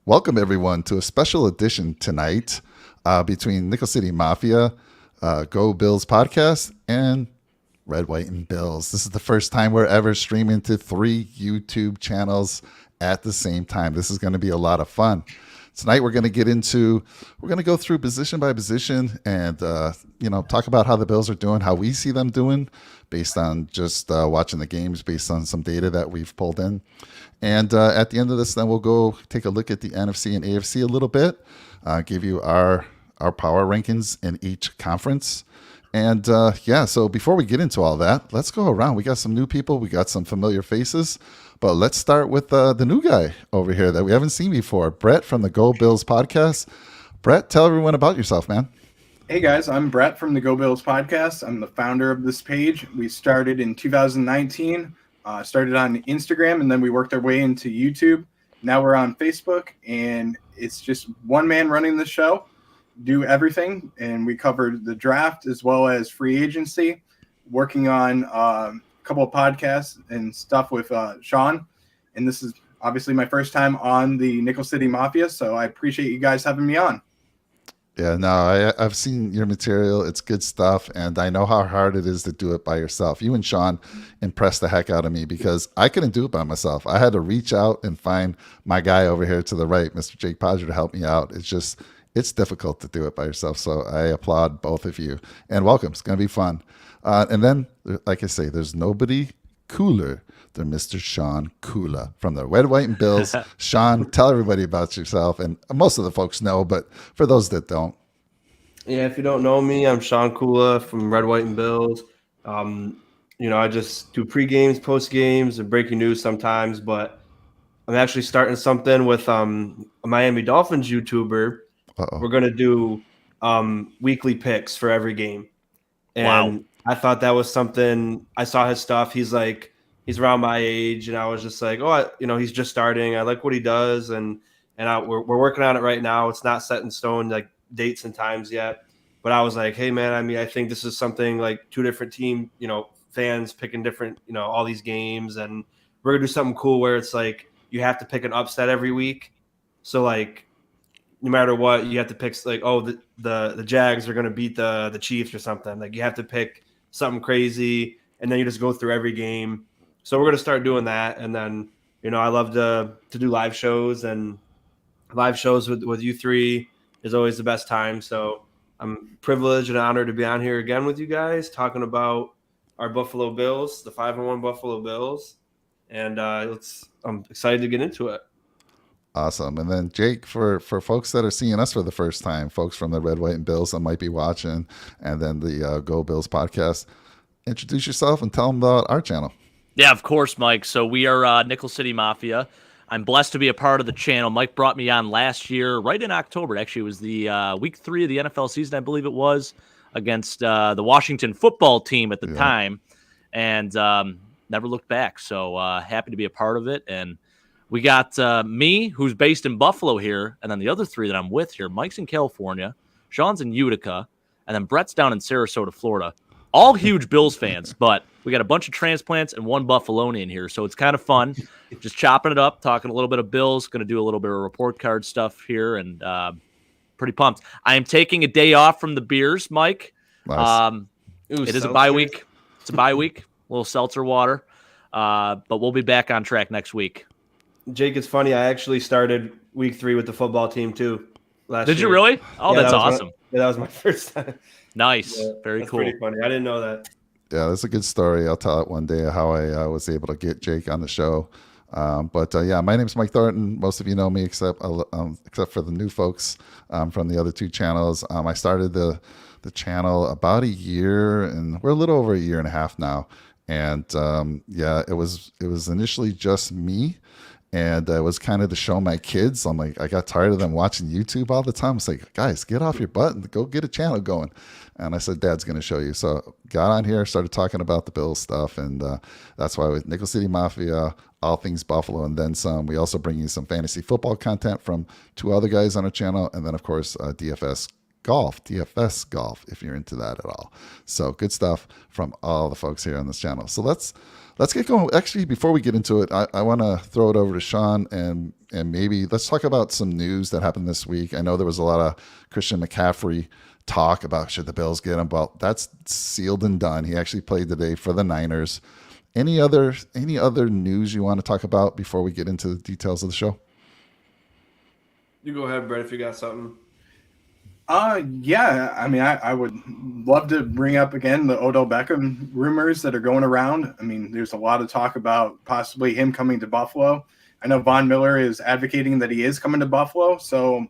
Welcome, everyone, to a special edition tonight between Nickel City Mafia, Go Bills podcast, and Red, White, and Bills. This is the first time we're ever streaming to 3 YouTube channels at the same time. This is going to be a lot of fun. Tonight we're going to go through position by position and talk about how the Bills are doing, how we see them doing based on just watching the games, based on some data that we've pulled in. And at the end of this, then we'll go take a look at the NFC and AFC a little bit, give you our power rankings in each conference. And so before we get into all that, let's go around. We got some new people. We got some familiar faces. But let's start with the new guy over here that we haven't seen before, Brett from the Go Bills podcast. Brett, tell everyone about yourself, man. Hey, guys. I'm Brett from the Go Bills podcast. I'm the founder of this page. We started in 2019, started on Instagram, and then we worked our way into YouTube. Now we're on Facebook, and it's just one man running the show, do everything. And we covered the draft as well as free agency, working on couple of podcasts and stuff with Sean, and this is obviously my first time on the Nickel City Mafia, so I appreciate you guys having me on. Yeah, no, I've seen your material. It's good stuff, and I know how hard it is to do it by yourself. You and Sean impressed the heck out of me because I couldn't do it by myself. I had to reach out and find my guy over here to the right, Mr. Jake Podger, to help me out. It's difficult to do it by yourself, so I applaud both of you. And welcome. It's going to be fun. And then, like I say, there's nobody cooler than Mr. Sean Kula from the Red, White, and Bills. Sean, tell everybody about yourself. And most of the folks know, but for those that don't. Yeah, if you don't know me, I'm Sean Kula from Red, White, and Bills. I just do pre-games, post-games, and breaking news sometimes, but I'm actually starting something with a Miami Dolphins YouTuber. Uh-oh. We're going to do weekly picks for every game. And Wow. I thought that was something. I saw his stuff. He's around my age, and I was just like, he's just starting. I like what he does, and we're working on it right now. It's not set in stone, like dates and times yet. But I was like, hey man, I think this is something like two different team, fans picking different, all these games, and we're gonna do something cool where it's like you have to pick an upset every week. So like, no matter what, you have to pick like, the Jags are gonna beat the Chiefs or something. Like you have to pick something crazy, and then you just go through every game. So we're going to start doing that. And then, I love to do live shows, and live shows with you three is always the best time. So I'm privileged and honored to be on here again with you guys, talking about our Buffalo Bills, the 5-1 Buffalo Bills. And I'm excited to get into it. Awesome. And then Jake, for folks that are seeing us for the first time, folks from the Red, White, and Bills that might be watching, and then the Go Bills podcast, introduce yourself and tell them about our channel. Yeah, of course, Mike. So we are Nickel City Mafia. I'm blessed to be a part of the channel. Mike brought me on last year, right in October. Actually, it was the week 3 of the NFL season, I believe it was, against the Washington football team at the time, and never looked back. So happy to be a part of it. And we got me, who's based in Buffalo here, and then the other 3 that I'm with here. Mike's in California, Sean's in Utica, and then Brett's down in Sarasota, Florida. All huge Bills fans, but we got a bunch of transplants and one Buffalonian here, so it's kind of fun. Just chopping it up, talking a little bit of Bills, going to do a little bit of report card stuff here, and pretty pumped. I am taking a day off from the beers, Mike. Nice. It is a bye week. It's a bye week, a little seltzer water, but we'll be back on track next week. Jake, it's funny. I actually started week 3 with the football team too. Did you really? Oh, yeah, that's awesome. That was my first time. Nice. Yeah, very that's cool. Pretty funny. I didn't know that. Yeah, that's a good story. I'll tell it one day how I was able to get Jake on the show. But my name's Mike Thornton. Most of you know me except for the new folks from the other 2 channels. I started the channel about a year, and we're a little over a year and a half now. And it was initially just me. And it was kind of to show my kids. I'm like, I got tired of them watching YouTube all the time. It's like, guys, get off your butt and go get a channel going. And I said, Dad's going to show you. So got on here, started talking about the Bills stuff. And that's why with Nickel City Mafia, all things Buffalo, and then some. We also bring you some fantasy football content from 2 other guys on our channel. And then, of course, DFS golf, if you're into that at all. So good stuff from all the folks here on this channel. So let's get going. Actually, before we get into it, I want to throw it over to Sean and and maybe let's talk about some news that happened this week. I know there was a lot of Christian McCaffrey talk about should the Bills get him. Well, that's sealed and done. He actually played today for the Niners. Any other news you want to talk about before we get into the details of the show? You go ahead, Brett, if you got something. Yeah. I mean, I would love to bring up again the Odell Beckham rumors that are going around. I mean, there's a lot of talk about possibly him coming to Buffalo. I know Von Miller is advocating that he is coming to Buffalo, so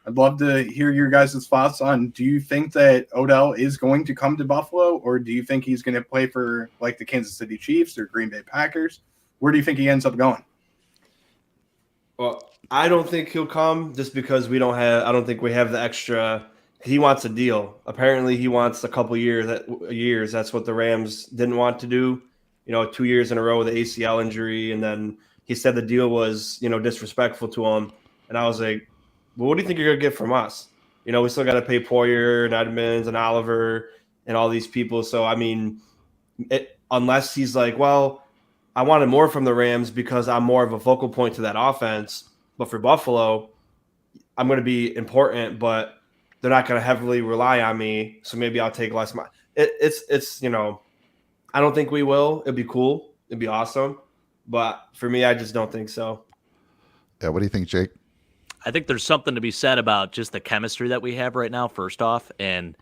I'd love to hear your guys' thoughts on, do you think that Odell is going to come to Buffalo, or do you think he's going to play for like the Kansas City Chiefs or Green Bay Packers? Where do you think he ends up going? Well, I don't think he'll come just because I don't think we have the extra. He wants a deal. Apparently he wants a couple years. That's what the Rams didn't want to do. 2 years in a row with the ACL injury. And then he said the deal was, disrespectful to him. And I was like, well, what do you think you're going to get from us? We still got to pay Poyer and Edmonds and Oliver and all these people. So, I mean, unless he's like, well, I wanted more from the Rams because I'm more of a focal point to that offense. But for Buffalo, I'm going to be important, but they're not going to heavily rely on me. So maybe I'll take less money. It's I don't think we will. It'd be cool. It'd be awesome. But for me, I just don't think so. Yeah. What do you think, Jake? I think there's something to be said about just the chemistry that we have right now, first off. And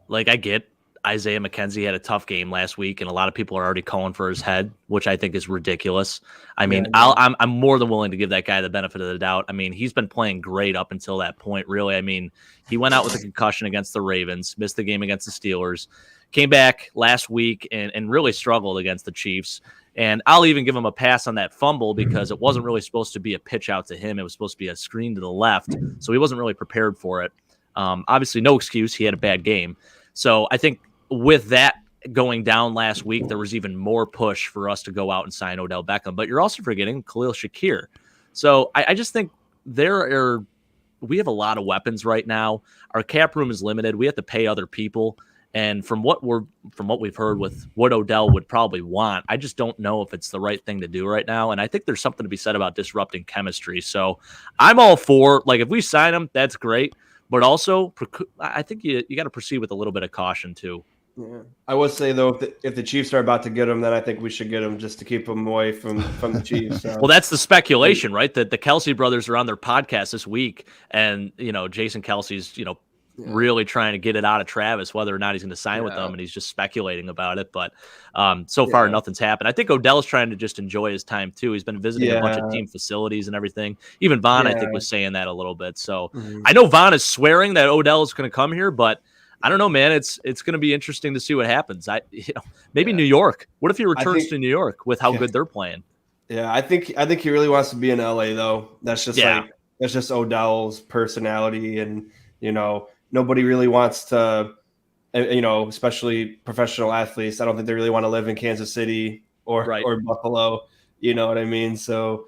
I get Isaiah McKenzie had a tough game last week, and a lot of people are already calling for his head, which I think is ridiculous. I mean, I'm more than willing to give that guy the benefit of the doubt. I mean, he's been playing great up until that point, really. I mean, he went out with a concussion against the Ravens, missed the game against the Steelers, came back last week and really struggled against the Chiefs. And I'll even give him a pass on that fumble because it wasn't really supposed to be a pitch out to him. It was supposed to be a screen to the left, so he wasn't really prepared for it. Obviously, no excuse. He had a bad game. So I think with that going down last week, there was even more push for us to go out and sign Odell Beckham. But you're also forgetting Khalil Shakir. So I just think we have a lot of weapons right now. Our cap room is limited. We have to pay other people. And from what we've heard with what Odell would probably want, I just don't know if it's the right thing to do right now. And I think there's something to be said about disrupting chemistry. So I'm all for, if we sign him, that's great. But also, I think you got to proceed with a little bit of caution too. Yeah. I would say though, if the Chiefs are about to get him, then I think we should get him just to keep him away from the Chiefs. So. Well, that's the speculation, right? That the Kelsey brothers are on their podcast this week, and Jason Kelsey's really trying to get it out of Travis whether or not he's going to sign with them, and he's just speculating about it. But so far, nothing's happened. I think Odell's trying to just enjoy his time too. He's been visiting a bunch of team facilities and everything. Even Vaughn, I think, was saying that a little bit. So I know Vaughn is swearing that Odell is going to come here, but I don't know, man. It's going to be interesting to see what happens. Maybe New York. What if he returns to New York with how good they're playing? Yeah, I think he really wants to be in LA though. That's just that's just Odell's personality, and nobody really wants to, especially professional athletes. I don't think they really want to live in Kansas City or Buffalo. You know what I mean? So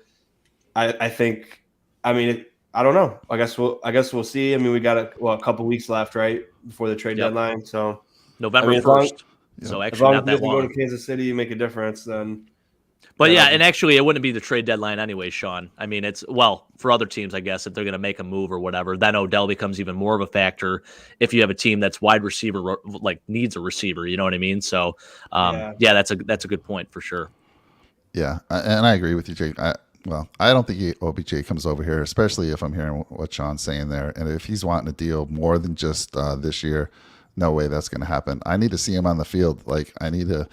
I think, I don't know. I guess we'll see. I mean, we got a couple weeks left, right, before the trade deadline. So November 1st. So actually, not that long. If you go to Kansas City, you make a difference, then. But and actually, it wouldn't be the trade deadline anyway, Sean. I mean, it's for other teams, I guess, if they're going to make a move or whatever, then Odell becomes even more of a factor. If you have a team that's wide receiver, needs a receiver, you know what I mean? So, that's a good point for sure. Yeah, and I agree with you, Jake. I don't think OBJ comes over here, especially if I'm hearing what Sean's saying there. And if he's wanting a deal more than just this year, no way that's going to happen. I need to see him on the field. I need to,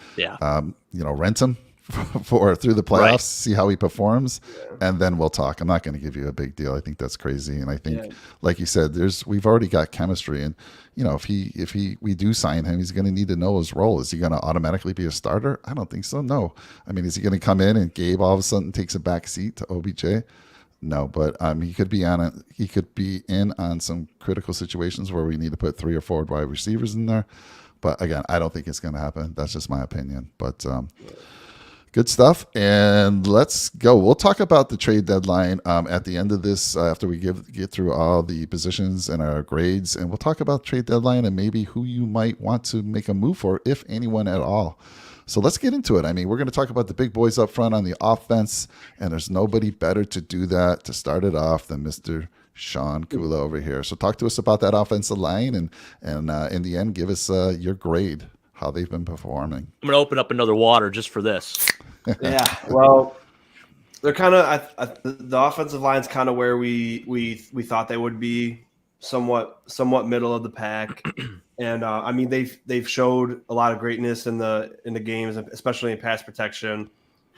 rent him through the playoffs, see how he performs, and then we'll talk. I'm not going to give you a big deal. I think that's crazy. And I think, like you said, we've already got chemistry. And, if we do sign him, he's going to need to know his role. Is he going to automatically be a starter? I don't think so. No. I mean, is he going to come in and Gabe all of a sudden takes a back seat to OBJ? No, but he could be in on some critical situations where we need to put 3 or 4 wide receivers in there. But again, I don't think it's going to happen. That's just my opinion. But good stuff. And let's go. We'll talk about the trade deadline at the end of this after we get through all the positions and our grades. And we'll talk about trade deadline and maybe who you might want to make a move for, if anyone at all. So let's get into it. I mean, we're going to talk about the big boys up front on the offense, and there's nobody better to do that to start it off than Mr. Sean Kula over here. So talk to us about that offensive line, and in the end, give us your grade, how they've been performing. I'm going to open up another water just for this. Yeah, well, they're kind of the offensive line's kind of where we thought they would be, somewhat middle of the pack. And I mean, they've showed a lot of greatness in the games, especially in pass protection,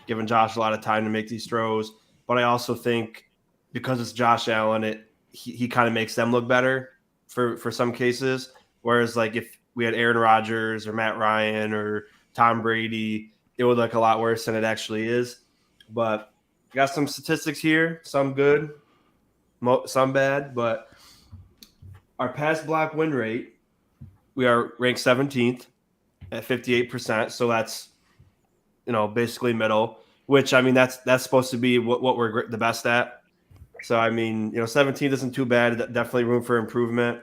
giving Josh a lot of time to make these throws. But I also think because it's Josh Allen, he kind of makes them look better for some cases. Whereas like if we had Aaron Rodgers or Matt Ryan or Tom Brady, it would look a lot worse than it actually is. But I got some statistics here, some good, some bad. But our pass block win rate, we are ranked 17th at 58%. So that's, basically middle, which, I mean, that's supposed to be what we're the best at. So, I mean, 17th isn't too bad. Definitely room for improvement.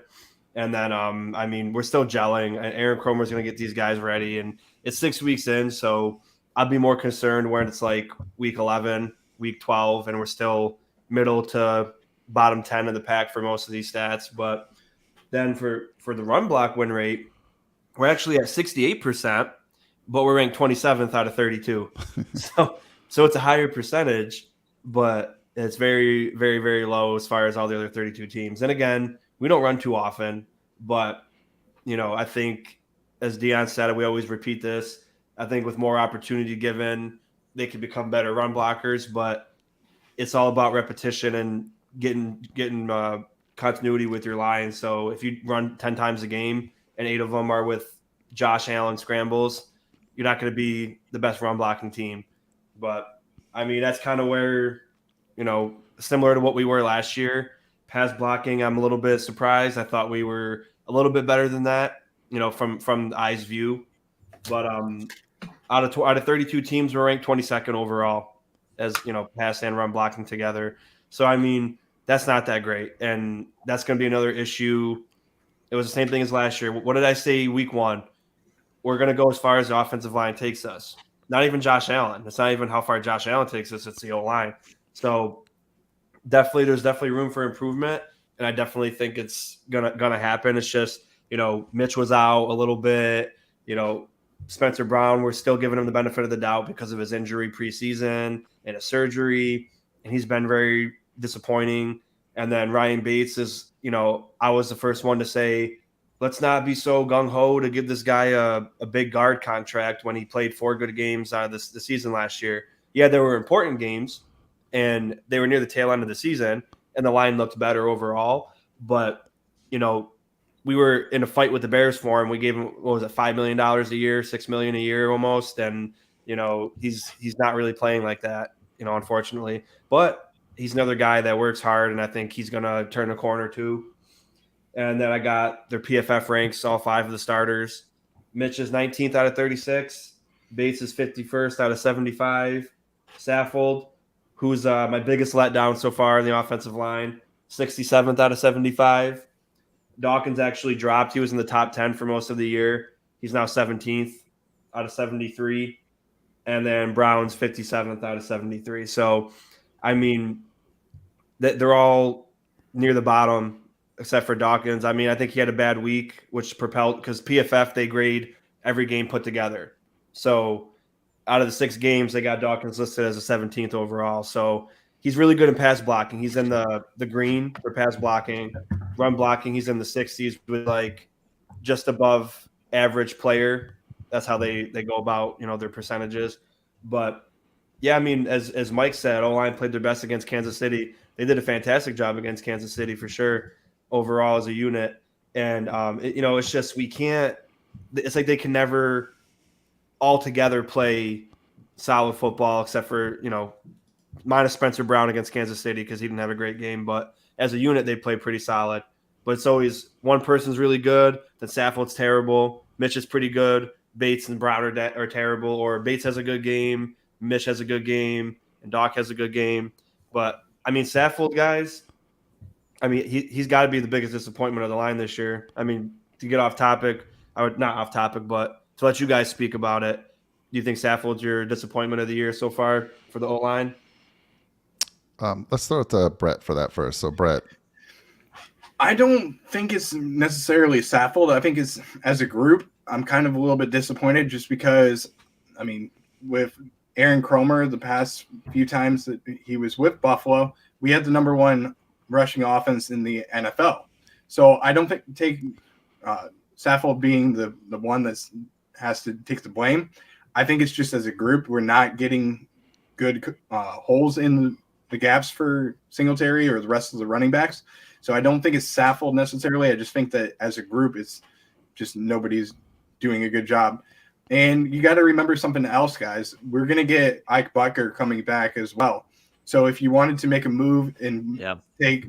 And then, I mean, we're still gelling. And Aaron Cromer's going to get these guys ready. And it's 6 weeks in, so I'd be more concerned when it's like week 11, week 12, and we're still middle to bottom 10 of the pack for most of these stats. But then for the run block win rate, we're actually at 68%, but we're ranked 27th out of 32. So it's a higher percentage, but it's very, very, very low as far as all the other 32 teams. And again, we don't run too often, but, I think, as Dion said, we always repeat this, I think with more opportunity given, they could become better run blockers, but it's all about repetition and getting continuity with your line. So if you run 10 times a game and 8 of them are with Josh Allen scrambles, you're not going to be the best run blocking team. But, I mean, that's kind of where, similar to what we were last year. Pass blocking, I'm a little bit surprised. I thought we were a little bit better than that, from the eye's view. But out of 32 teams, we're ranked 22nd overall as, pass and run blocking together. So, I mean, that's not that great. And that's going to be another issue. It was the same thing as last year. What did I say week 1? We're going to go as far as the offensive line takes us. Not even Josh Allen. It's not even how far Josh Allen takes us. It's the O-line. So there's definitely room for improvement. And I definitely think it's gonna happen. It's just, Mitch was out a little bit. Spencer Brown, we're still giving him the benefit of the doubt because of his injury preseason and a surgery. And he's been very disappointing. And then Ryan Bates is, I was the first one to say, let's not be so gung-ho to give this guy a big guard contract when he played 4 good games out of the season last year. Yeah, there were important games, and they were near the tail end of the season, and the line looked better overall. But, we were in a fight with the Bears for him. We gave him, what was it, $5 million a year, $6 million a year almost. And, he's not really playing like that, unfortunately. But he's another guy that works hard, and I think he's going to turn the corner too. And then I got their PFF ranks, all 5 of the starters. Mitch is 19th out of 36. Bates is 51st out of 75. Saffold, who's my biggest letdown so far in the offensive line, 67th out of 75. Dawkins actually dropped. He was in the top 10 for most of the year. He's now 17th out of 73. And then Brown's 57th out of 73. So, I mean, they're all near the bottom except for Dawkins. I mean, I think he had a bad week, which propelled, because PFF, they grade every game put together. So out of the 6 games, they got Dawkins listed as a 17th overall. So he's really good in pass blocking. He's in the green for pass blocking. Run blocking, he's in the 60s with like just above average player. That's how they go about, their percentages. But yeah, I mean, as Mike said, O-line played their best against Kansas City. They did a fantastic job against Kansas City for sure, overall as a unit. And, it's just we can't – it's like they can never altogether play solid football except for, minus Spencer Brown against Kansas City because he didn't have a great game. But as a unit, they play pretty solid. But it's always one person's really good, then Saffold's terrible, Mitch is pretty good, Bates and Brown are terrible, or Bates has a good game, Mitch has a good game, and Doc has a good game. But, I mean, Saffold, guys, I mean, he's got to be the biggest disappointment of the line this year. I mean, to get off topic, not off topic, but to let you guys speak about it, you think Saffold's your disappointment of the year so far for the O-line? Let's start with Brett for that first. So, Brett. I don't think it's necessarily Saffold. I think it's as a group, I'm kind of a little bit disappointed just because, I mean, with Aaron Cromer, the past few times that he was with Buffalo, we had the number one rushing offense in the NFL. So I don't take Saffold being the one that has to take the blame. I think it's just as a group, we're not getting good holes in the gaps for Singletary or the rest of the running backs. So I don't think it's Saffold necessarily. I just think that as a group, it's just nobody's doing a good job. And you got to remember something else, guys. We're going to get Ike Bucker coming back as well. So if you wanted to make a move and take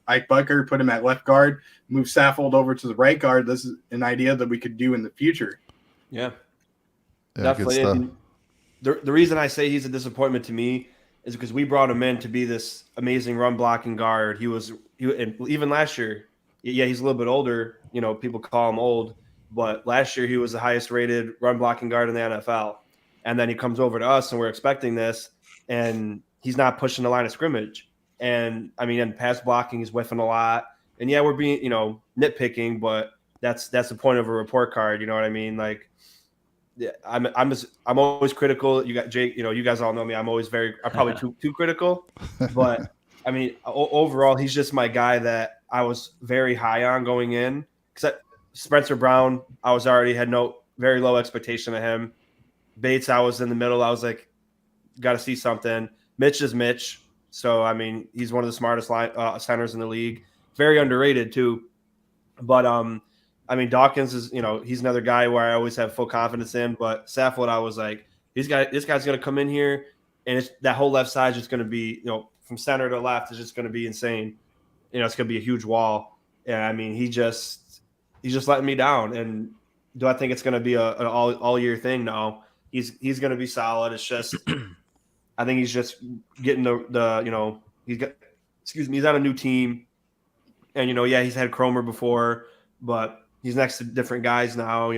Ike Bucker, put him at left guard, move Saffold over to the right guard, this is an idea that we could do in the future. Yeah definitely. And the reason I say he's a disappointment to me is because we brought him in to be this amazing run blocking guard. He even last year, he's a little bit older. You know, people call him old, but last year he was the highest rated run blocking guard in the NFL. And then he comes over to us and we're expecting this, and he's not pushing the line of scrimmage. And I mean, in pass blocking, he's whiffing a lot. And we're being, nitpicking, but that's the point of a report card. You know what I mean? Like, I'm always critical. You got Jake, you guys all know me. I'm probably too critical, but I mean, overall, he's just my guy that I was very high on going in. Except Spencer Brown, I had very low expectation of him. Bates, I was in the middle. I was like, got to see something. Mitch is Mitch, so I mean, he's one of the smartest centers in the league. Very underrated too, but I mean, Dawkins is, he's another guy where I always have full confidence in. But Saffold, I was like, this guy's going to come in here, and that whole left side is just going to be, from center to left is just going to be insane. It's going to be a huge wall. And I mean, he's just letting me down. And do I think it's going to be an all year thing? No, he's going to be solid. It's just, I think he's just getting he's on a new team, and he's had Cromer before, but he's next to different guys now.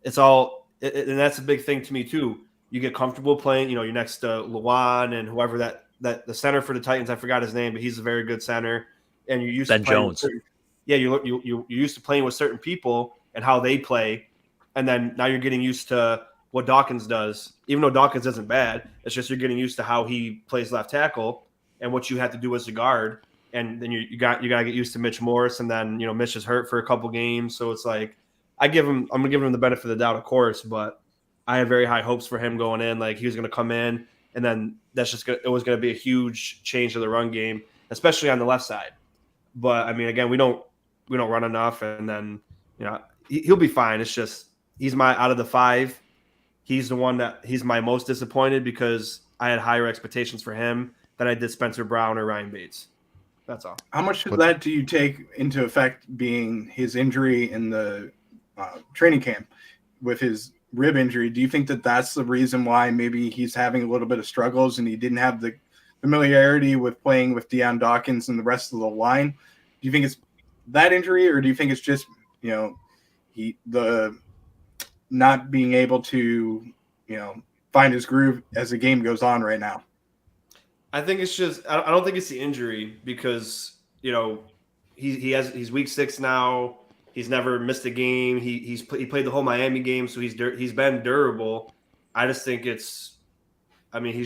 It's all, and that's a big thing to me too. You get comfortable playing. You're next to Luan and whoever that the center for the Titans. I forgot his name, but he's a very good center. And you're used Ben to playing Jones. You're used to playing with certain people and how they play, and then now you're getting used to what Dawkins does. Even though Dawkins isn't bad, it's just you're getting used to how he plays left tackle and what you have to do as a guard. And then you got to get used to Mitch Morris, and then Mitch is hurt for a couple games, so it's like I'm gonna give him the benefit of the doubt, of course, but I had very high hopes for him going in. Like, he was gonna come in, and then it was gonna be a huge change to the run game, especially on the left side. But I mean, again, we don't run enough, and then he'll be fine. It's just out of the five, he's the one that he's my most disappointed because I had higher expectations for him than I did Spencer Brown or Ryan Bates. That's all. How much of that do you take into effect being his injury in the training camp with his rib injury? Do you think that that's the reason why maybe he's having a little bit of struggles and he didn't have the familiarity with playing with Deion Dawkins and the rest of the line? Do you think it's that injury, or do you think it's just, the not being able to, find his groove as the game goes on right now? I think it's just, I don't think it's the injury because, he's week 6 now. He's never missed a game. He played the whole Miami game, so he's been durable. I just think he's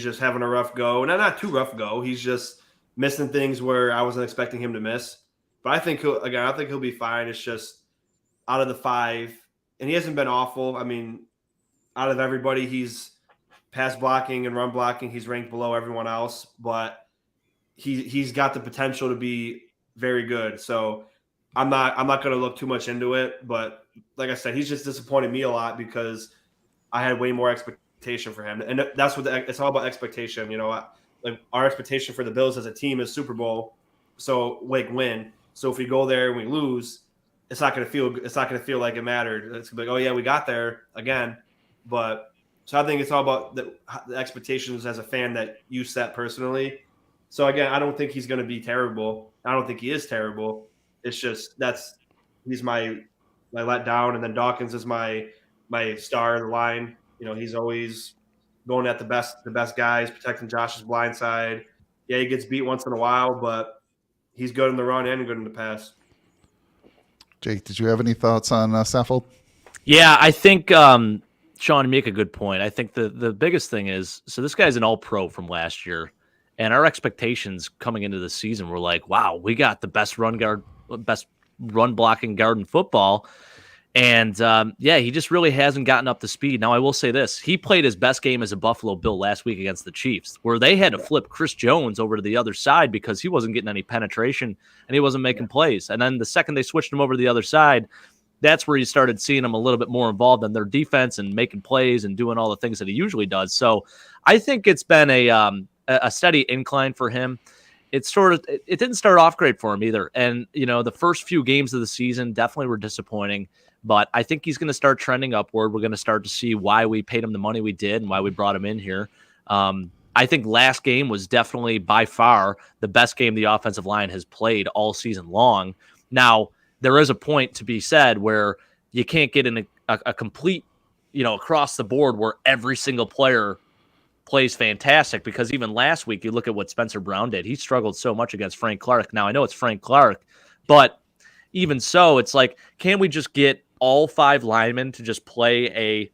just having a rough go. Not too rough go. He's just missing things where I wasn't expecting him to miss. But I think he'll be fine. It's just out of the 5, and he hasn't been awful. I mean, out of everybody, he's pass blocking and run blocking, he's ranked below everyone else, but he's got the potential to be very good. So I'm not going to look too much into it, but like I said, he's just disappointed me a lot because I had way more expectation for him, and that's what it's all about, expectation. Like, our expectation for the Bills as a team is Super Bowl, so win. So if we go there and we lose, it's not going to feel like it mattered. It's like, oh yeah, we got there again, but. So I think it's all about the expectations as a fan that you set personally. So again, I don't think he's going to be terrible. I don't think he is terrible. It's just he's my letdown, and then Dawkins is my star of the line. He's always going at the best guys, protecting Josh's blind side. Yeah, he gets beat once in a while, but he's good in the run and good in the pass. Jake, did you have any thoughts on Saffold? Yeah, I think Sean, you make a good point. I think the biggest thing is, so this guy's an all-pro from last year, and our expectations coming into the season were like, wow, we got the best run blocking guard in football. And he just really hasn't gotten up to speed. Now, I will say this. He played his best game as a Buffalo Bill last week against the Chiefs, where they had to flip Chris Jones over to the other side because he wasn't getting any penetration and he wasn't making plays. And then the second they switched him over to the other side, that's where you started seeing him a little bit more involved in their defense and making plays and doing all the things that he usually does. So I think it's been a steady incline for him. It didn't start off great for him either. And, the first few games of the season definitely were disappointing. But I think he's going to start trending upward. We're going to start to see why we paid him the money we did and why we brought him in here. I think last game was definitely by far the best game the offensive line has played all season long. Now, there is a point to be said where you can't get in a complete, across the board where every single player plays fantastic, because even last week, you look at what Spencer Brown did. He struggled so much against Frank Clark. Now, I know it's Frank Clark, but even so, it's like, can we just get all 5 linemen to just play a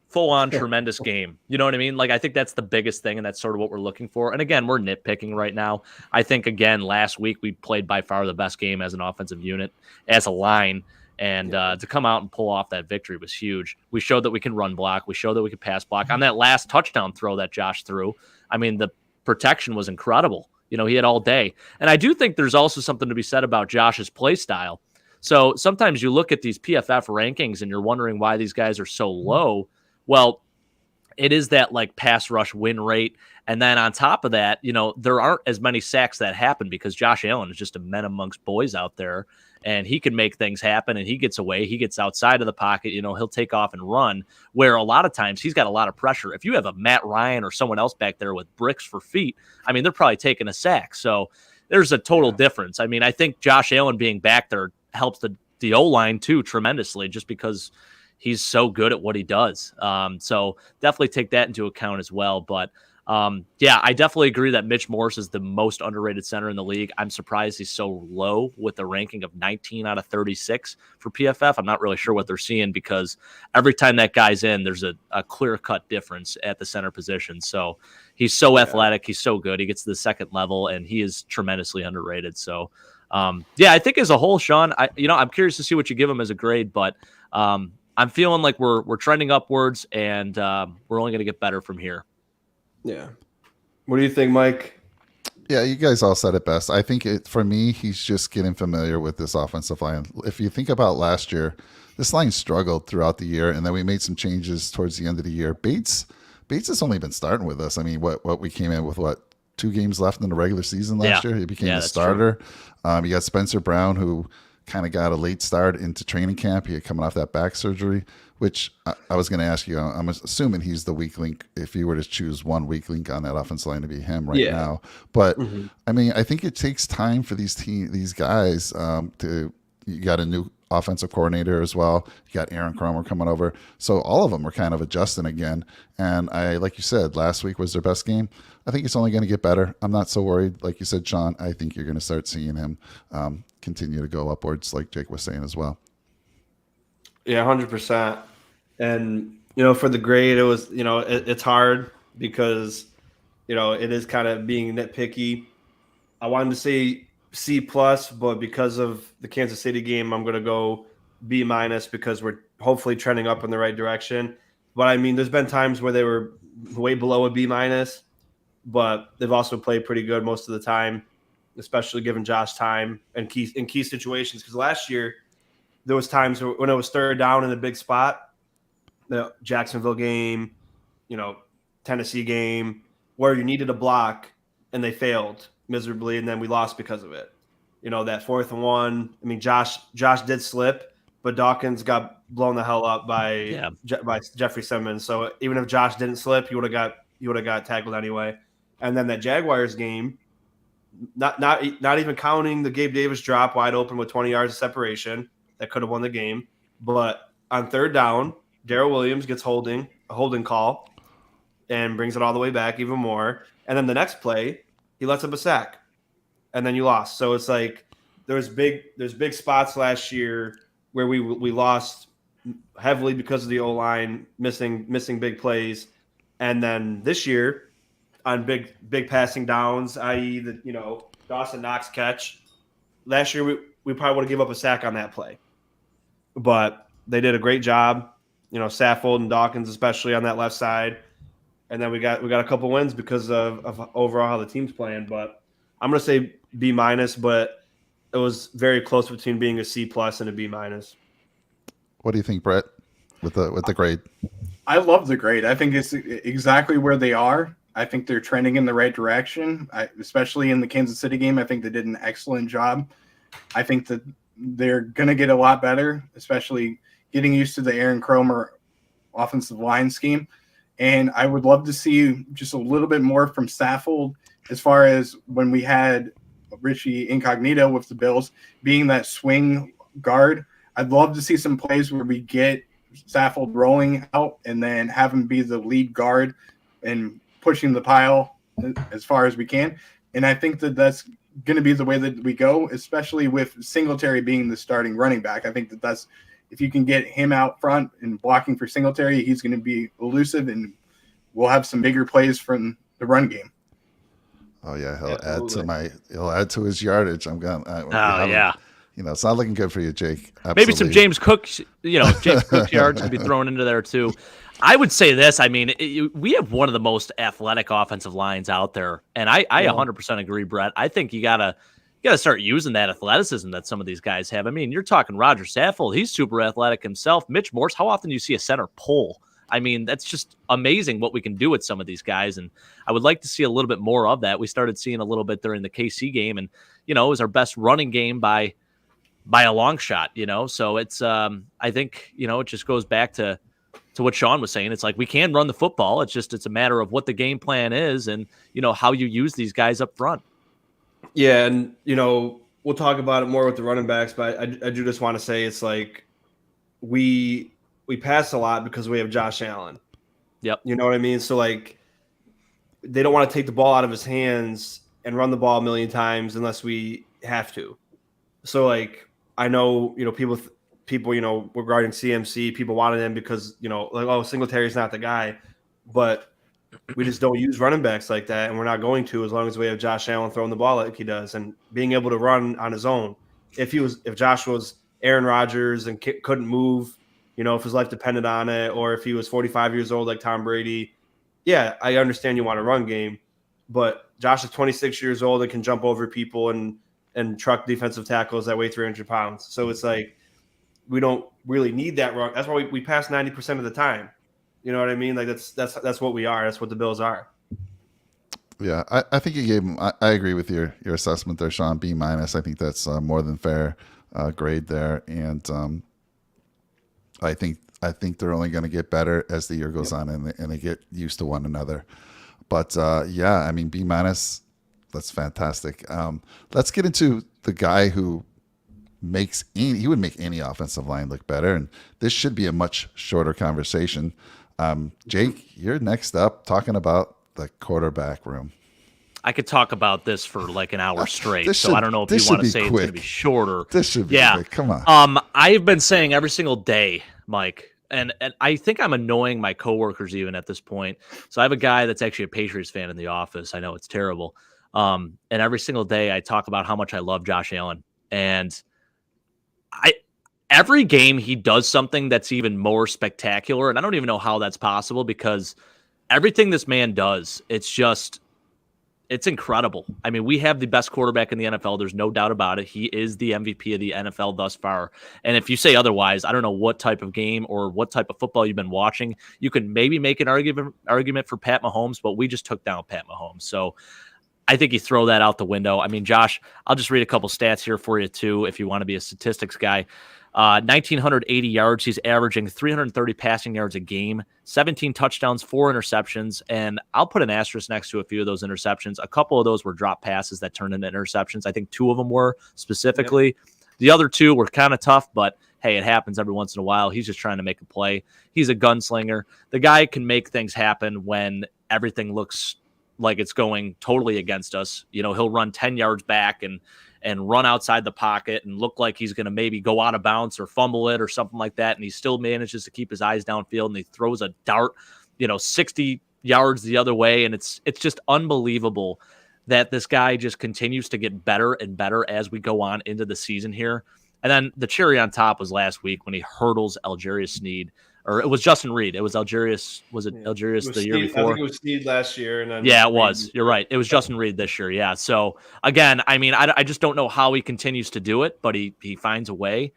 full-on tremendous game? You know what I mean? Like, I think that's the biggest thing, and that's sort of what we're looking for. And again, we're nitpicking right now. I think, again, last week we played by far the best game as an offensive unit, as a line, and to come out and pull off that victory was huge. We showed that we can run block. We showed that we could pass block. On that last touchdown throw that Josh threw, I mean, the protection was incredible. He had all day. And I do think there's also something to be said about Josh's play style. So sometimes you look at these PFF rankings and you're wondering why these guys are so low. Well, it is that like pass rush win rate. And then on top of that, there aren't as many sacks that happen because Josh Allen is just a man amongst boys out there, and he can make things happen, and he gets away. He gets outside of the pocket. He'll take off and run, where a lot of times he's got a lot of pressure. If you have a Matt Ryan or someone else back there with bricks for feet, I mean, they're probably taking a sack. So there's a total difference. I mean, I think Josh Allen being back there helps the O-line too tremendously, just because he's so good at what he does. So definitely take that into account as well. But I definitely agree that Mitch Morse is the most underrated center in the league. I'm surprised he's so low with a ranking of 19 out of 36 for PFF. I'm not really sure what they're seeing, because every time that guy's in, there's a clear-cut difference at the center position. So he's so athletic. He's so good. He gets to the second level, and he is tremendously underrated. So I think as a whole, Sean, I'm curious to see what you give him as a grade, but I'm feeling like we're trending upwards, and we're only going to get better from here. Yeah. What do you think, Mike? Yeah, you guys all said it best. I think for me, he's just getting familiar with this offensive line. If you think about last year, this line struggled throughout the year, and then we made some changes towards the end of the year. Bates has only been starting with us. I mean, what we came in with 2 games left in the regular season last year. He became the starter. You got Spencer Brown, who kind of got a late start into training camp. He had coming off that back surgery, which I was going to ask you. I'm assuming he's the weak link. If you were to choose one weak link on that offensive line, to be him now. But I mean, I think it takes time for these guys you got a new offensive coordinator as well. You got Aaron Cromer coming over. So all of them are kind of adjusting again. And like you said, last week was their best game. I think it's only going to get better. I'm not so worried. Like you said, Sean, I think you're going to start seeing him continue to go upwards, like Jake was saying as well. Yeah, 100%. And, for the grade, it was, it's hard because, it is kind of being nitpicky. I wanted to say C+, but because of the Kansas City game, I'm going to go B- because we're hopefully trending up in the right direction. But I mean, there's been times where they were way below a B-, but they've also played pretty good most of the time, especially given Josh time and in key situations. Because last year, there was times when it was third down in a big spot, the Jacksonville game, Tennessee game, where you needed a block and they failed miserably, and then we lost because of it. That 4th and 1. I mean, Josh did slip, but Dawkins got blown the hell up by Jeffrey Simmons. So even if Josh didn't slip, he would have got tackled anyway. And then that Jaguars game, not even counting the Gabe Davis drop wide open with 20 yards of separation that could have won the game. But on third down, Darrell Williams gets holding a holding call and brings it all the way back even more. And then the next play, he lets up a sack, and then you lost. So it's like there's big spots last year where we lost heavily because of the O-line missing big plays. And then this year on big passing downs, i.e. the Dawson Knox catch. Last year we probably would have given up a sack on that play. But they did a great job, Saffold and Dawkins especially on that left side. And then we got a couple wins because of overall how the team's playing. But I'm going to say B-, but it was very close between being a C+ and a B-. What do you think, Brett, with the grade? I love the grade. I think it's exactly where they are. I think they're trending in the right direction, especially in the Kansas City game. I think they did an excellent job. I think that they're going to get a lot better, especially getting used to the Aaron Cromer offensive line scheme. And I would love to see just a little bit more from Saffold as far as when we had Richie Incognito with the Bills being that swing guard. I'd love to see some plays where we get Saffold rolling out and then have him be the lead guard and pushing the pile as far as we can. And I think that that's going to be the way that we go, especially with Singletary being the starting running back. I think that that's – if you can get him out front and blocking for Singletary, he's going to be elusive, and we'll have some bigger plays from the run game. Oh yeah, he'll add to his yardage. I'm going. Yeah. It's not looking good for you, Jake. Absolutely. Maybe some James Cook, James Cook's yards could be thrown into there too. I would say this. I mean, we have one of the most athletic offensive lines out there, and I 100% agree, Brett. I think you gotta start using that athleticism that some of these guys have. I mean, you're talking Roger Saffold. He's super athletic himself. Mitch Morse, how often do you see a center pull? I mean, that's just amazing what we can do with some of these guys. And I would like to see a little bit more of that. We started seeing a little bit during the KC game, and, it was our best running game by a long shot, So it's, I think, it just goes back to what Sean was saying. It's like we can run the football. It's a matter of what the game plan is and, how you use these guys up front. Yeah, and we'll talk about it more with the running backs, but I do just want to say it's like we pass a lot because we have Josh Allen. Yep. You know what I mean? So like they don't want to take the ball out of his hands and run the ball a million times unless we have to. So like I know, people regarding CMC, people wanted him because, Singletary's not the guy, but we just don't use running backs like that, and we're not going to as long as we have Josh Allen throwing the ball like he does and being able to run on his own. If Josh was Aaron Rodgers and couldn't move, if his life depended on it, or if he was 45 years old like Tom Brady, yeah, I understand you want a run game, but Josh is 26 years old and can jump over people and truck defensive tackles that weigh 300 pounds. So it's like we don't really need that run. That's why we pass 90% of the time. You know what I mean? Like that's what we are. That's what the Bills are. Yeah, I think you gave him. I agree with your assessment there, Sean. B-. I think that's more than fair grade there, and I think they're only going to get better as the year goes on and they get used to one another. But yeah, I mean B-. That's fantastic. Let's get into the guy who he would make any offensive line look better, and this should be a much shorter conversation. Jake, you're next up talking about the quarterback room. I could talk about this for like an hour straight, so I don't know if you want to say it's going to be shorter. This should be quick. Come on. I've been saying every single day, Mike, and I think I'm annoying my coworkers even at this point. So I have a guy that's actually a Patriots fan in the office. I know it's terrible. And every single day I talk about how much I love Josh Allen, and every game he does something that's even more spectacular. And I don't even know how that's possible because everything this man does, it's incredible. I mean, we have the best quarterback in the NFL. There's no doubt about it. He is the MVP of the NFL thus far. And if you say otherwise, I don't know what type of game or what type of football you've been watching. You could maybe make an argument for Pat Mahomes, but we just took down Pat Mahomes. So I think you throw that out the window. I mean, Josh, I'll just read a couple stats here for you too, if you want to be a statistics guy. 1,980 yards. He's averaging 330 passing yards a game, 17 touchdowns, 4 interceptions. And I'll put an asterisk next to a few of those interceptions. A couple of those were drop passes that turned into interceptions. I think 2 of them were specifically. Yep. The other 2 were kind of tough, but hey, it happens every once in a while. He's just trying to make a play. He's a gunslinger. The guy can make things happen when everything looks like it's going totally against us. He'll run 10 yards back and run outside the pocket and look like he's going to maybe go out of bounds or fumble it or something like that. And he still manages to keep his eyes downfield, and he throws a dart, 60 yards the other way. And it's just unbelievable that this guy just continues to get better and better as we go on into the season here. And then the cherry on top was last week when he hurdles Algerius Sneed. Or it was Justin Reed. It was Algerius. Was it Algerius the year before? I think it was Sneed last year. And then yeah, it was. You're right. It was Justin Reed this year. Yeah. So, again, I mean, I just don't know how he continues to do it, but he finds a way.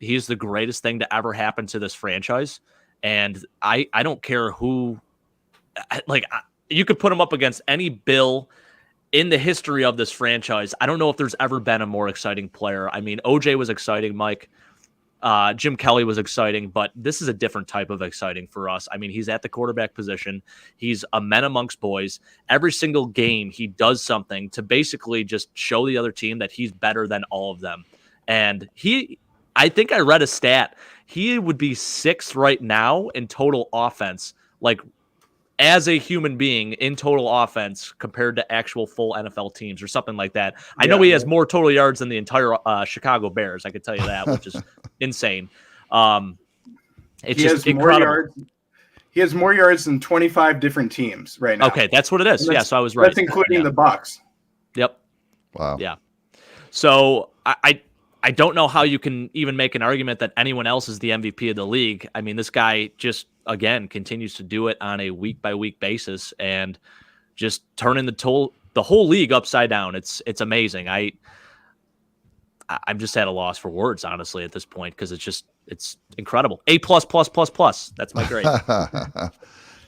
He's the greatest thing to ever happen to this franchise. And I don't care who – you could put him up against any Bill in the history of this franchise. I don't know if there's ever been a more exciting player. I mean, OJ was exciting, Mike. Jim Kelly was exciting, but this is a different type of exciting for us. I mean, he's at the quarterback position. He's a man amongst boys. Every single game, he does something to basically just show the other team that he's better than all of them. And I think I read a stat. He would be 6th right now in total offense, as a human being in total offense compared to actual full NFL teams or something like that. I know he has more total yards than the entire Chicago Bears. I could tell you that, which is insane. It's just incredible. He has more yards than 25 different teams right now. Okay, that's what it is. Yeah, so I was right. That's including the Bucs. Yep. Wow. Yeah. So I don't know how you can even make an argument that anyone else is the MVP of the league. I mean, this guy just, again, continues to do it on a week-by-week basis and just turning the whole league upside down. It's amazing. I'm just at a loss for words, honestly, at this point, because it's incredible. A++++. That's my grade.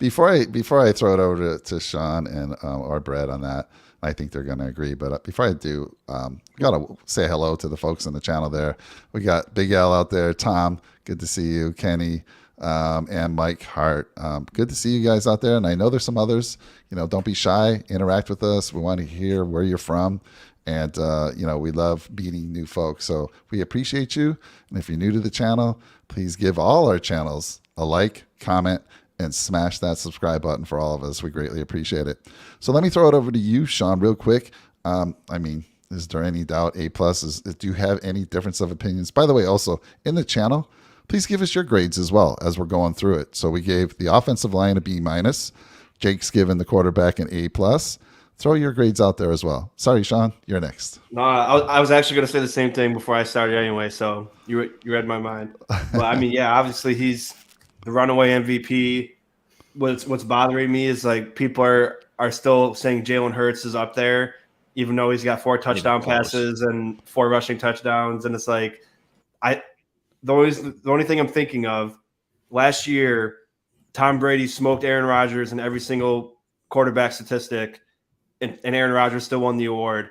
Before I throw it over to Sean and or Brett on that, I think they're going to agree. But before I do, got to say hello to the folks on the channel there. We got Big L out there. Tom, good to see you. Kenny, and Mike Hart. Good to see you guys out there. And I know there's some others. Don't be shy. Interact with us. We want to hear where you're from. And, we love meeting new folks. So we appreciate you. And if you're new to the channel, please give all our channels a like, comment, and smash that subscribe button for all of us. We greatly appreciate it. So let me throw it over to you, Sean, real quick. Is there any doubt A+? Do you have any difference of opinions? By the way, also in the channel, please give us your grades as well as we're going through it. So we gave the offensive line a B-. Jake's given the quarterback an A+. Throw your grades out there as well. Sorry, Sean, you're next. No, I was actually going to say the same thing before I started anyway, so you read my mind. But, obviously he's the runaway MVP. What's bothering me is people are still saying Jalen Hurts is up there, even though he's got 4 touchdown passes and 4 rushing touchdowns. And it's the only thing I'm thinking of, last year, Tom Brady smoked Aaron Rodgers in every single quarterback statistic, and Aaron Rodgers still won the award.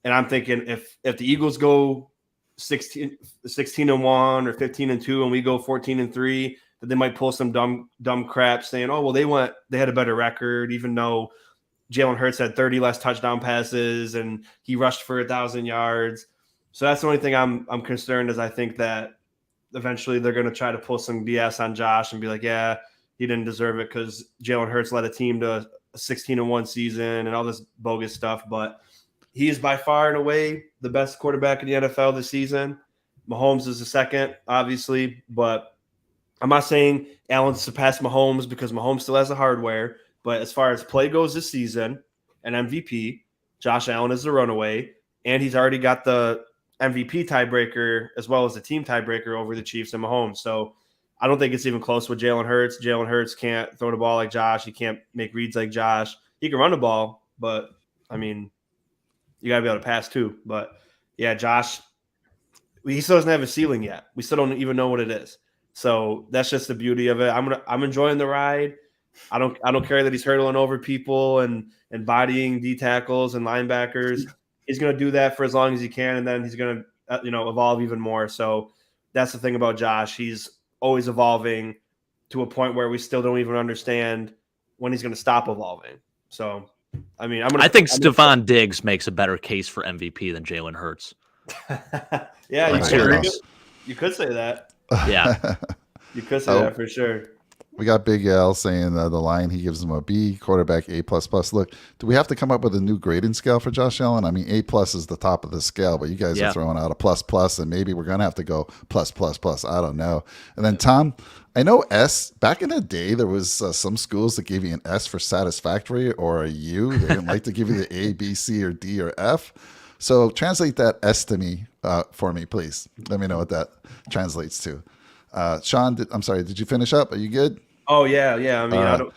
And I'm thinking if the Eagles go 16-1 or 15-2 and we go 14-3, that they might pull some dumb crap saying, oh, well, they had a better record, even though Jalen Hurts had 30 less touchdown passes and he rushed for 1,000 yards. So that's the only thing I'm concerned is I think that eventually they're going to try to pull some BS on Josh and be like, yeah, he didn't deserve it because Jalen Hurts led a team to a 16-1 season and all this bogus stuff. But he is by far and away the best quarterback in the NFL this season. Mahomes is the second, obviously, but I'm not saying Allen surpassed Mahomes because Mahomes still has the hardware. But as far as play goes this season, an MVP, Josh Allen is the runaway, and he's already got the MVP tiebreaker as well as the team tiebreaker over the Chiefs and Mahomes. So I don't think it's even close with Jalen Hurts. Jalen Hurts can't throw the ball like Josh. He can't make reads like Josh. He can run the ball, but, you got to be able to pass too. But, yeah, Josh, he still doesn't have a ceiling yet. We still don't even know what it is. So that's just the beauty of it. I'm enjoying the ride. I don't care that he's hurdling over people and bodying D tackles and linebackers. He's going to do that for as long as he can, and then he's going to evolve even more. So that's the thing about Josh. He's always evolving to a point where we still don't even understand when he's going to stop evolving. So, I think Stephon Diggs makes a better case for MVP than Jalen Hurts. Yeah, you can. You could say that. Yeah. You could say that for sure. We got Big L saying the line, he gives him a B, quarterback A++. Look, do we have to come up with a new grading scale for Josh Allen? I mean, A+ is the top of the scale, but you guys are throwing out a plus, and maybe we're going to have to go plus. I don't know. And then Tom, I know S, back in the day, there was some schools that gave you an S for satisfactory or a U. They didn't like to give you the A, B, C, or D, or F. So translate that S to me for me, please. Let me know what that translates to. Sean, I'm sorry, did you finish up? Are you good? Oh yeah. I mean, I don't,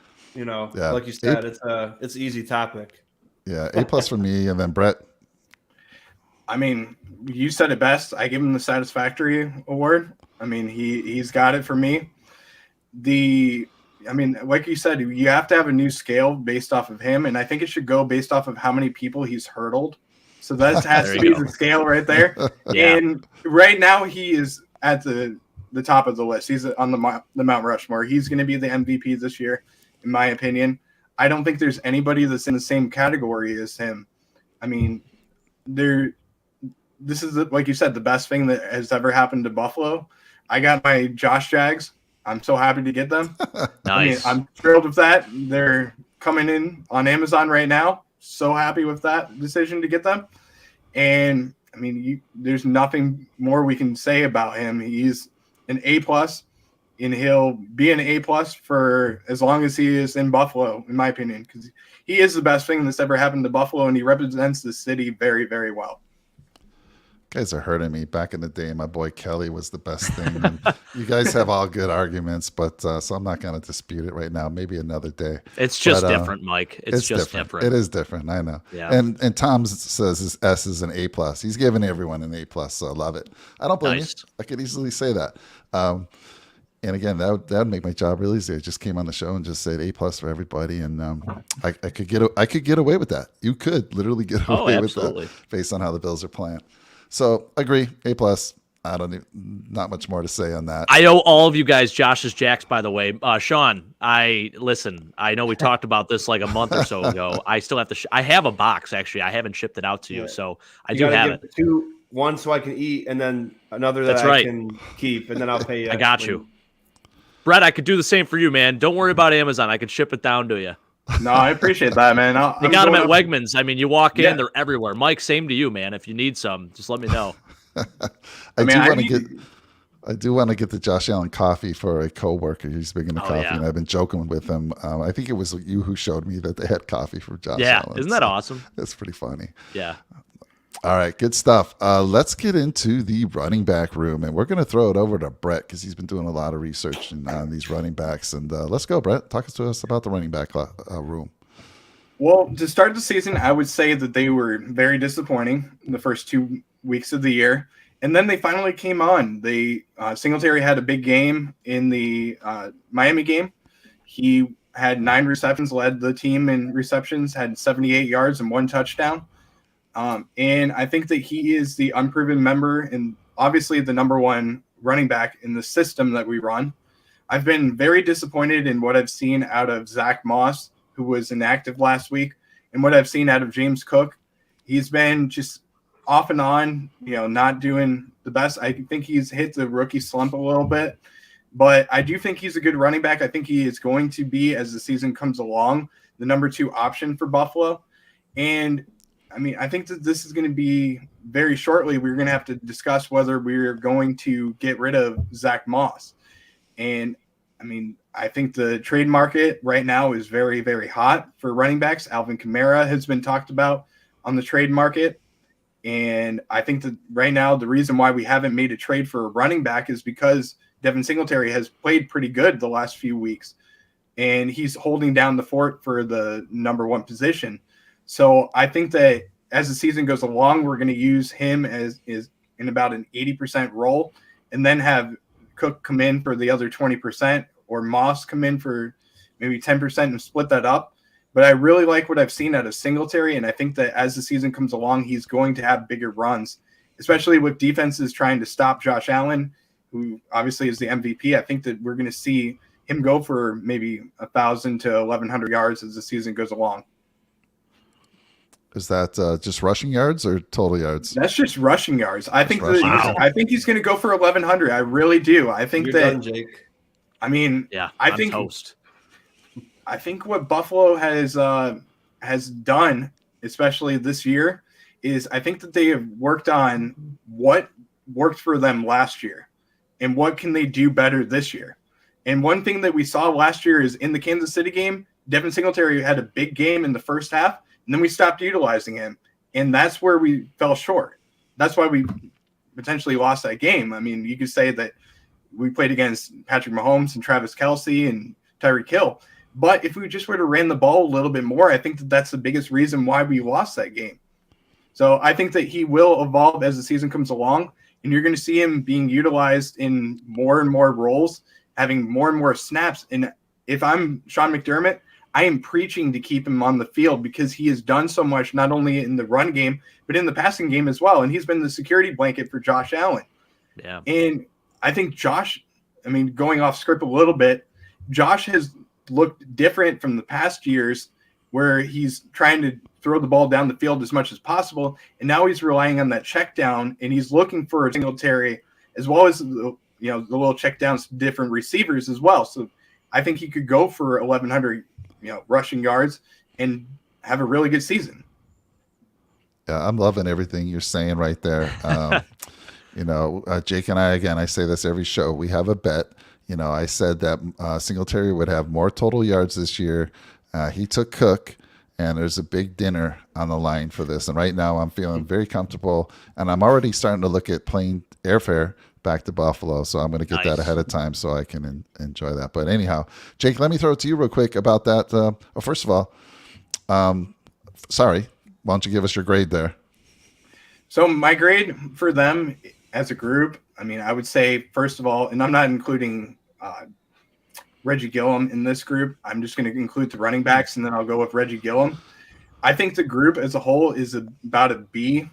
like you said, it's an easy topic. Yeah, A+ for me, and then Brett. I mean, you said it best. I give him the satisfactory award. I mean, he's got it for me. Like you said, you have to have a new scale based off of him, and I think it should go based off of how many people he's hurdled. So that has to be the scale right there. Yeah. And right now, he is at the top of the list. He's on the Mount Rushmore. He's going to be the MVP this year, in my opinion. I don't think there's anybody that's in the same category as him. I mean, this is, like you said, the best thing that has ever happened to Buffalo. I got my Josh Jags. I'm so happy to get them. Nice. I mean, I'm thrilled with that. They're coming in on Amazon right now. So happy with that decision to get them. And I mean, there's nothing more we can say about him. He's an A+, and he'll be an A+ for as long as he is in Buffalo, in my opinion, because he is the best thing that's ever happened to Buffalo, and he represents the city very, very well. Guys are hurting me. Back in the day, my boy Kelly was the best thing. And you guys have all good arguments, but so I'm not going to dispute it right now. Maybe another day. It's just different, Mike. It's just different. It is different. I know. Yeah. And Tom says his S is an A+. He's giving everyone an A+, so I love it. I don't blame you. I could easily say that. And again, that would make my job really easy. I just came on the show and just said A+ for everybody, and I could get away with that. You could literally get away with that based on how the Bills are playing. So agree, A+. Not much more to say on that. I owe all of you guys Josh's Jacks, by the way. Sean, I know we talked about this like a month or so ago. I still have to. I have a box actually. I haven't shipped it out to you, so I do have it. One so I can eat, and then another that I can keep, and then I'll pay you. I got you. Brett, I could do the same for you, man. Don't worry about Amazon. I could ship it down to you. No, I appreciate that, man. They got them at Wegmans. I mean, you walk in, they're everywhere. Mike, same to you, man. If you need some, just let me know. I do want to get the Josh Allen coffee for a coworker. He's big into coffee, and I've been joking with him. I think it was you who showed me that they had coffee for Josh Allen. Isn't that awesome? That's pretty funny. Yeah. All right, good stuff. Let's get into the running back room, and we're going to throw it over to Brett because he's been doing a lot of research on these running backs. And let's go, Brett. Talk to us about the running back room. Well, to start the season, I would say that they were very disappointing in the first 2 weeks of the year, and then they finally came on. Singletary had a big game in the Miami game. He had 9 receptions, led the team in receptions, had 78 yards and 1 touchdown. And I think that he is the unproven member and obviously the number one running back in the system that we run. I've been very disappointed in what I've seen out of Zach Moss, who was inactive last week, and what I've seen out of James Cook. He's been just off and on, not doing the best. I think he's hit the rookie slump a little bit, but I do think he's a good running back. I think he is going to be, as the season comes along, the number 2 option for Buffalo. And I mean, I think that this is going to be very shortly. We're going to have to discuss whether we're going to get rid of Zach Moss. And I mean, I think the trade market right now is very, very hot for running backs. Alvin Kamara has been talked about on the trade market. And I think that right now, the reason why we haven't made a trade for a running back is because Devin Singletary has played pretty good the last few weeks. And he's holding down the fort for the number 1 position. So I think that as the season goes along, we're going to use him as is in about an 80% role, and then have Cook come in for the other 20%, or Moss come in for maybe 10% and split that up. But I really like what I've seen out of Singletary, and I think that as the season comes along, he's going to have bigger runs, especially with defenses trying to stop Josh Allen, who obviously is the MVP. I think that we're going to see him go for maybe 1,000 to 1,100 yards as the season goes along. Is that just rushing yards or total yards? That's just rushing yards. I think rushing yards. I think he's going to go for 1,100. I really do. I think You're that. done, Jake. I mean, Yeah, I I'm think toast. I think what Buffalo has done, especially this year, is I think that they have worked on what worked for them last year and what can they do better this year. And one thing that we saw last year is in the Kansas City game, Devin Singletary had a big game in the first half, and then we stopped utilizing him. And that's where we fell short. That's why we potentially lost that game. I mean, you could say that we played against Patrick Mahomes and Travis Kelce and Tyreek Hill. But if we just would have ran the ball a little bit more, I think that that's the biggest reason why we lost that game. So I think that he will evolve as the season comes along, and you're going to see him being utilized in more and more roles, having more and more snaps. And if I'm Sean McDermott, I am preaching to keep him on the field because he has done so much, not only in the run game, but in the passing game as well. And he's been the security blanket for Josh Allen. Yeah. And I think Josh, I mean, going off script a little bit, Josh has looked different from the past years where he's trying to throw the ball down the field as much as possible. And now he's relying on that check down, and he's looking for a Singletary as well as the little check downs to different receivers as well. So I think he could go for 1,100, rushing yards and have a really good season. Yeah, I'm loving everything you're saying right there. Jake and I, again, I say this every show. We have a bet. I said that Singletary would have more total yards this year. He took Cook, and there's a big dinner on the line for this. And right now I'm feeling very comfortable, and I'm already starting to look at plane airfare back to Buffalo. So I'm going to get that ahead of time so I can enjoy that. But anyhow, Jake, let me throw it to you real quick about that. First of all, sorry, why don't you give us your grade there? So my grade for them as a group, I mean, I would say, first of all, and I'm not including Reggie Gillum in this group. I'm just going to include the running backs, and then I'll go with Reggie Gillum. I think the group as a whole is about a B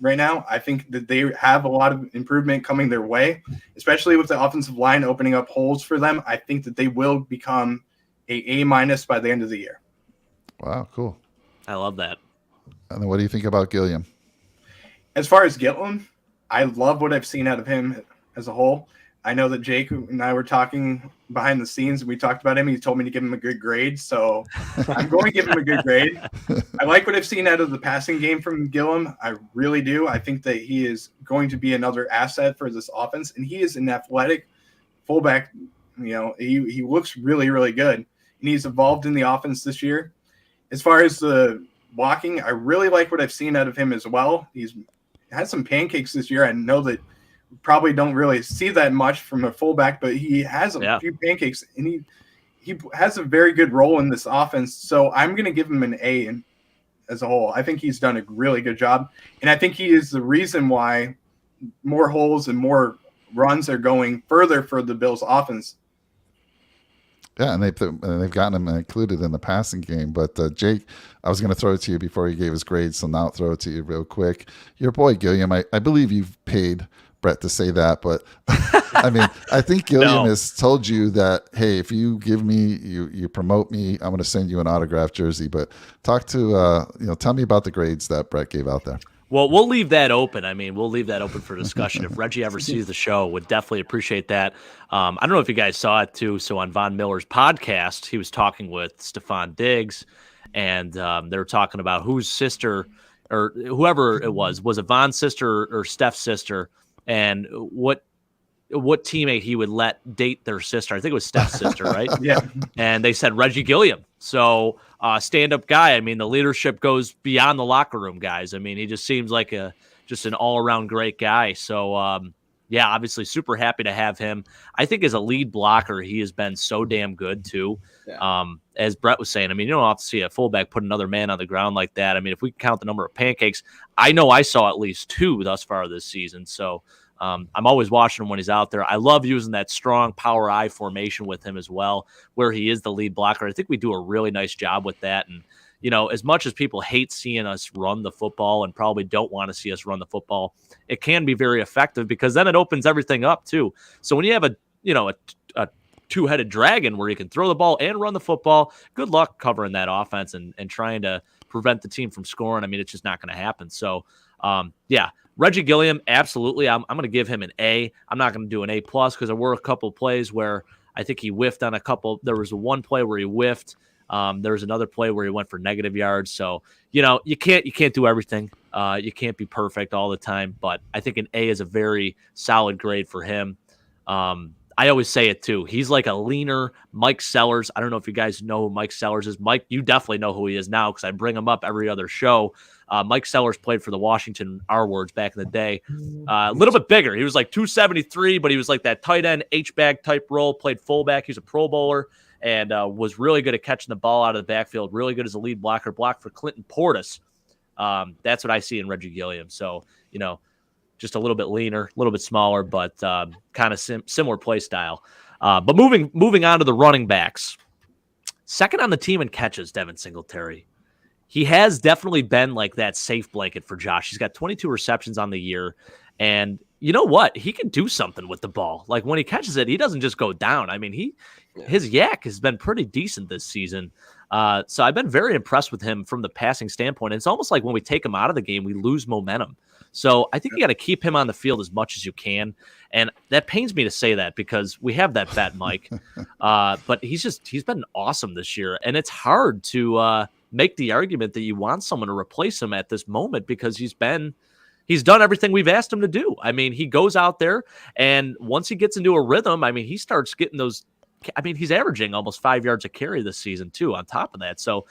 right now. I think that they have a lot of improvement coming their way, especially with the offensive line opening up holes for them. I think that they will become A- by the end of the year. Wow, cool. I love that. And then what do you think about Gilliam? As far as Gillum, I love what I've seen out of him as a whole. I know that Jake and I were talking behind the scenes, and we talked about him. He told me to give him a good grade, so I'm going to give him a good grade. I like what I've seen out of the passing game from Gillum. I really do. I think that he is going to be another asset for this offense, and he is an athletic fullback. He looks really, really good, and he's evolved in the offense this year. As far as the blocking, I really like what I've seen out of him as well. He's had some pancakes this year. I know that we probably don't really see that much from a fullback, but he has a few pancakes, and he has a very good role in this offense. So I'm going to give him an A as a whole. I think he's done a really good job, and I think he is the reason why more holes and more runs are going further for the Bills' offense. Yeah, and they've gotten him included in the passing game. But Jake, I was going to throw it to you before he gave his grades, so now I'll throw it to you real quick. Your boy Gilliam, I believe you've paid Brett to say that, but I mean, I think Gilliam has told you that, hey, if you give me, you promote me, I'm going to send you an autographed jersey. But talk to, tell me about the grades that Brett gave out there. Well, we'll leave that open. I mean, we'll leave that open for discussion. If Reggie ever sees the show, would definitely appreciate that. I don't know if you guys saw it too. So on Von Miller's podcast, he was talking with Stephon Diggs, and they were talking about whose sister or whoever it was it Von's sister or Steph's sister, and what teammate he would let date their sister. I think it was Steph's sister, right? Yeah. And they said Reggie Gilliam. So stand-up guy. I mean, the leadership goes beyond the locker room, guys. I mean, he just seems like just an all-around great guy. So, obviously super happy to have him. I think as a lead blocker, he has been so damn good too. Yeah. As Brett was saying, I mean, you don't have to see a fullback put another man on the ground like that. I mean, if we count the number of pancakes, I know I saw at least 2 thus far this season. So I'm always watching him when he's out there. I love using that strong power I formation with him as well, where he is the lead blocker. I think we do a really nice job with that. And, as much as people hate seeing us run the football and probably don't want to see us run the football, it can be very effective because then it opens everything up too. So when you have a two-headed dragon where you can throw the ball and run the football, good luck covering that offense and trying to prevent the team from scoring. I mean, it's just not going to happen. So, yeah, Reggie Gilliam, absolutely. I'm going to give him an A. I'm not going to do an A plus because there were a couple of plays where I think he whiffed on a couple. There was one play where he whiffed. There was another play where he went for negative yards. So, you can't do everything. You can't be perfect all the time, but I think an A is a very solid grade for him. I always say it too. He's like a leaner Mike Sellers. I don't know if you guys know who Mike Sellers is. Mike, you definitely know who he is now because I bring him up every other show. Mike Sellers played for the Washington R-Words back in the day. A little bit bigger. He was like 273, but he was like that tight end H-back type role, played fullback. He was a Pro Bowler and was really good at catching the ball out of the backfield, really good as a lead blocker, blocked for Clinton Portis. That's what I see in Reggie Gilliam. So, just a little bit leaner, a little bit smaller, but kind of similar play style. But moving on to the running backs. Second on the team in catches, Devin Singletary. He has definitely been like that safe blanket for Josh. He's got 22 receptions on the year. And you know what? He can do something with the ball. Like when he catches it, he doesn't just go down. I mean, his yak has been pretty decent this season. So I've been very impressed with him from the passing standpoint. And it's almost like when we take him out of the game, we lose momentum. So I think you got to keep him on the field as much as you can. And that pains me to say that because we have that bet, Mike. But he's been awesome this year. And it's hard to make the argument that you want someone to replace him at this moment because he's done everything we've asked him to do. I mean, he goes out there and once he gets into a rhythm, I mean, he starts getting those. I mean, he's averaging almost 5 yards a carry this season too, on top of that. So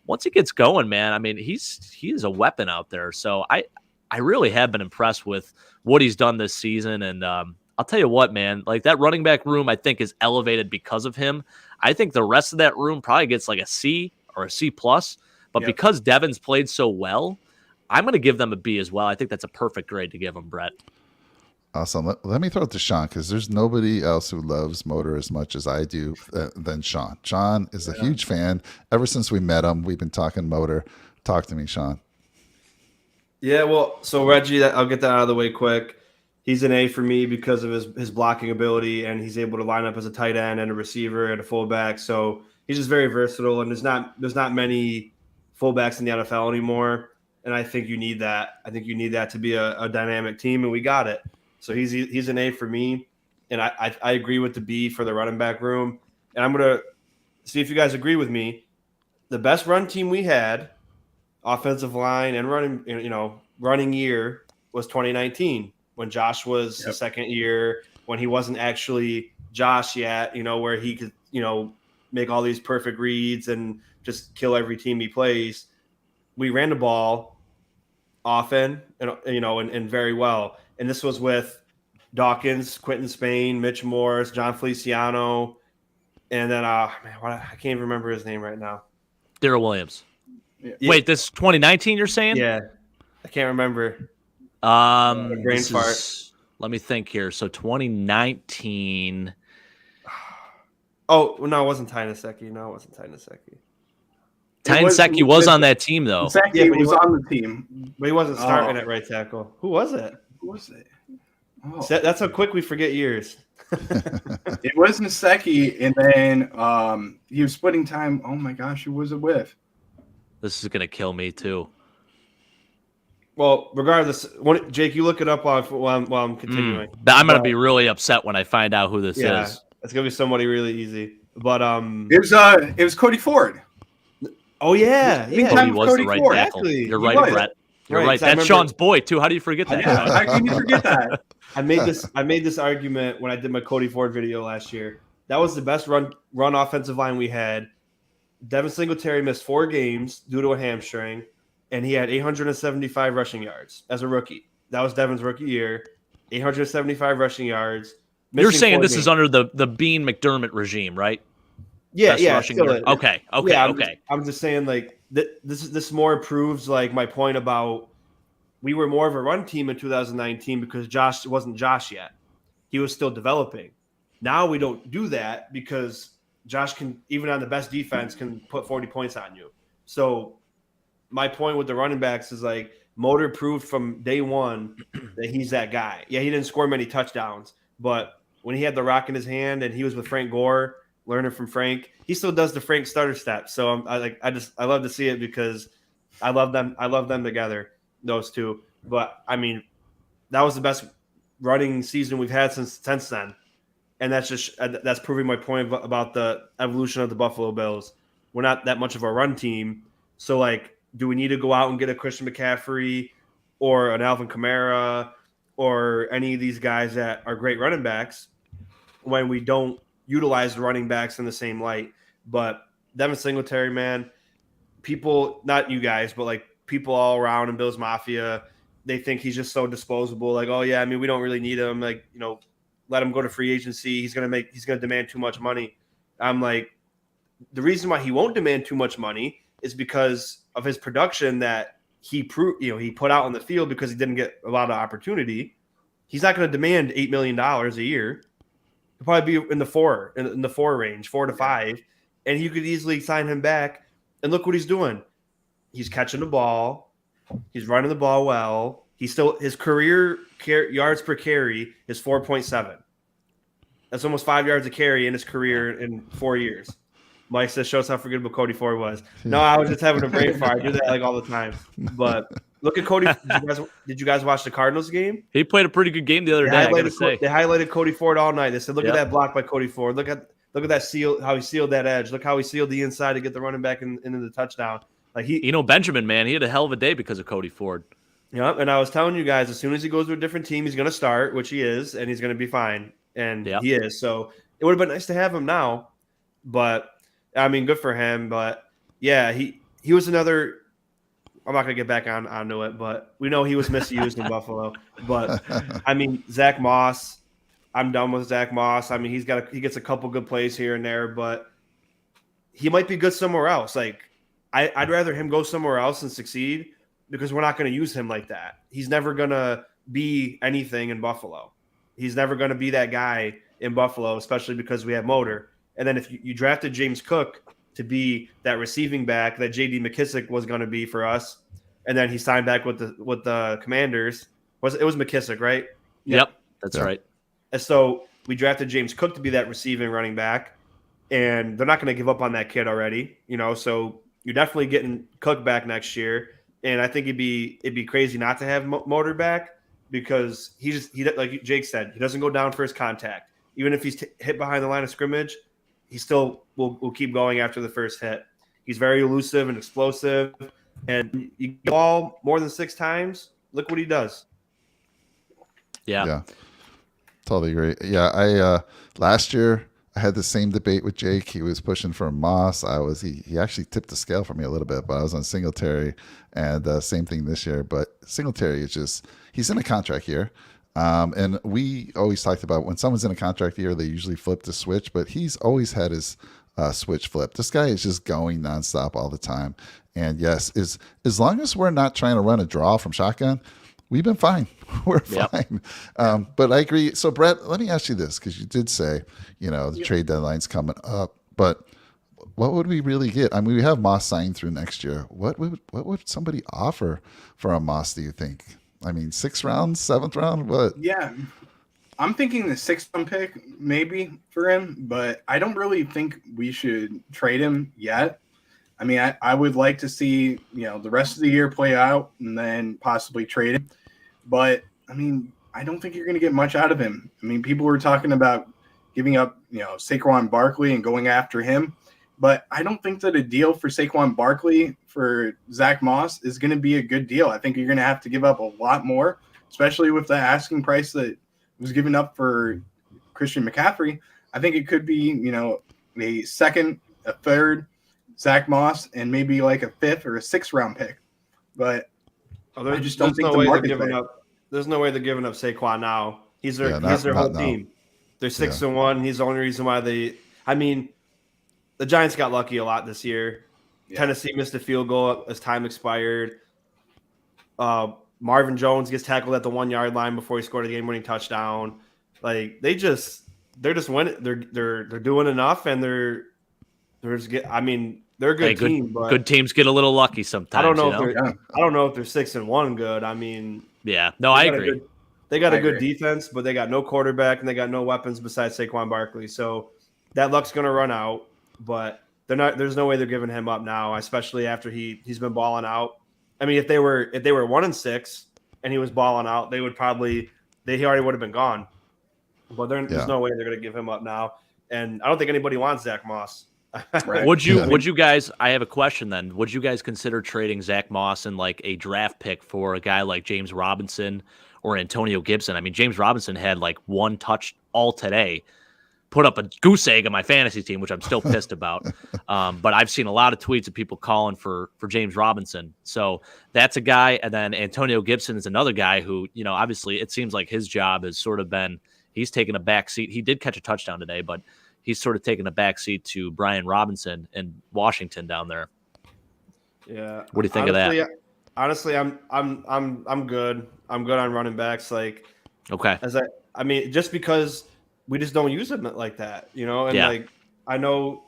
once he gets going, man, I mean, he is a weapon out there. So I really have been impressed with what he's done this season. And I'll tell you what, man, like that running back room, I think is elevated because of him. I think the rest of that room probably gets like a C or a C plus, but because Devin's played so well, I'm going to give them a B as well. I think that's a perfect grade to give him, Brett. Awesome. Let me throw it to Sean because there's nobody else who loves Motor as much as I do than Sean. Sean is a huge fan. Ever since we met him, we've been talking Motor. Talk to me, Sean. Yeah, well, so Reggie, I'll get that out of the way quick. He's an A for me because of his blocking ability, and he's able to line up as a tight end and a receiver and a fullback. So he's just very versatile, and there's not many fullbacks in the NFL anymore. And I think you need that. I think you need that to be a dynamic team, and we got it. So he's an A for me, and I agree with the B for the running back room. And I'm gonna see if you guys agree with me. The best run team we had, offensive line and running year, was 2019 when Josh was the second year, when he wasn't actually Josh yet. Where he could make all these perfect reads and just kill every team he plays. We ran the ball often and very well. And this was with Dawkins, Quentin Spain, Mitch Morse, John Feliciano, and then I can't even remember his name right now. Darrell Williams. Yeah. Wait, this 2019 you're saying? Yeah. I can't remember. Brain fart. Let me think here. So 2019. Oh, no, it wasn't Tynesecki. Tynesecki was on that team, though. Tynesecki was on the team. But he wasn't starting at right tackle. Who was it? Oh. That's how quick we forget years. It was Nasecki, and then he was splitting time. Oh, my gosh, who was it with? This is going to kill me, too. Well, regardless, Jake, you look it up while I'm continuing. I'm going to be really upset when I find out who this is. It's going to be somebody really easy. But it was Cody Ford. Oh, yeah. He was the right tackle. Exactly. You're right, Brett. You're right. That's Sean's boy, too. How do you forget that? How can you forget that? I made this argument when I did my Cody Ford video last year. That was the best run offensive line we had. Devin Singletary missed 4 games due to a hamstring, and he had 875 rushing yards as a rookie. That was Devin's rookie year. 875 rushing yards. You're saying this is under the Bean McDermott regime, right? Yeah, Okay. I'm just saying, like, this more proves like my point about we were more of a run team in 2019 because Josh wasn't Josh yet. He was still developing. Now we don't do that because Josh can, even on the best defense, can put 40 points on you. So my point with the running backs is like Motor proved from day one that he's that guy. Yeah, he didn't score many touchdowns, but when he had the rock in his hand and he was with Frank Gore, learning from Frank, he still does the Frank starter steps. So I love to see it because I love them. I love them together, those two. But I mean, that was the best running season we've had since then, and that's proving my point about the evolution of the Buffalo Bills. We're not that much of a run team, so like, do we need to go out and get a Christian McCaffrey or an Alvin Kamara or any of these guys that are great running backs when we don't utilize the running backs in the same light? But Devin Singletary, man, people, not you guys, but like people all around in Bills Mafia, they think he's just so disposable. Like, oh yeah, I mean, we don't really need him. Like, let him go to free agency. He's gonna demand too much money. I'm like, the reason why he won't demand too much money is because of his production that he put out on the field, because he didn't get a lot of opportunity. He's not going to demand $8 million a year. He'll probably be in the four range, 4 to 5, and you could easily sign him back. And look what he's doing. He's catching the ball. He's running the ball well. His career yards per carry is 4.7. That's almost 5 yards a carry in his career in 4 years. Mike says, shows how forgettable Cody Ford was. No, I was just having a brain fart. I do that like all the time. But look at Cody. Did you guys watch the Cardinals game? He played a pretty good game the other day, I gotta say. They highlighted Cody Ford all night. They said, look at that block by Cody Ford. Look at that seal, how he sealed that edge. Look how he sealed the inside to get the running back into the touchdown. Like Benjamin, man, he had a hell of a day because of Cody Ford. Yeah, and I was telling you guys, as soon as he goes to a different team, he's going to start, which he is, and he's going to be fine. And he is. So it would have been nice to have him now. But I mean, good for him, but yeah, he was another. I'm not gonna get back onto it, but we know he was misused in Buffalo. But I mean, Zach Moss, I'm done with Zach Moss. I mean, he gets a couple good plays here and there, but he might be good somewhere else. Like I'd rather him go somewhere else and succeed, because we're not going to use him like that. He's never gonna be anything in Buffalo. He's never gonna be that guy in Buffalo, especially because we have Motor. And then if you drafted James Cook to be that receiving back that J.D. McKissick was going to be for us, and then he signed back with the Commanders. It was McKissick, right? Yep, that's right. And so we drafted James Cook to be that receiving running back, and they're not going to give up on that kid already, So you're definitely getting Cook back next year, and I think it'd be crazy not to have Motor back, because he like Jake said, he doesn't go down for his contact. Even if he's hit behind the line of scrimmage, he still will keep going after the first hit. He's very elusive and explosive. And you get the ball more than 6 times, look what he does. Yeah. Totally agree. Yeah, I last year I had the same debate with Jake. He was pushing for Moss. He actually tipped the scale for me a little bit, but I was on Singletary, and same thing this year. But Singletary is he's in a contract year. And we always talked about when someone's in a contract year, they usually flip the switch, but he's always had his switch flip. This guy is just going nonstop all the time. And yes, as long as we're not trying to run a draw from shotgun, we've been fine. We're fine. But I agree. So Brett, let me ask you this, because you did say, the trade deadline's coming up, but what would we really get? I mean, we have Moss signed through next year. What would somebody offer for a Moss, do you think? I mean, 6th round, 7th round, what? Yeah, I'm thinking the 6th round pick maybe for him, but I don't really think we should trade him yet. I mean, I would like to see, the rest of the year play out and then possibly trade him. But, I mean, I don't think you're going to get much out of him. I mean, people were talking about giving up, Saquon Barkley and going after him. But I don't think that a deal for Saquon Barkley for Zach Moss is going to be a good deal. I think you're going to have to give up a lot more, especially with the asking price that was given up for Christian McCaffrey. I think it could be, a 2nd, a 3rd Zach Moss, and maybe like a 5th or a 6th round pick. But I just don't think the market's there. There's no way they're giving up Saquon now. He's their whole team. They're 6-1. He's the only reason why the Giants got lucky a lot this year. Yeah. Tennessee missed a field goal as time expired. Marvin Jones gets tackled at the 1-yard line before he scored a game-winning touchdown. Like they're just winning. They're doing enough, and they're a good team. But good teams get a little lucky sometimes. I don't know if they're 6-1 good. I mean, I agree. They got a good defense, but they got no quarterback and they got no weapons besides Saquon Barkley. So that luck's going to run out. But they're not. There's no way they're giving him up now, especially after he's been balling out. I mean, if they were 1-6 and he was balling out, he already would have been gone. But there's no way they're going to give him up now. And I don't think anybody wants Zach Moss. Right. Would you guys? I have a question then. Would you guys consider trading Zach Moss and like a draft pick for a guy like James Robinson or Antonio Gibson? I mean, James Robinson had like one touch all today, put up a goose egg on my fantasy team, which I'm still pissed about. But I've seen a lot of tweets of people calling for James Robinson. So that's a guy. And then Antonio Gibson is another guy who, obviously it seems like his job has sort of been, he's taken a back seat. He did catch a touchdown today, but he's sort of taken a back seat to Brian Robinson in Washington down there. Yeah. What do you think of that? Honestly, I'm good. I'm good on running backs. Like, okay. Just because we just don't use them like that, and like, I know,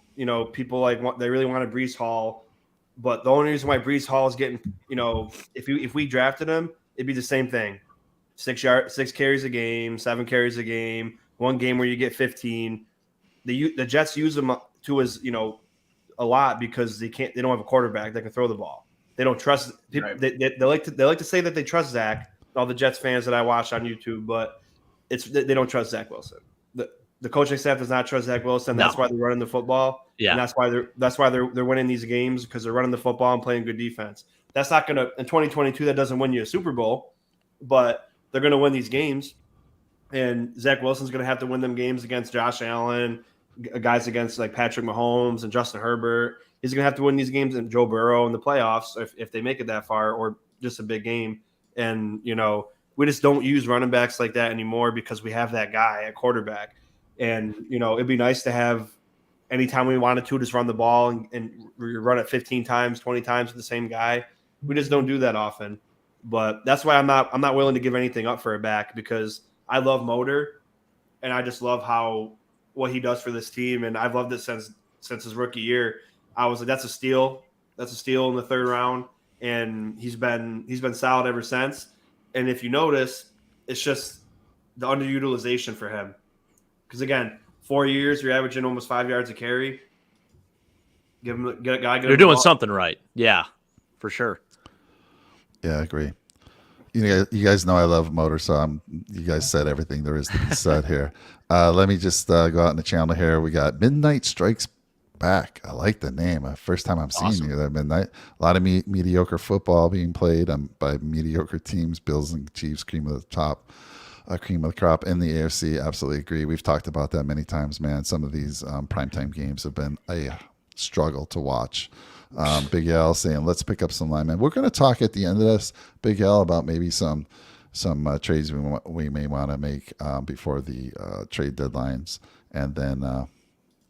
people they really wanted Breece Hall, but the only reason why Breece Hall is getting, if we drafted him, it'd be the same thing. 6 carries a game, 7 carries a game, one game where you get 15. The Jets use them to as a lot because they don't have a quarterback that can throw the ball. They don't trust people. Right. They like to say that they trust Zach. All the Jets fans that I watch on YouTube, but they don't trust Zach Wilson. The coaching staff does not trust Zach Wilson. That's why they're running the football. Yeah, and that's why they're winning these games, because they're running the football and playing good defense. That's not gonna in 2022. That doesn't win you a Super Bowl, but they're gonna win these games. And Zach Wilson's gonna have to win them games against Josh Allen, guys against like Patrick Mahomes and Justin Herbert. He's going to have to win these games, and Joe Burrow in the playoffs if they make it that far, or just a big game. And, we just don't use running backs like that anymore because we have that guy at quarterback. And, it'd be nice to have anytime we wanted to just run the ball and run it 15 times, 20 times with the same guy. We just don't do that often. But that's why I'm not willing to give anything up for a back, because I love Motor, and I just love what he does for this team. And I've loved it since his rookie year. I was like, that's a steal. That's a steal in the 3rd round. And he's been solid ever since. And if you notice, it's just the underutilization for him. Because again, 4 years, you're averaging almost 5 yards a carry. Get a guy. You're doing something right. Yeah, for sure. Yeah, I agree. You guys know I love Motor, so you guys said everything there is to be said here. Let me just go out in the channel here. We got Midnight Strikes Back. I like the name. First time I'm seeing you there, Midnight. A lot of mediocre football being played by mediocre teams. Bills and Chiefs, cream of the crop in the AFC. Absolutely agree. We've talked about that many times, man. Some of these primetime games have been a struggle to watch. Big L saying, let's pick up some linemen. We're going to talk at the end of this, Big L, about maybe some trades we may want to make before the trade deadlines. And then,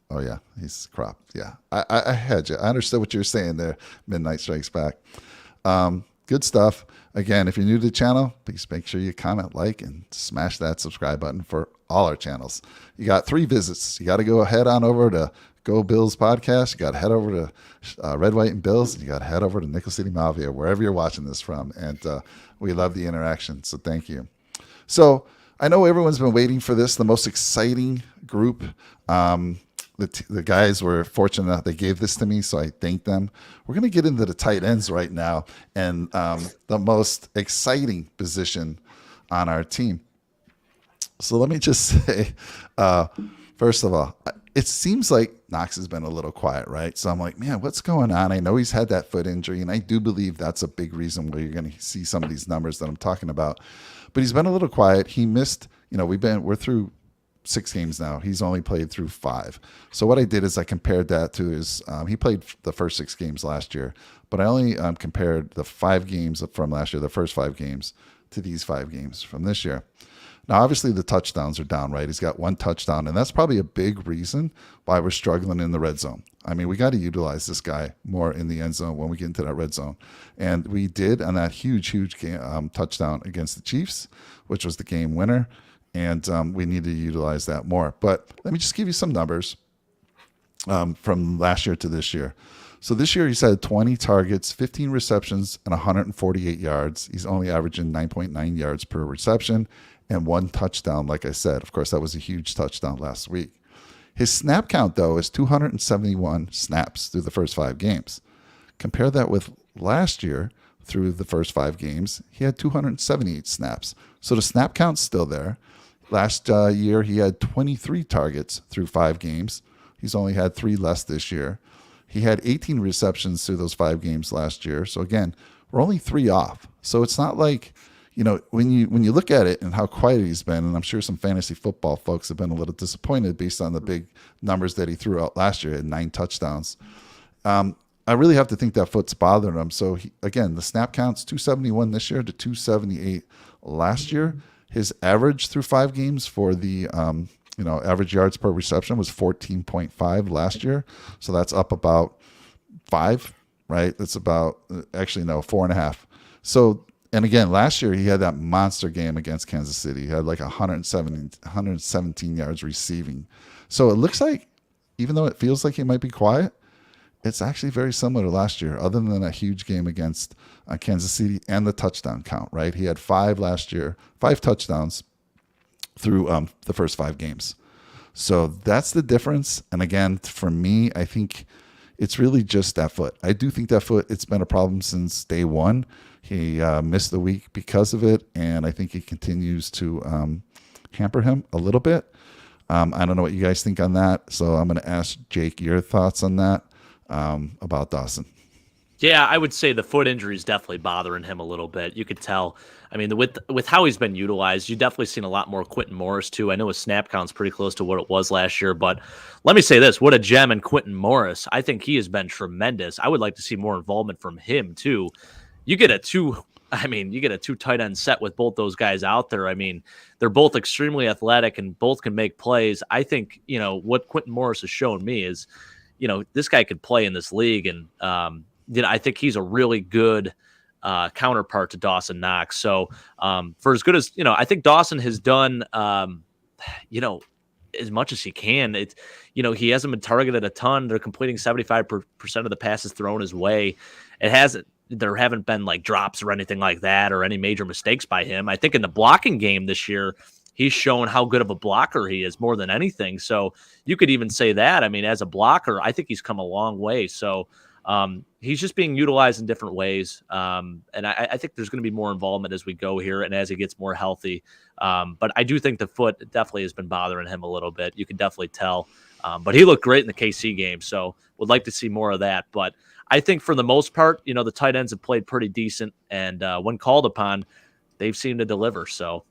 oh yeah, he's crop. Yeah, I had you. I understood what you were saying there. Midnight Strikes Back. Good stuff. Again, if you're new to the channel, please make sure you comment, like, and smash that subscribe button for all our channels. You got 3 visits. You got to go head on over to Go Bills Podcast. You got to head over to Red, White, and Bills. And you got to head over to Nickel City Mafia, wherever you're watching this from. And we love the interaction, so thank you. So I know everyone's been waiting for this, the most exciting group. The guys were fortunate enough they gave this to me, so I thank them. We're going to get into the tight ends right now, and the most exciting position on our team. So let me just say, first of all, it seems like Knox has been a little quiet, right? So I'm like, man, what's going on? I know he's had that foot injury, and I do believe that's a big reason where you're going to see some of these numbers that I'm talking about. But he's been a little quiet. He missed, we're through 6 games now. He's only played through 5. So what I did is I compared that to his, he played the first 6 games last year, but I only compared the 5 games from last year, the first 5 games, to these 5 games from this year. Now, obviously, the touchdowns are down, right? He's got 1 touchdown, and that's probably a big reason why we're struggling in the red zone. I mean, we got to utilize this guy more in the end zone when we get into that red zone. And we did on that huge game, touchdown against the Chiefs, which was the game winner. And we need to utilize that more. But let me just give you some numbers from last year to this year. So this year he's had 20 targets, 15 receptions, and 148 yards. He's only averaging 9.9 yards per reception and 1 touchdown, like I said. Of course, that was a huge touchdown last week. His snap count, though, is 271 snaps through the first 5 games. Compare that with last year, through the first 5 games. He had 278 snaps. So the snap count's still there. Last year, he had 23 targets through 5 games. He's only had 3 less this year. He had 18 receptions through those 5 games last year. So again, we're only 3 off. So it's not like, when you look at it and how quiet he's been, and I'm sure some fantasy football folks have been a little disappointed based on the big numbers that he threw out last year at 9 touchdowns. I really have to think that foot's bothering him. So again, the snap count's 271 this year to 278 last year. His average through 5 games for the average yards per reception was 14.5 last year. So that's up about 5, right? That's about, 4.5. So, and again, last year he had that monster game against Kansas City. He had like 117 yards receiving. So it looks like, even though it feels like he might be quiet, it's actually very similar to last year, other than a huge game against Kansas City and the touchdown count, right? He had 5 last year, 5 touchdowns through the first 5 games. So that's the difference. And again, for me, I think it's really just that foot. I do think that foot, it's been a problem since day one. He missed the week because of it, and I think it continues to hamper him a little bit. I don't know what you guys think on that, so I'm going to ask Jake your thoughts on that about Dawson. Yeah, I would say the foot injury is definitely bothering him a little bit. You could tell. I mean, with how he's been utilized, you've definitely seen a lot more Quentin Morris, too. I know his snap count's pretty close to what it was last year, but let me say this. What a gem in Quentin Morris. I think he has been tremendous. I would like to see more involvement from him, too. You get a 2 tight end set with both those guys out there. I mean, they're both extremely athletic and both can make plays. I think, what Quentin Morris has shown me is, this guy could play in this league, and I think he's a really good counterpart to Dawson Knox. So for as good as I think Dawson has done, as much as he can. It's he hasn't been targeted a ton. They're completing 75% of the passes thrown his way. There haven't been like drops or anything like that, or any major mistakes by him. I think in the blocking game this year, he's shown how good of a blocker he is more than anything. So you could even say that. I mean, as a blocker, I think he's come a long way. So he's just being utilized in different ways. And I think there's going to be more involvement as we go here and as he gets more healthy. But I do think the foot definitely has been bothering him a little bit. You can definitely tell. But he looked great in the KC game. So would like to see more of that. But I think for the most part, the tight ends have played pretty decent. And when called upon, they've seemed to deliver. So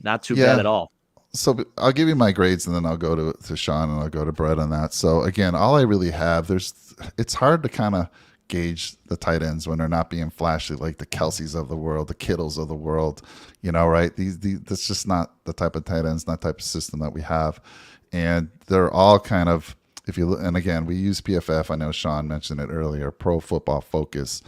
not too bad at all. So I'll give you my grades, and then I'll go to Sean, and I'll go to Brett on that. So again, all I really have, it's hard to kind of gauge the tight ends when they're not being flashy like the Kelseys of the world, the Kittles of the world, right? That's just not the type of tight ends, not type of system that we have. And they're all kind of, if you look, and again, we use PFF. I know Sean mentioned it earlier, Pro Football Focus.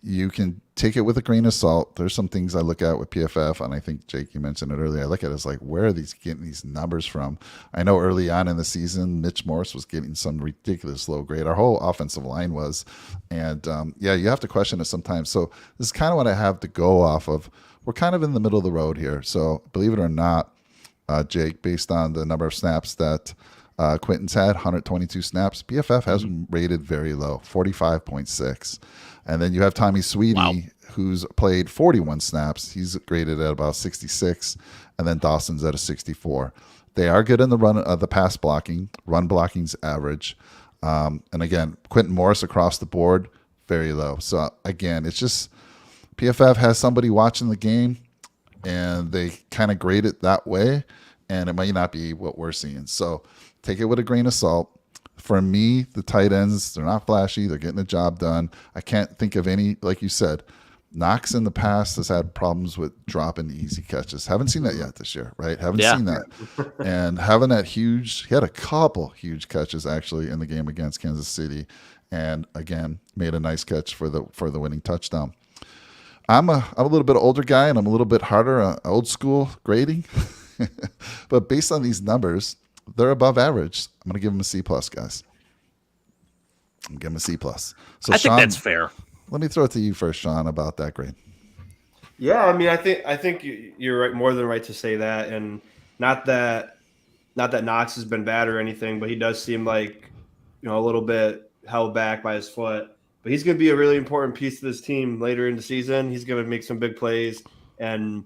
You can take it with a grain of salt. There's some things I look at with PFF, and I think, Jake, you mentioned it earlier. I look at it as like, where are these getting these numbers from? I know early on in the season, Mitch Morse was getting some ridiculous low grade. Our whole offensive line was. And, you have to question it sometimes. So this is kind of what I have to go off of. We're kind of in the middle of the road here. So believe it or not, Jake, based on the number of snaps that Quentin's had, 122 snaps, PFF has him rated very low, 45.6. And then you have Tommy Sweetie, who's played 41 snaps. He's graded at about 66. And then Dawson's at a 64. They are good in the run of the pass blocking. Run blocking's average. And again, Quentin Morris across the board, very low. So again, it's just PFF has somebody watching the game, and they kind of grade it that way. And it might not be what we're seeing. So take it with a grain of salt. For me, the tight ends, they're not flashy. They're getting the job done. I can't think of any, like you said, Knox in the past has had problems with dropping easy catches. Haven't seen that yet this year, right? Haven't seen that. And having that he had a couple huge catches actually in the game against Kansas City. And again, made a nice catch for the winning touchdown. I'm a little bit older guy, and I'm a little bit harder old school grading. But based on these numbers, they're above average. I'm going to give them a C+, guys. I'm going to give them a C+. So I think that's fair. Let me throw it to you first, Sean, about that grade. Yeah, I mean, I think you're right, more than right to say that, and not that Knox has been bad or anything, but he does seem like a little bit held back by his foot. But he's going to be a really important piece to this team later in the season. He's going to make some big plays, and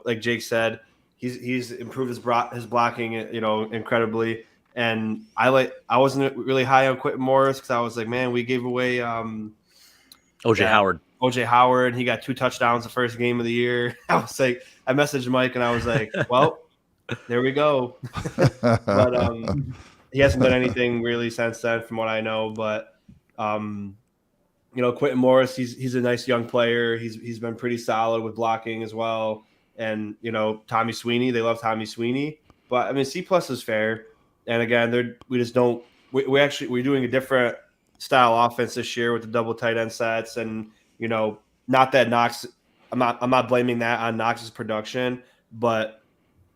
like Jake said, he's improved his blocking, incredibly. And I wasn't really high on Quentin Morris because I was like, man, we gave away OJ Howard. OJ Howard. He got 2 touchdowns the first game of the year. I was like, I messaged Mike and I was like, well, there we go. But he hasn't done anything really since then, from what I know. But Quentin Morris, he's a nice young player. He's been pretty solid with blocking as well. And Tommy Sweeney, they love Tommy Sweeney. But I mean, C+ is fair. And again, we're doing a different style offense this year with the double tight end sets, and not that Knox. I'm not blaming that on Knox's production, but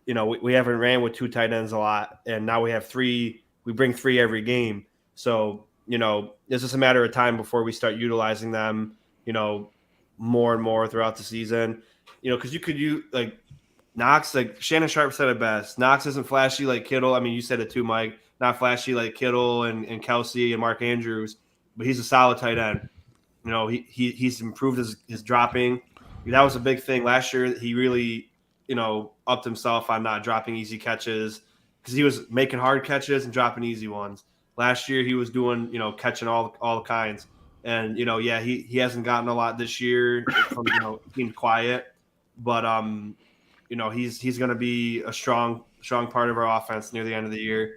we haven't ran with 2 tight ends a lot, and now we have 3. We bring 3 every game, so it's just a matter of time before we start utilizing them, more and more throughout the season. Because you could use like Knox, like Shannon Sharp said it best. Knox isn't flashy like Kittle. I mean, you said it too, Mike. Not flashy like Kittle and Kelsey and Mark Andrews, but he's a solid tight end. He's improved his dropping. That was a big thing last year. He really, upped himself on not dropping easy catches because he was making hard catches and dropping easy ones. Last year he was doing, catching all kinds. And he hasn't gotten a lot this year from being quiet, but he's going to be a strong part of our offense near the end of the year.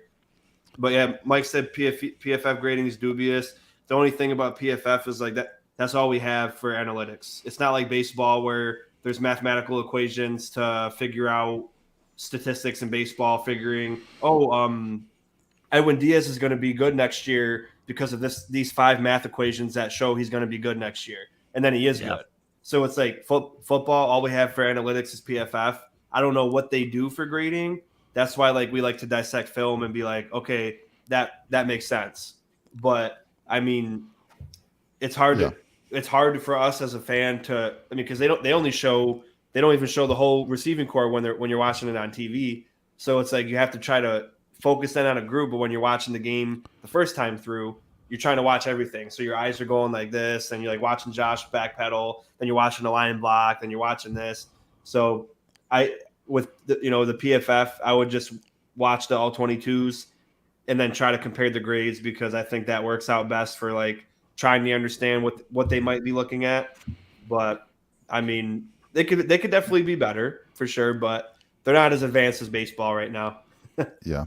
But yeah, Mike said PFF grading is dubious. The only thing about PFF is like that's all we have for analytics. It's not like baseball where there's mathematical equations to figure out statistics in baseball, figuring, Edwin Diaz is going to be good next year because of these 5 math equations that show he's going to be good next year. And then he is good. So it's like football, all we have for analytics is PFF. I don't know what they do for grading. That's why we like to dissect film and be like, okay, that makes sense. But I mean, it's hard for us as a fan to, because they don't even show the whole receiving core when you're watching it on TV. So it's like you have to try to focus in on a group, but when you're watching the game the first time through, you're trying to watch everything. So your eyes are going like this, and you're like watching Josh backpedal, then you're watching the line block, then you're watching this. So with the PFF, I would just watch the all 22s and then try to compare the grades, because I think that works out best for trying to understand what they might be looking at. But I mean, they could definitely be better for sure, but they're not as advanced as baseball right now. Yeah.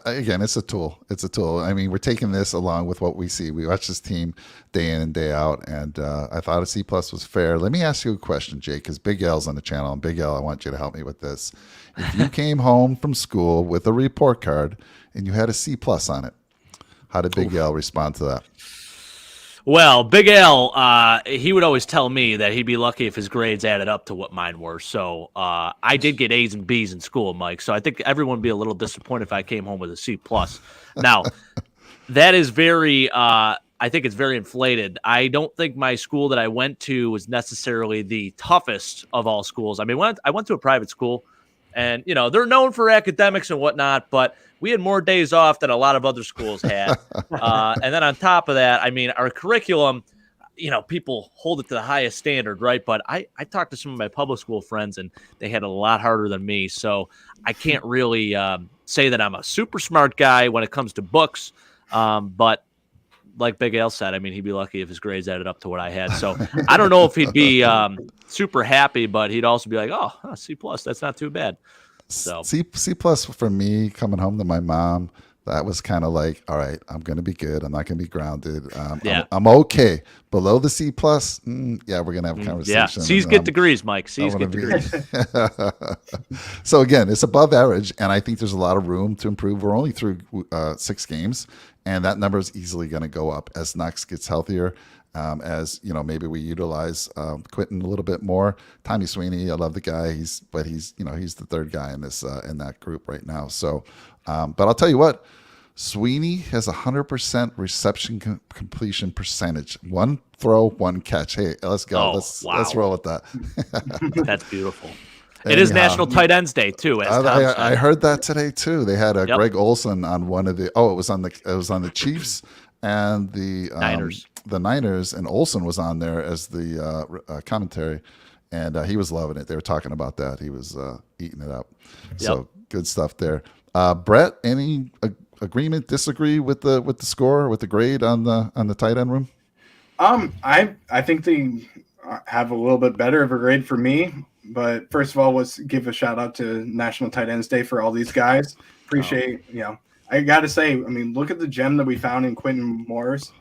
Again, it's a tool. I mean, we're taking this along with what we see. We watch this team day in and day out, and I thought a C+ was fair. Let me ask you a question, Jake, because Big L's on the channel, and Big L, I want you to help me with this. If you came home from school with a report card and you had a C+ on it, how did Big L respond to that? Well, Big L, he would always tell me that he'd be lucky if his grades added up to what mine were. So I did get A's and B's in school, Mike. So I think everyone would be a little disappointed if I came home with a C+. Now, that is I think it's very inflated. I don't think my school that I went to was necessarily the toughest of all schools. I mean, I went to a private school, and, they're known for academics and whatnot, but we had more days off than a lot of other schools had. And then on top of that, I mean, our curriculum, people hold it to the highest standard, right? But I talked to some of my public school friends, and they had it a lot harder than me. So I can't really say that I'm a super smart guy when it comes to books. But like Big Al said, I mean, he'd be lucky if his grades added up to what I had. So I don't know if he'd be super happy, but he'd also be like, oh, C+, that's not too bad. So C+ for me, coming home to my mom, that was kind of like, all right, I'm going to be good. I'm not going to be grounded. I'm okay. Below the C+, we're going to have a conversation. Yeah, C's get degrees, Mike. C's get degrees. So again, it's above average, and I think there's a lot of room to improve. We're only through 6 games, and that number is easily going to go up as Knox gets healthier. As maybe we utilize Quentin a little bit more. Tommy Sweeney, I love the guy. He's the third guy in this in that group right now. So, but I'll tell you what, Sweeney has 100% reception completion percentage. 1 throw, 1 catch. Hey, let's go. Let's roll with that. That's beautiful. It is National Tight Ends Day too. I heard that today too. They had Greg Olson on one of the. It was on the Chiefs. and the Niners, and Olsen was on there as the commentary, and he was loving it. They were talking about that. He was eating it up. So good stuff there. Brett, any agreement, disagree with the score, with the grade on the tight end room? I think they have a little bit better of a grade for me. But first of all, let's give a shout out to National Tight Ends Day for all these guys. Appreciate, I got to say, I mean, look at the gem that we found in Quentin Morris.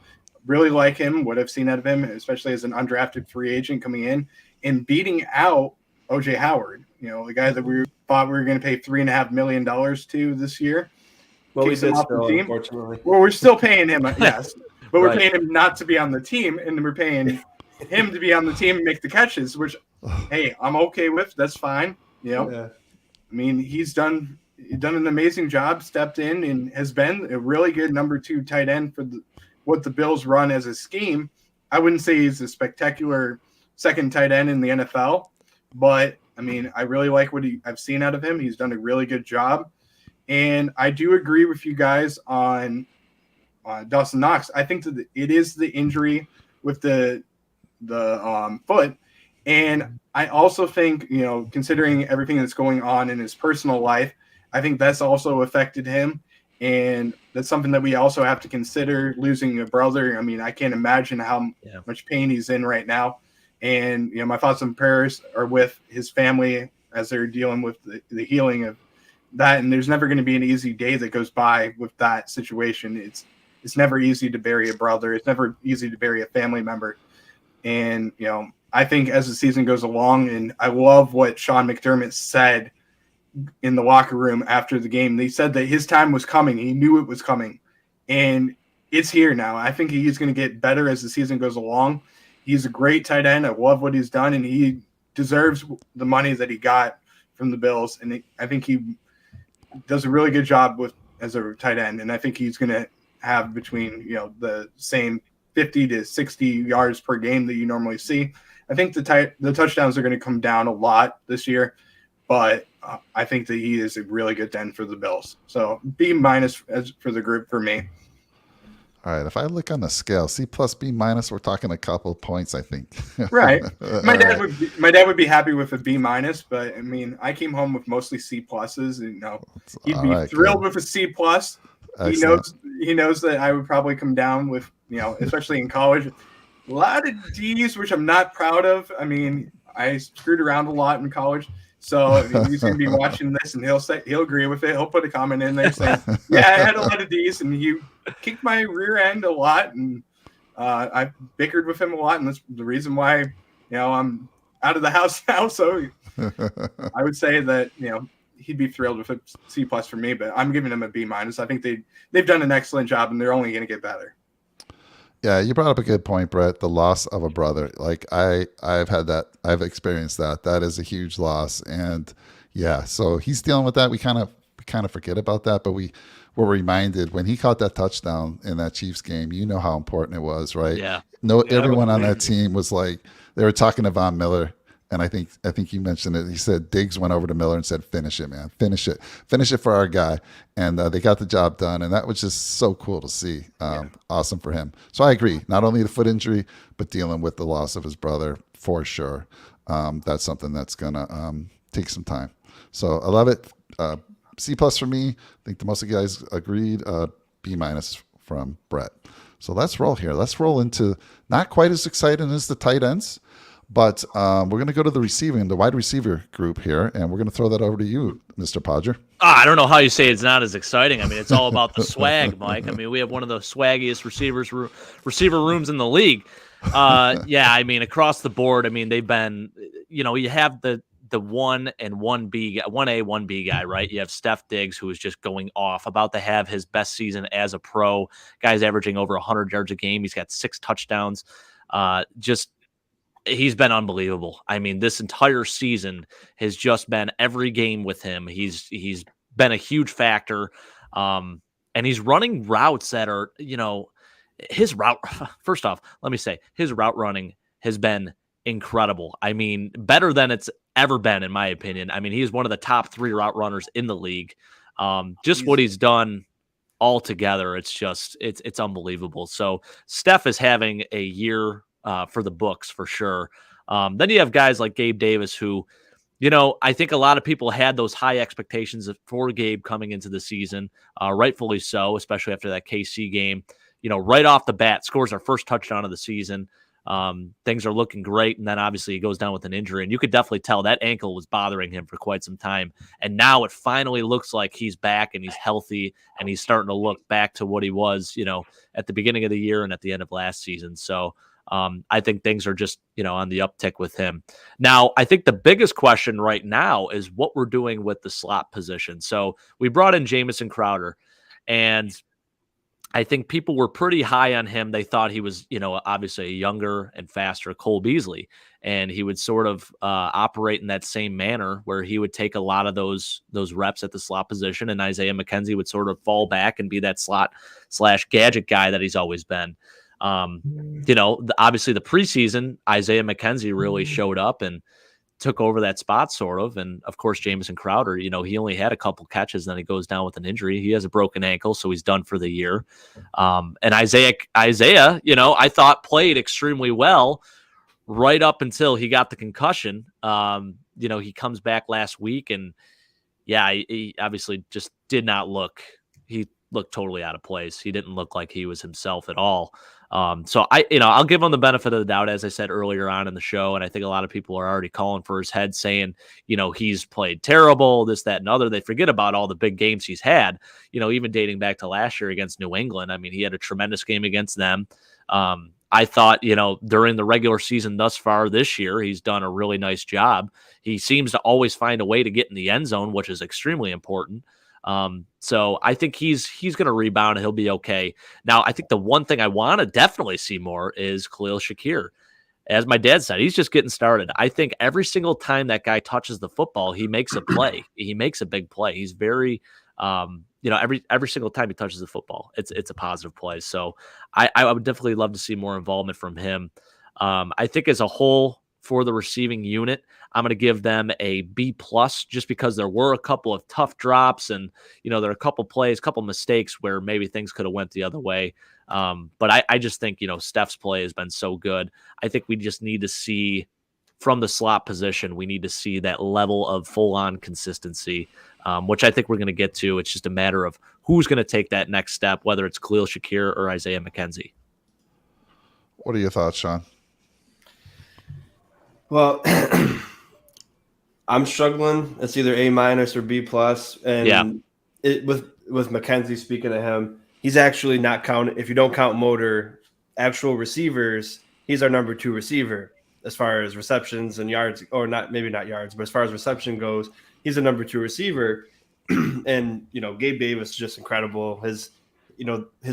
Really like him, what I've seen out of him, especially as an undrafted free agent coming in and beating out OJ Howard, the guy that we thought we were going to pay $3.5 million to this year. Well, we did still, unfortunately. Well, we're still paying him, yes, but we're paying him not to be on the team, and we're paying him to be on the team and make the catches, which, hey, I'm okay with. That's fine. I mean, he's done an amazing job, stepped in, and has been a really good number 2 tight end for what the Bills run as a scheme. I wouldn't say he's a spectacular second tight end in the NFL, but I mean, I really like what I've seen out of him. He's done a really good job, and I do agree with you guys on Dawson Knox. I think that it is the injury with the foot, and I also think, considering everything that's going on in his personal life, I think that's also affected him, and that's something that we also have to consider, losing a brother. I mean, I can't imagine how much pain he's in right now, and my thoughts and prayers are with his family as they're dealing with the healing of that, and there's never going to be an easy day that goes by with that situation. It's never easy to bury a brother. It's never easy to bury a family member. And, I think as the season goes along, and I love what Sean McDermott said in the locker room after the game. They said that his time was coming. He knew it was coming, and it's here now. I think he's going to get better as the season goes along. He's a great tight end. I love what he's done, and he deserves the money that he got from the Bills. And I think he does a really good job as a tight end. And I think he's going to have between, the same 50 to 60 yards per game that you normally see. I think the touchdowns are going to come down a lot this year, but I think that he is a really good end for the Bills. So B- as for the group for me. All right. If I look on the scale, C+, B-, we're talking a couple of points, I think. Right. My dad would be happy with a B-, but I mean, I came home with mostly C+, and he'd be thrilled with a C+. He knows that I would probably come down with, especially in college, a lot of D's, which I'm not proud of. I mean, I screwed around a lot in college. So he's going to be watching this, and he'll agree with it. He'll put a comment in there saying, "Yeah, I had a lot of D's, and he kicked my rear end a lot, and I bickered with him a lot, and that's the reason why I'm out of the house now." So I would say that he'd be thrilled with a C+ for me, but I'm giving him a B-. I think they've done an excellent job, and they're only going to get better. Yeah, you brought up a good point, Brett. The loss of a brother. Like I've had that. I've experienced that. That is a huge loss, and yeah. So he's dealing with that. We kind of forget about that, but we were reminded when he caught that touchdown in that Chiefs game. You know how important it was, right? Yeah. Everyone on that team was like, they were talking to Von Miller. And I think you mentioned it. He said Diggs went over to Miller and said, "Finish it, man. Finish it for our guy." And they got the job done, and that was just so cool to see. Awesome for him. So I agree. Not only the foot injury, but dealing with the loss of his brother for sure. That's something that's gonna take some time. So I love it. C+ for me. I think the most of you guys agreed. B- from Brett. So let's roll here. Let's roll into not quite as exciting as the tight ends. But we're going to go to the wide receiver group here, and we're going to throw that over to you, Mr. Podger. I don't know how you say it's not as exciting. I mean, it's all about the swag, Mike. I mean, we have one of the swaggiest receiver rooms in the league. I mean, across the board, I mean, they've been, you have the 1 and 1B, 1A, 1B guy, right? You have Steph Diggs, who is just going off, about to have his best season as a pro. Guy's averaging over 100 yards a game. He's got 6 touchdowns. He's been unbelievable. I mean, this entire season has just been every game with him. He's been a huge factor. And he's running routes that are, his route. First off, let me say his route running has been incredible. I mean, better than it's ever been, in my opinion. I mean, he is one of the top 3 route runners in the league. What he's done all together, it's unbelievable. So Steph is having a year for the books for sure. Then you have guys like Gabe Davis who, I think a lot of people had those high expectations for Gabe coming into the season, rightfully so, especially after that KC game. Right off the bat, scores our first touchdown of the season. Things are looking great, and then obviously he goes down with an injury, and you could definitely tell that ankle was bothering him for quite some time. And now it finally looks like he's back and he's healthy, and he's starting to look back to what he was, at the beginning of the year and at the end of last season. So I think things are just, on the uptick with him. Now, I think the biggest question right now is what we're doing with the slot position. So we brought in Jamison Crowder, and I think people were pretty high on him. They thought he was, obviously a younger and faster Cole Beasley, and he would sort of operate in that same manner where he would take a lot of those reps at the slot position, and Isaiah McKenzie would sort of fall back and be that slot/gadget guy that he's always been. Obviously the preseason, Isaiah McKenzie really showed up and took over that spot sort of. And of course, Jamison Crowder, he only had a couple catches, then he goes down with an injury. He has a broken ankle, so he's done for the year. And Isaiah, I thought played extremely well right up until he got the concussion. He comes back last week, and he obviously just did not look, he looked totally out of place. He didn't look like he was himself at all. So I'll give him the benefit of the doubt, as I said earlier on in the show. And I think a lot of people are already calling for his head, saying, he's played terrible, this, that, and other. They forget about all the big games he's had, even dating back to last year against New England. I mean, he had a tremendous game against them. I thought, during the regular season thus far this year, he's done a really nice job. He seems to always find a way to get in the end zone, which is extremely important. So I think he's going to rebound and he'll be okay. Now, I think the one thing I want to definitely see more is Khalil Shakir. As my dad said, he's just getting started. I think every single time that guy touches the football, he makes a play. He makes a big play. He's very, every single time he touches the football, it's a positive play. So I would definitely love to see more involvement from him. I think as a whole for the receiving unit, I'm going to give them a B+ just because there were a couple of tough drops and, there are a couple plays, couple mistakes where maybe things could have went the other way. But I just think, Steph's play has been so good. I think we just need to see from the slot position, we need to see that level of full-on consistency, which I think we're going to get to. It's just a matter of who's going to take that next step, whether it's Khalil Shakir or Isaiah McKenzie. What are your thoughts, Sean? Well, I'm struggling. It's either A- or B+. And with McKenzie, speaking of him, he's actually not counted. If you don't count Motor, actual receivers, he's our number 2 receiver as far as receptions and yards, or maybe not yards, but as far as reception goes, he's a number 2 receiver. And, Gabe Davis is just incredible. His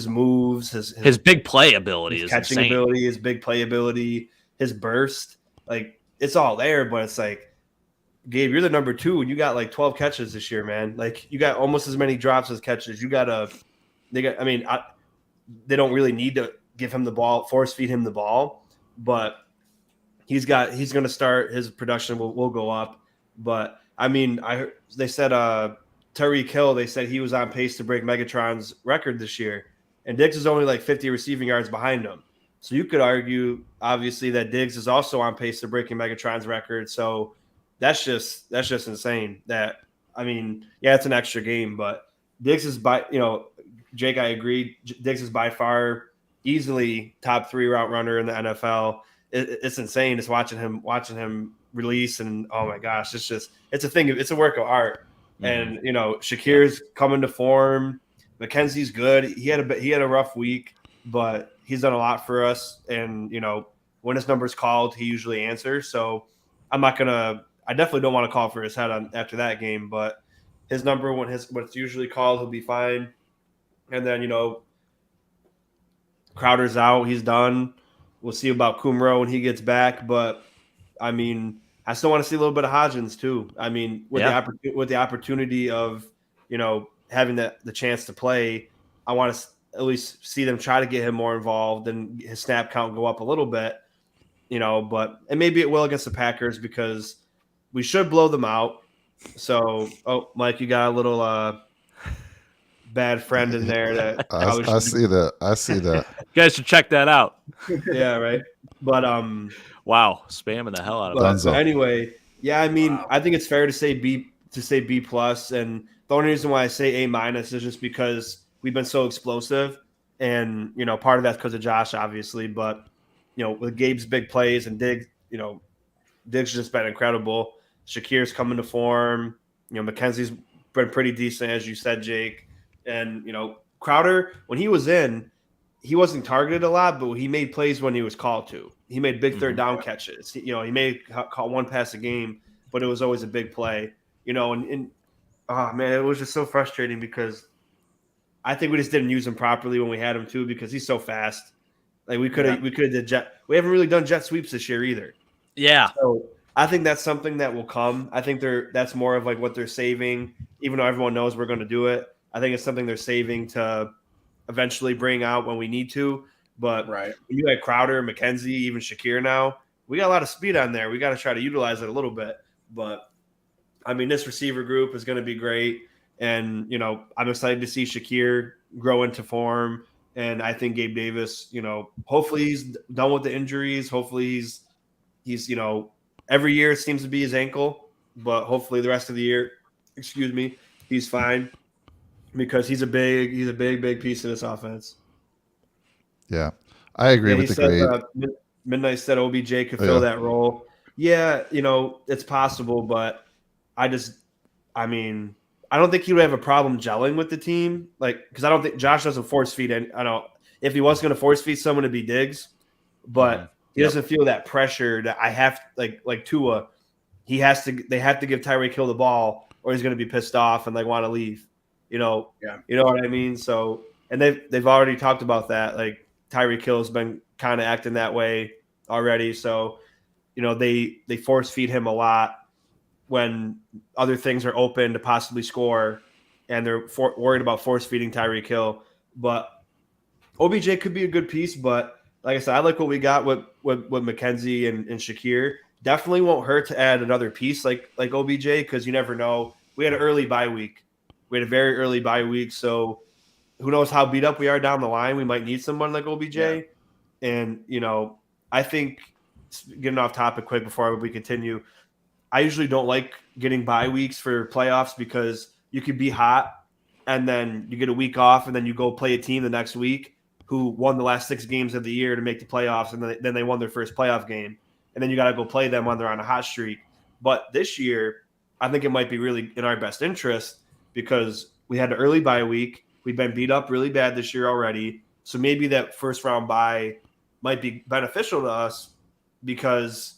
moves, his big play ability, his is catching insane. ability, his big play ability, his burst, like it's all there, but it's like, Gabe, you're the number 2 and you got like 12 catches this year, man. Like you got almost as many drops as catches. They don't really need to give him the ball, force feed him the ball, but he's going to start, his production will go up. But I mean, they said Tyreek Hill, they said he was on pace to break Megatron's record this year, and Diggs is only like 50 receiving yards behind him. So you could argue, obviously, that Diggs is also on pace to breaking Megatron's record. So that's just insane. That, I mean, yeah, it's an extra game, but Diggs is Jake, I agree. Diggs is by far easily top 3 route runner in the NFL. It's insane just watching him release, and oh my gosh, it's a thing. It's a work of art. And Shakir's coming to form. McKenzie's good. He had a rough week, but he's done a lot for us. And when his number's called, he usually answers. So I definitely don't want to call for his head after that game. But his number, when it's usually called, he'll be fine. And then Crowder's out. He's done. We'll see about Kumro when he gets back. But I mean, I still want to see a little bit of Hodgins too. I mean, with the opportunity of having the chance to play, I want to at least see them try to get him more involved and his snap count go up a little bit. But and maybe it will against the Packers because we should blow them out. So, Mike, you got a little bad friend in there that I see that. I see that. You guys should check that out. Yeah, right. But Wow, spamming the hell out of but that. Dunzo. anyway, yeah, I mean, Wow. I think it's fair to say B plus, and the only reason why I say A minus is just because we've been so explosive, and part of that's because of Josh, obviously, but with Gabe's big plays and Diggs, Diggs just been incredible. Shakir's coming to form. McKenzie's been pretty decent, as you said, Jake, and Crowder, when he was in, he wasn't targeted a lot, but he made plays when he was called to. He made big third down catches. He may call one pass a game, but it was always a big play. And oh man, it was just so frustrating because I think we just didn't use him properly when we had him too, because he's so fast. Like we could have did jet. We haven't really done jet sweeps this year either. Yeah. So I think that's something that will come. I think that's more of like what they're saving, even though everyone knows we're going to do it. I think it's something they're saving to eventually bring out when we need to. But Right. when you had Crowder, McKenzie, even Shakir now, we got a lot of speed on there. We got to try to utilize it a little bit. But I mean, this receiver group is going to be great. And, I'm excited to see Shakir grow into form. And I think Gabe Davis, hopefully he's done with the injuries. Hopefully he's every year it seems to be his ankle, but hopefully the rest of the year, he's fine, because he's a big piece of this offense. Yeah, I agree with the grade. Midnight said OBJ could fill that role. Yeah, it's possible, but I don't think he would have a problem gelling with the team, because I don't think Josh doesn't force feed. I know if he was going to force feed someone, it'd be Diggs, but he doesn't feel that pressure that I have, like Tua. They have to give Tyreek Hill the ball, or he's going to be pissed off and want to leave. You know what I mean? So, and they've already talked about that. Like Tyreek Hill's been kind of acting that way already. So, they force feed him a lot when other things are open to possibly score, and they're worried about force feeding Tyreek Hill. But OBJ could be a good piece. But like I said, I like what we got with McKenzie and Shakir. Definitely won't hurt to add another piece like OBJ, because you never know. We had an early bye week. We had a very early bye week, so who knows how beat up we are down the line. We might need someone like OBJ. Yeah. And, I think, getting off topic quick before we continue, I usually don't like getting bye weeks for playoffs, because you could be hot and then you get a week off and then you go play a team the next week who won the last 6 games of the year to make the playoffs, and then they won their first playoff game. And then you got to go play them when they're on a hot streak. But this year, I think it might be really in our best interest, because we had an early bye week. We've been beat up really bad this year already. So maybe that first round bye might be beneficial to us, because,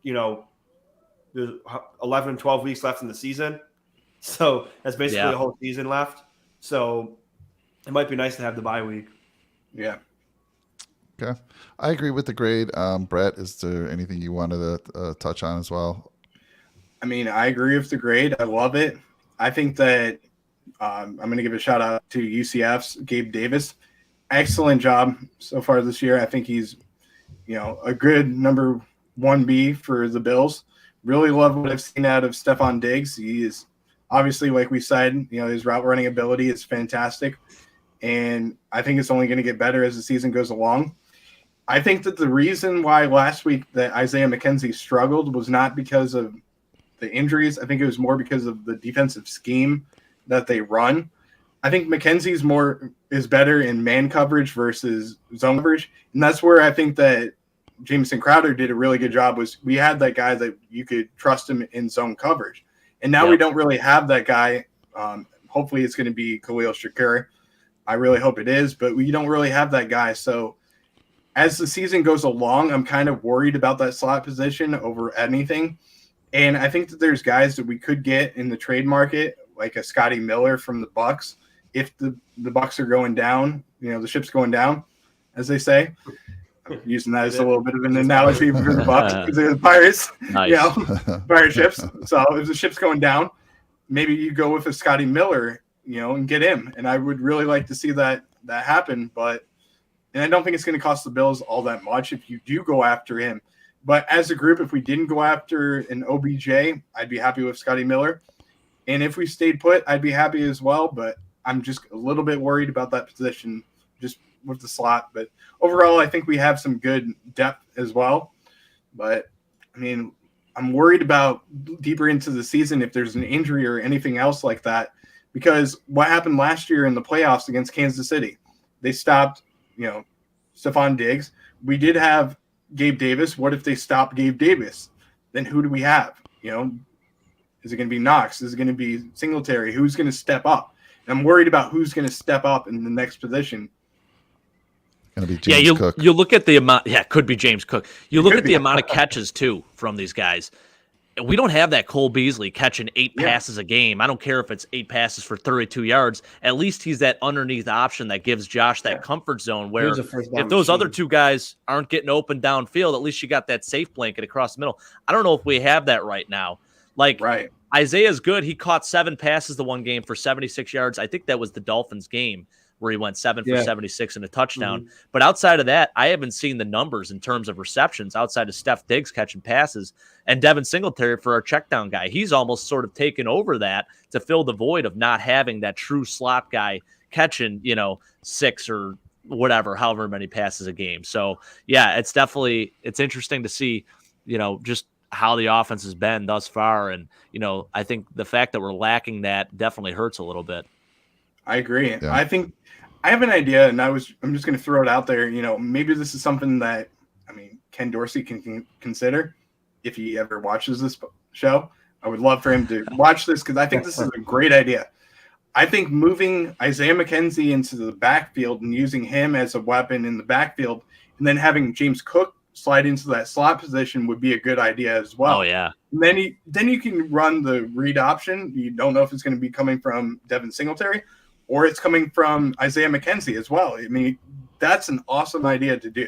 there's 11, 12 weeks left in the season. So that's basically a whole season left. So it might be nice to have the bye week. Yeah. Okay. I agree with the grade. Brett, is there anything you wanted to touch on as well? I mean, I agree with the grade. I love it. I think that I'm going to give a shout out to UCF's Gabe Davis. Excellent job so far this year. I think he's, a good number 1B for the Bills. Really love what I've seen out of Stephon Diggs. He is obviously, like we said, his route running ability is fantastic. And I think it's only going to get better as the season goes along. I think that the reason why last week that Isaiah McKenzie struggled was not because of the injuries. I think it was more because of the defensive scheme that they run. I think McKenzie's is better in man coverage versus zone coverage. And that's where I think that Jamison Crowder did a really good job. Was we had that guy that you could trust him in zone coverage. And now we don't really have that guy. Hopefully it's going to be Khalil Shakir. I really hope it is, but we don't really have that guy. So as the season goes along, I'm kind of worried about that slot position over anything. And I think that there's guys that we could get in the trade market, like a Scotty Miller from the Bucks. If the Bucks are going down, the ship's going down, as they say. I'm using that as a little bit of an analogy for the Bucks, because they're the Pirates, nice. Pirate ships. So if the ship's going down, maybe you go with a Scotty Miller, and get him. And I would really like to see that happen. And I don't think it's going to cost the Bills all that much if you do go after him. But as a group, if we didn't go after an OBJ, I'd be happy with Scotty Miller. And if we stayed put, I'd be happy as well. But I'm just a little bit worried about that position just with the slot. But overall, I think we have some good depth as well. But, I mean, I'm worried about deeper into the season if there's an injury or anything else like that. Because what happened last year in the playoffs against Kansas City, they stopped, Stephon Diggs. We did have Gabe Davis. What if they stopped Gabe Davis? Then who do we have? Is it going to be Knox? Is it going to be Singletary? Who's going to step up? And I'm worried about who's going to step up in the next position. Going to be James Cook. You look at the amount. Yeah, it could be James Cook. You look at the amount of catches too from these guys. We don't have that Cole Beasley catching 8 passes a game. I don't care if it's 8 passes for 32 yards. At least he's that underneath option that gives Josh that comfort zone where if those other 2 guys aren't getting open downfield, at least you got that safe blanket across the middle. I don't know if we have that right now. Isaiah's good. He caught 7 passes the one game for 76 yards. I think that was the Dolphins game where he went 7 for 76 and a touchdown. Mm-hmm. But outside of that, I haven't seen the numbers in terms of receptions outside of Steph Diggs catching passes and Devin Singletary for our check down guy. He's almost sort of taken over that to fill the void of not having that true slot guy catching, 6 or whatever, however many passes a game. So yeah, it's interesting to see, just how the offense has been thus far. And, I think the fact that we're lacking that definitely hurts a little bit. I agree. Yeah. I think I have an idea, and I'm just going to throw it out there. Maybe this is something that, Ken Dorsey can consider if he ever watches this show. I would love for him to watch this because I think this is a great idea. I think moving Isaiah McKenzie into the backfield and using him as a weapon in the backfield and then having James Cook slide into that slot position would be a good idea as well. Oh, yeah. And then you can run the read option. You don't know if it's going to be coming from Devin Singletary or it's coming from Isaiah McKenzie as well. That's an awesome idea to do.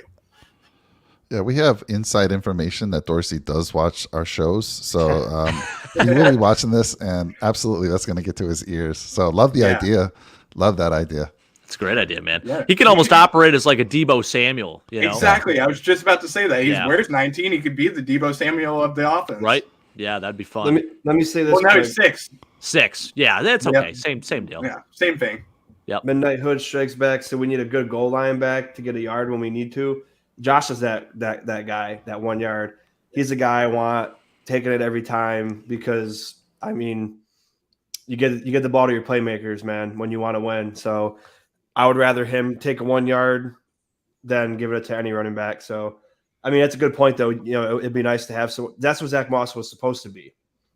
Yeah, we have inside information that Dorsey does watch our shows. So he will be watching this, and absolutely that's going to get to his ears. So love the idea. Love that idea. It's a great idea, man. Yeah. He can almost operate as like a Debo Samuel. Exactly. I was just about to say that. He wears 19. He could be the Debo Samuel of the offense. Right. Yeah, that'd be fun. Let me say this. Well, now he's 6. 6. Yeah, that's okay. Yep. Same deal. Yeah, same thing. Yep. Midnight Hood strikes back, so we need a good goal line back to get a yard when we need to. Josh is that guy, that 1 yard. He's the guy I want taking it every time because you get the ball to your playmakers, man, when you want to win. So I would rather him take a 1 yard than give it to any running back. So that's a good point though. It'd be nice to have. So that's what Zach Moss was supposed to be.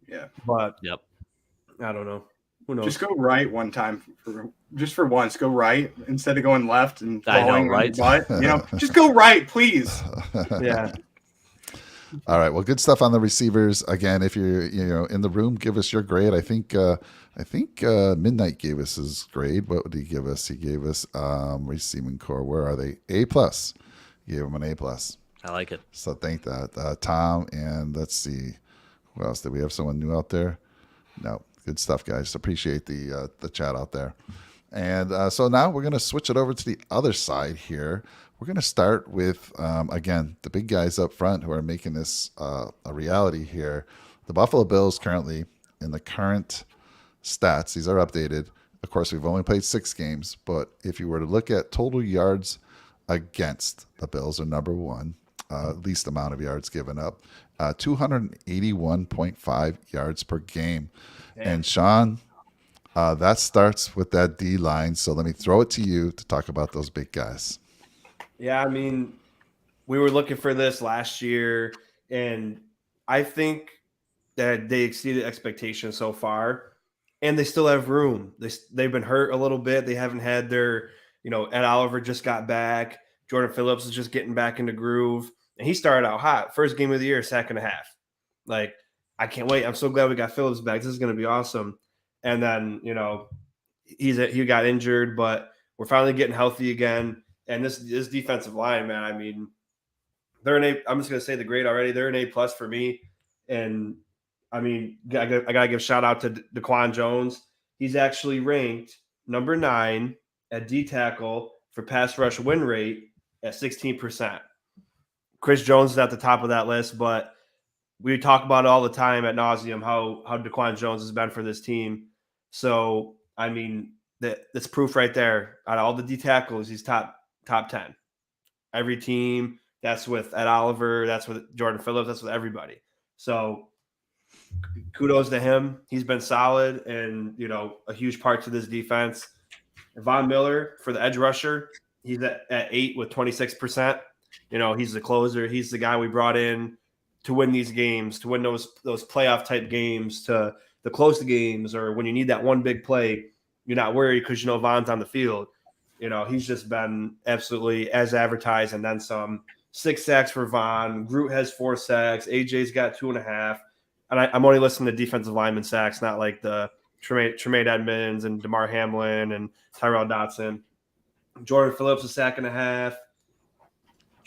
Yeah. But yep. I don't know. Who knows? Just go right one time for once. Go right instead of going left and falling right. But just go right, please. Yeah. All right. Well, good stuff on the receivers. Again, if you're in the room, give us your grade. I think Midnight gave us his grade. What would he give us? He gave us receiving core. Where are they? A+. Gave him an A+. I like it. So thank that, Tom. And let's see, who else? Did we have someone new out there? No. Good stuff, guys. Appreciate the chat out there. And so now we're going to switch it over to the other side here. We're going to start with, again, the big guys up front who are making this a reality here. The Buffalo Bills currently, in the current stats, these are updated. Of course, we've only played 6 games, but if you were to look at total yards against, the Bills are number 1, least amount of yards given up, 281.5 yards per game. Damn. And Sean, that starts with that D line. So let me throw it to you to talk about those big guys. Yeah, we were looking for this last year, and I think that they exceeded expectations so far, and they still have room. They've been hurt a little bit. They haven't had their, Ed Oliver just got back. Jordan Phillips is just getting back into groove, and he started out hot. First game of the year, 2.5. I can't wait. I'm so glad we got Phillips back. This is going to be awesom. And then, he got injured, but we're finally getting healthy again. And this defensive line, man, they're an A. I'm just going to say the grade already. They're an A+ for me. And I got to give a shout out to Daquan Jones. He's actually ranked number 9 at D tackle for pass rush win rate at 16%. Chris Jones is at the top of that list, but we talk about it all the time ad nauseum how Daquan Jones has been for this team. So, that's proof right there. Out of all the D tackles, he's top 10. Every team. That's with Ed Oliver. That's with Jordan Phillips. That's with everybody. So kudos to him. He's been solid and, a huge part to this defense. Von Miller for the edge rusher, he's at 8 with 26%. He's the closer. He's the guy we brought in to win these games, to win those playoff type games, to close the games, or when you need that one big play, you're not worried because Von's on the field. He's just been absolutely as advertised and then some. 6 sacks for Von. Groot has 4 sacks. AJ's got 2.5. And I'm only listening to defensive lineman sacks, not like the Tremaine Edmonds and DeMar Hamlin and Tyrell Dotson. Jordan Phillips a 1.5 sacks.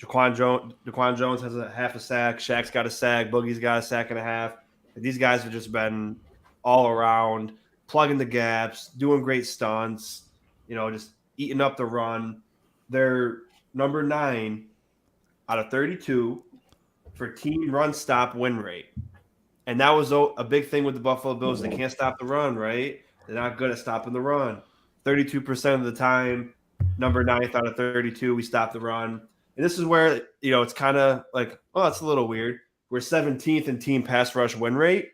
Daquan Jones has a 1/2 sack. Shaq's got a sack. Boogie's got a 1.5 sacks. These guys have just been all around, plugging the gaps, doing great stunts, just eating up the run. They're number 9 out of 32 for team run stop win rate. And that was a big thing with the Buffalo Bills. They can't stop the run, right? They're not good at stopping the run. 32% of the time, number 9th out of 32, we stop the run. And this is where, it's kind of like, oh, that's a little weird. We're 17th in team pass rush win rate,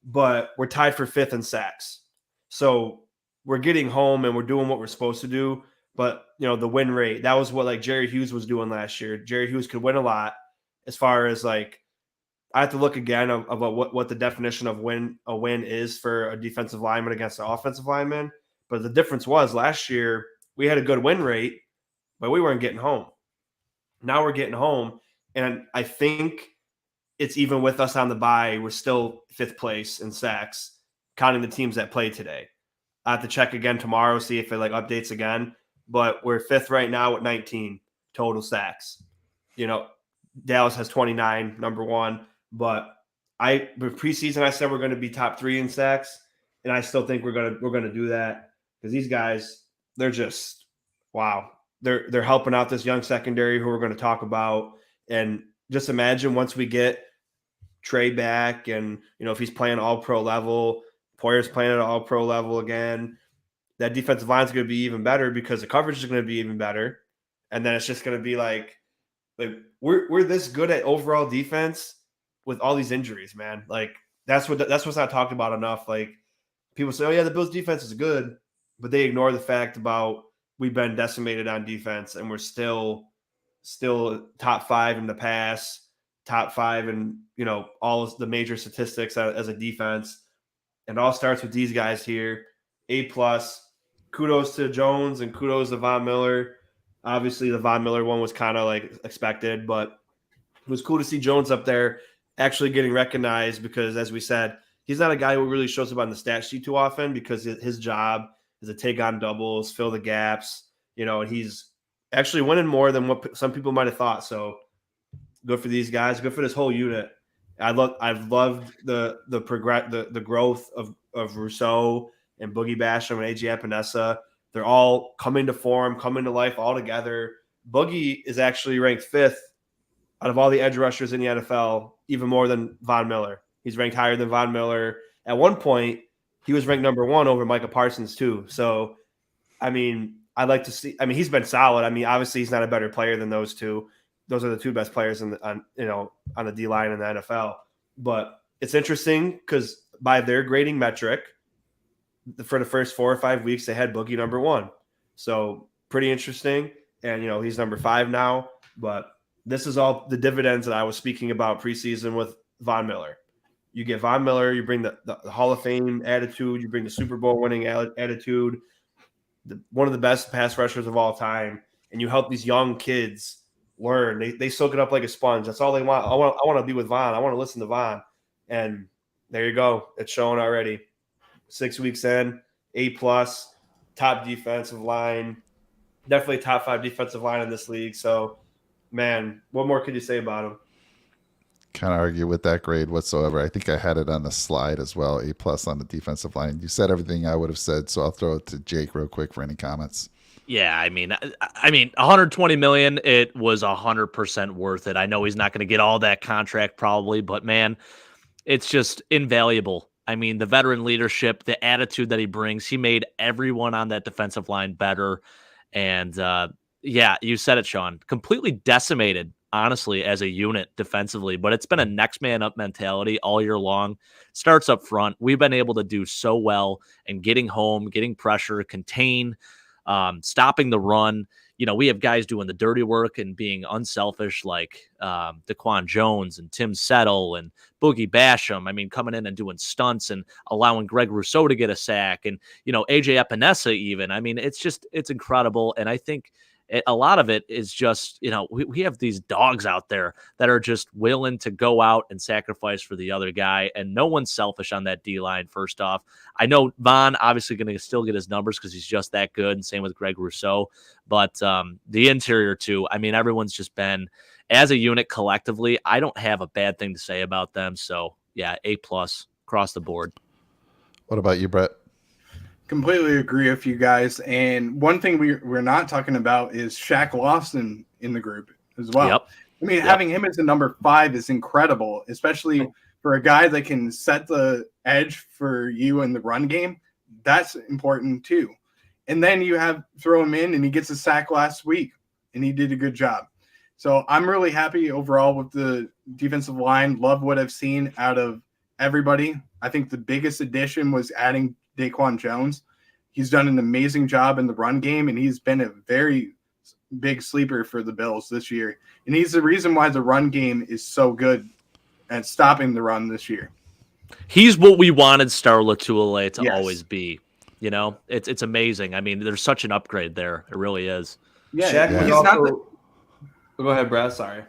but we're tied for 5th in sacks. So we're getting home and we're doing what we're supposed to do. But, the win rate, that was what Jerry Hughes was doing last year. Jerry Hughes could win a lot as far as I have to look again about what the definition of a win is for a defensive lineman against an offensive lineman. But the difference was last year we had a good win rate, but we weren't getting home. Now we're getting home. And I think it's even with us on the bye, we're still 5th place in sacks, counting the teams that played today. I have to check again tomorrow, see if it updates again. But we're 5th right now with 19 total sacks. Dallas has 29, number 1. But preseason I said we're going to be top 3 in sacks, and I still think we're gonna do that because these guys, they're just wow. They're helping out this young secondary who we're going to talk about, and just imagine once we get Trey back, and if he's playing all pro level, Poyer's playing at all pro level again. That defensive line is going to be even better because the coverage is going to be even better. And then it's just going to be like we're this good at overall defense with all these injuries, man. That's what's not talked about enough. People say, oh yeah, the Bills defense is good, but they ignore the fact about we've been decimated on defense and we're still top 5 in the pass, top 5 in, all the major statistics as a defense. And it all starts with these guys here. A+. Kudos to Jones and kudos to Von Miller. Obviously, the Von Miller one was kind of expected, but it was cool to see Jones up there actually getting recognized because, as we said, he's not a guy who really shows up on the stat sheet too often because his job is to take on doubles, fill the gaps, and he's actually winning more than what some people might have thought. So good for these guys. Good for this whole unit. I've loved the growth of Rousseau and Boogie Basham and AJ Epinesa. They're all coming to form, coming to life all together. Boogie is actually ranked 5th out of all the edge rushers in the NFL, even more than Von Miller. He's ranked higher than Von Miller. At one point, he was ranked number 1 over Micah Parsons too. So, I'd like to see. He's been solid. Obviously, he's not a better player than those two. Those are the 2 best players on the D line in the NFL. But it's interesting because by their grading metric, for the first 4 or 5 weeks, they had Boogie number 1. So pretty interesting. And, he's number 5 now. But this is all the dividends that I was speaking about preseason with Von Miller. You get Von Miller, you bring the Hall of Fame attitude, you bring the Super Bowl winning attitude, one of the best pass rushers of all time, and you help these young kids learn. They soak it up like a sponge. That's all they want. I want to be with Von. I want to listen to Von. And there you go. It's showing already. 6 weeks in, A+, top defensive line, definitely top 5 defensive line in this league. So, man, what more could you say about him? Can't argue with that grade whatsoever. I think I had it on the slide as well, A+ on the defensive line. You said everything I would have said, so I'll throw it to Jake real quick for any comments. Yeah, 120 million, it was 100% worth it. I know he's not going to get all that contract probably, but man, it's just invaluable I mean, the veteran leadership, the attitude that he brings, he made everyone on that defensive line better. And yeah, you said it, Sean, completely decimated, honestly, as a unit defensively, but it's been a next man up mentality all year long. Starts up front. We've been able to do so well in getting home, getting pressure, contain, stopping the run. You know, we have guys doing the dirty work and being unselfish, like Daquan Jones and Tim Settle and Boogie Basham. I mean, coming in and doing stunts and allowing Greg Rousseau to get a sack, and AJ Epinesa even. I mean, it's incredible, and I think a lot of it is just we have these dogs out there that are just willing to go out and sacrifice for the other guy, and no one's selfish on that D line. First off, I know Von obviously going to still get his numbers because he's just that good, and same with Greg Rousseau. But the interior too. I mean, everyone's just been, as a unit collectively, I don't have a bad thing to say about them. So yeah, A+ across the board. What about you, Brett? Completely agree with you guys. And one thing we're not talking about is Shaq Lawson in the group as well. Yep. I mean, having him as a number 5 is incredible, especially for a guy that can set the edge for you in the run game. That's important too. And then you throw him in, and he gets a sack last week, and he did a good job. So I'm really happy overall with the defensive line. Love what I've seen out of everybody. I think the biggest addition was adding Daquan Jones. He's done an amazing job in the run game, and he's been a very big sleeper for the Bills this year. And he's the reason why the run game is so good at stopping the run this year. He's what we wanted Star Latulippe to Yes. always be. It's amazing. I mean, there's such an upgrade there. It really is. Yeah, Shaq was he's also... Go ahead, Brad. Sorry.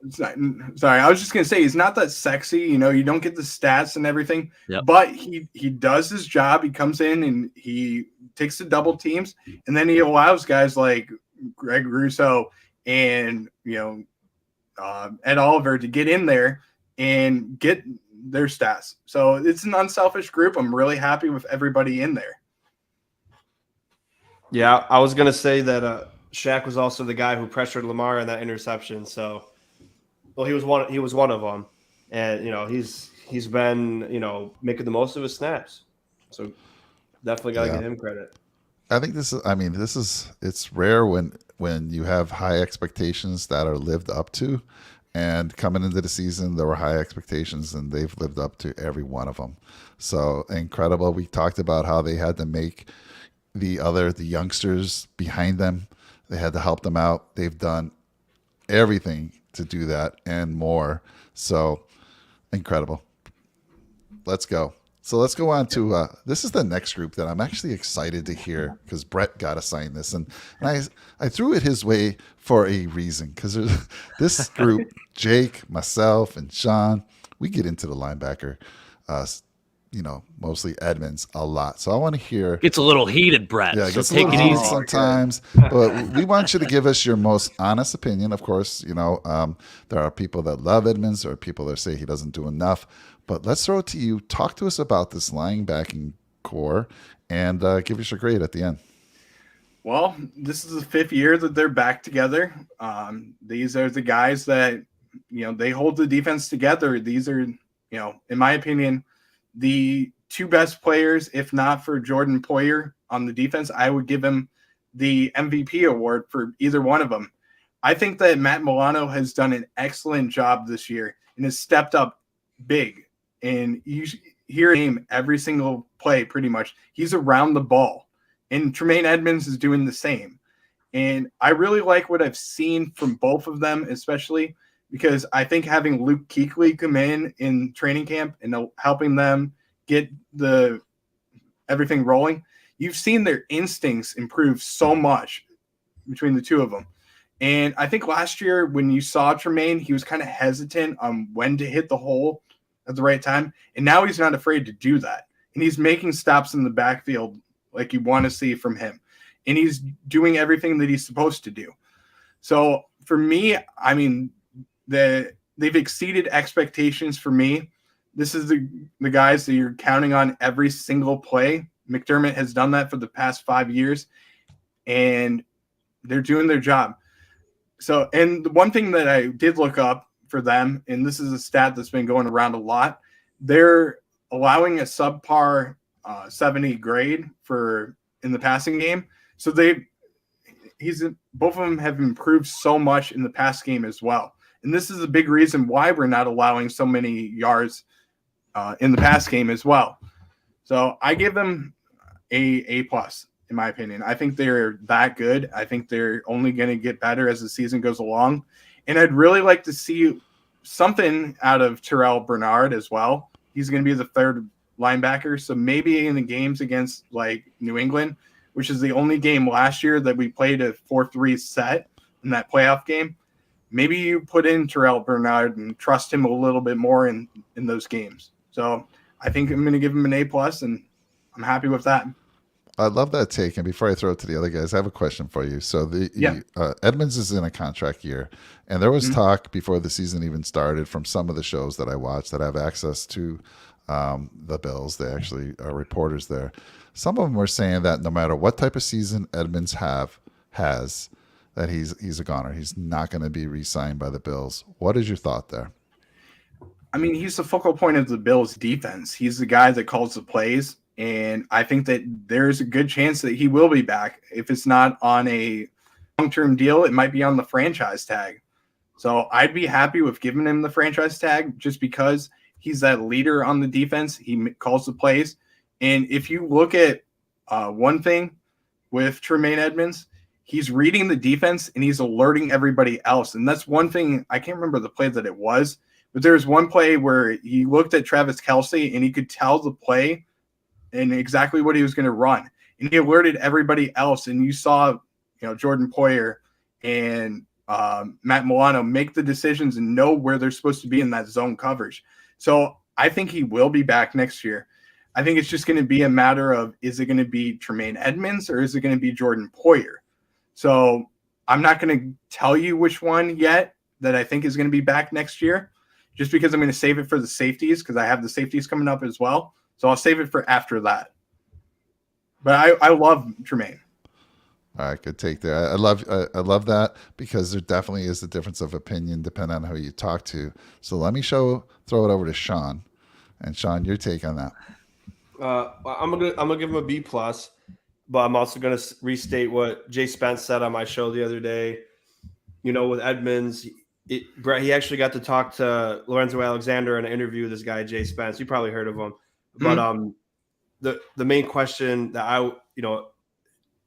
Sorry, I was just gonna say he's not that sexy. You don't get the stats and everything, but he does his job. He comes in and he takes the double teams, and then he allows guys like Greg Rousseau and Ed Oliver to get in there and get their stats. So it's an unselfish group. I'm really happy with everybody in there. Yeah, I was gonna say that Shaq was also the guy who pressured Lamar in that interception. So, well, he was one of them, and he's been making the most of his snaps. So definitely got to give him credit. I think it's rare when you have high expectations that are lived up to, and coming into the season there were high expectations and they've lived up to every one of them. So incredible. We talked about how they had to make the youngsters behind them. They had to help them out. They've done everything to do that and more. So incredible. Let's go. So let's go on to this is the next group that I'm actually excited to hear because Brett got assigned this, and I threw it his way for a reason because this group, Jake, myself, and Sean, we get into the linebacker, mostly Edmonds a lot. So I want to hear. Gets a little heated, Brett. Yeah, so take it easy sometimes. But we want you to give us your most honest opinion. Of course, there are people that love Edmonds, there are people that say he doesn't do enough. But let's throw it to you. Talk to us about this linebacking core and give us your grade at the end. Well, this is the 5th year that they're back together. These are the guys that, they hold the defense together. These are, in my opinion, the 2 best players, if not for Jordan Poyer on the defense. I would give him the MVP award for either one of them. I think that Matt Milano has done an excellent job this year and has stepped up big. And you hear him every single play pretty much. He's around the ball. And Tremaine Edmonds is doing the same. And I really like what I've seen from both of them, especially because I think having Luke Kuechly come in training camp and helping them get everything rolling, you've seen their instincts improve so much between the two of them. And I think last year when you saw Tremaine, he was kind of hesitant on when to hit the hole at the right time. And now he's not afraid to do that. And he's making stops in the backfield like you want to see from him. And he's doing everything that he's supposed to do. So for me, I mean, they've exceeded expectations for me. This is the guys that you're counting on every single play. McDermott has done that for the past 5 years, and they're doing their job. So, and the one thing that I did look up for them, and this is a stat that's been going around a lot, their allowing a subpar 70 grade in the passing game. So both of them have improved so much in the pass game as well. And this is a big reason why we're not allowing so many yards in the pass game as well. So I give them A plus, in my opinion. I think they're that good. I think they're only going to get better as the season goes along. And I'd really like to see something out of Terrell Bernard as well. He's going to be the third linebacker. So maybe in the games against like New England, which is the only game last year that we played a 4-3 set in that playoff game, maybe you put in Terrell Bernard and trust him a little bit more in those games. So I think I'm going to give him an A plus, and I'm happy with that. I love that take. And before I throw it to the other guys, I have a question for you. So Edmonds is in a contract year, and there was talk before the season even started from some of the shows that I watch that have access to the Bills. They actually are reporters there. Some of them were saying that no matter what type of season Edmonds has, that he's a goner. He's not going to be re-signed by the Bills. What is your thought there? I mean, he's the focal point of the Bills' defense. He's the guy that calls the plays. And I think that there's a good chance that he will be back. If it's not on a long-term deal, it might be on the franchise tag. So I'd be happy with giving him the franchise tag just because he's that leader on the defense. He calls the plays. And if you look at one thing with Tremaine Edmonds, he's reading the defense and he's alerting everybody else. And that's one thing. I can't remember the play that it was, but there was one play where he looked at Travis Kelce and he could tell the play and exactly what he was going to run. And he alerted everybody else. And you saw, Jordan Poyer and Matt Milano make the decisions and know where they're supposed to be in that zone coverage. So I think he will be back next year. I think it's just going to be a matter of, is it going to be Tremaine Edmonds or is it going to be Jordan Poyer? So I'm not going to tell you which one yet that I think is going to be back next year, just because I'm going to save it for the safeties, because I have the safeties coming up as well. So I'll save it for after that. But I love Tremaine. All right, good take there. I love that, because there definitely is a difference of opinion depending on who you talk to. So let me throw it over to Sean, and Sean, your take on that. I'm gonna give him a B plus, but I'm also gonna restate what Jay Spence said on my show the other day. With Edmonds, Brett, he actually got to talk to Lorenzo Alexander in an interview with this guy Jay Spence. You probably heard of him. But the main question that I,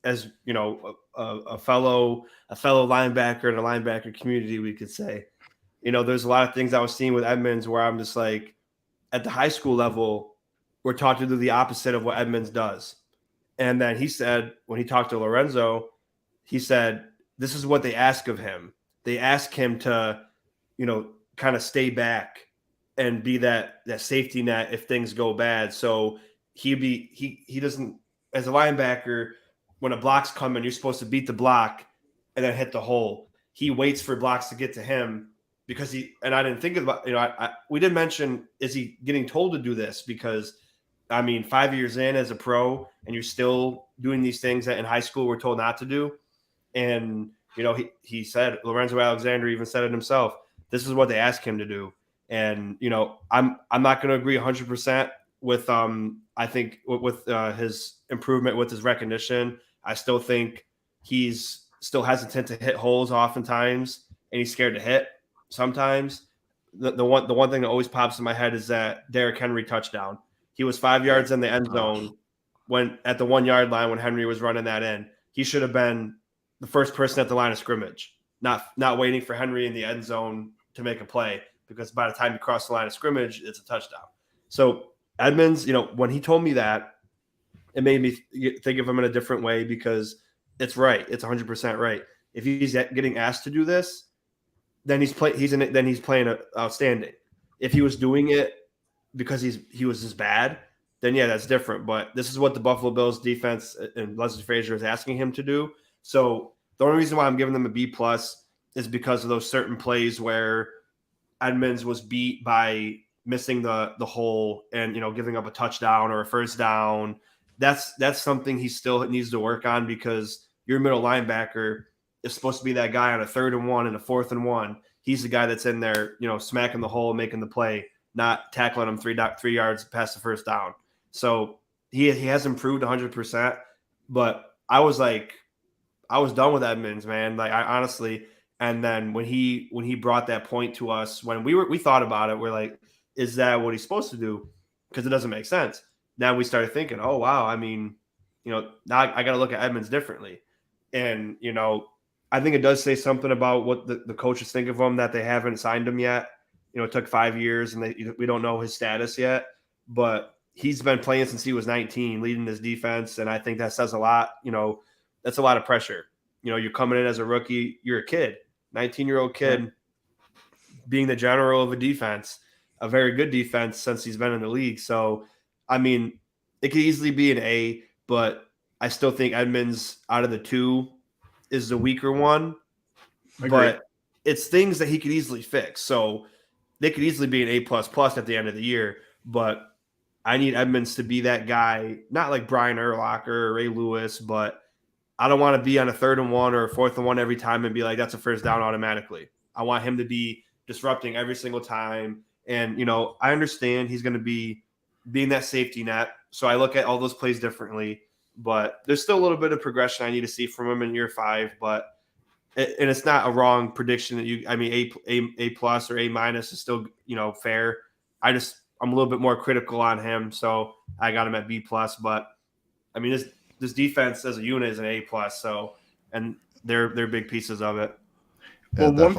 as a fellow linebacker in a linebacker community, we could say, there's a lot of things I was seeing with Edmonds where I'm just like, at the high school level, we're taught to do the opposite of what Edmonds does. And then he said, when he talked to Lorenzo, he said, this is what they ask of him. They ask him to, kind of stay back and be that safety net if things go bad. So he doesn't, as a linebacker, when a block's coming, you're supposed to beat the block and then hit the hole. He waits for blocks to get to him because and I didn't think about, we did mention, is he getting told to do this? Because 5 years in as a pro and you're still doing these things that in high school we're told not to do. And, he said, Lorenzo Alexander even said it himself, this is what they ask him to do. And, I'm not going to agree 100% with, I think with his improvement with his recognition. I still think he's still hesitant to hit holes oftentimes, and he's scared to hit sometimes. The one thing that always pops in my head is that Derrick Henry touchdown. He was 5 yards in the end zone when at the 1 yard line when Henry was running that in. He should have been the first person at the line of scrimmage, not waiting for Henry in the end zone to make a play, because by the time you cross the line of scrimmage, it's a touchdown. So Edmonds, when he told me that, it made me think of him in a different way, because it's right. It's 100% right. If he's getting asked to do this, then he's playing outstanding. If he was doing it because he was just bad, then yeah, that's different. But this is what the Buffalo Bills defense and Leslie Frazier is asking him to do. So the only reason why I'm giving them a B plus is because of those certain plays where Edmonds was beat by missing the hole and, giving up a touchdown or a first down. That's something he still needs to work on, because your middle linebacker is supposed to be that guy on a 3rd and 1 and a 4th and 1. He's the guy that's in there, smacking the hole, making the play. not tackling him 3 yards past the first down. So he has improved 100%. But I was done with Edmonds, man. Like I honestly, and then when he brought that point to us, when we thought about it, we're like, is that what he's supposed to do? Because it doesn't make sense. Now we started thinking, oh wow, I mean, now I got to look at Edmonds differently, and I think it does say something about what the coaches think of him, that they haven't signed him yet. It took 5 years, and we don't know his status yet, but he's been playing since he was 19, leading his defense, and I think that says a lot. That's a lot of pressure. You're coming in as a rookie, you're a kid, 19-year-old kid, being the general of a defense, a very good defense since he's been in the league. So, I mean, it could easily be an A, but I still think Edmonds out of the two is the weaker one. Agreed. But it's things that he could easily fix. So they could easily be an A++ at the end of the year. But I need Edmonds to be that guy, not like Brian Urlacher or Ray Lewis, but I don't want to be on a 3rd and 1 or a 4th and 1 every time and be like, that's a first down automatically. I want him to be disrupting every single time. And, I understand he's going to be being that safety net. So I look at all those plays differently. But there's still a little bit of progression I need to see from him in year 5. But it's not a wrong prediction that A plus or A minus is still fair. I'm a little bit more critical on him, so I got him at B plus. But I mean this defense as a unit is an A plus. So and they're big pieces of it. Well, one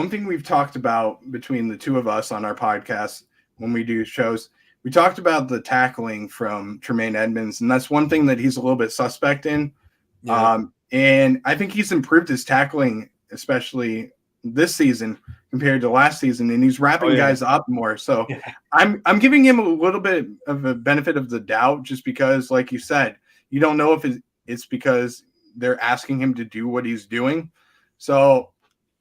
thing we've talked about between the two of us on our podcast when we do shows. We talked about the tackling from Tremaine Edmonds, and that's one thing that he's a little bit suspect in. Yeah. And I think he's improved his tackling, especially this season compared to last season, and he's wrapping guys up more. So I'm giving him a little bit of a benefit of the doubt, just because, like you said, you don't know if it's because they're asking him to do what he's doing. So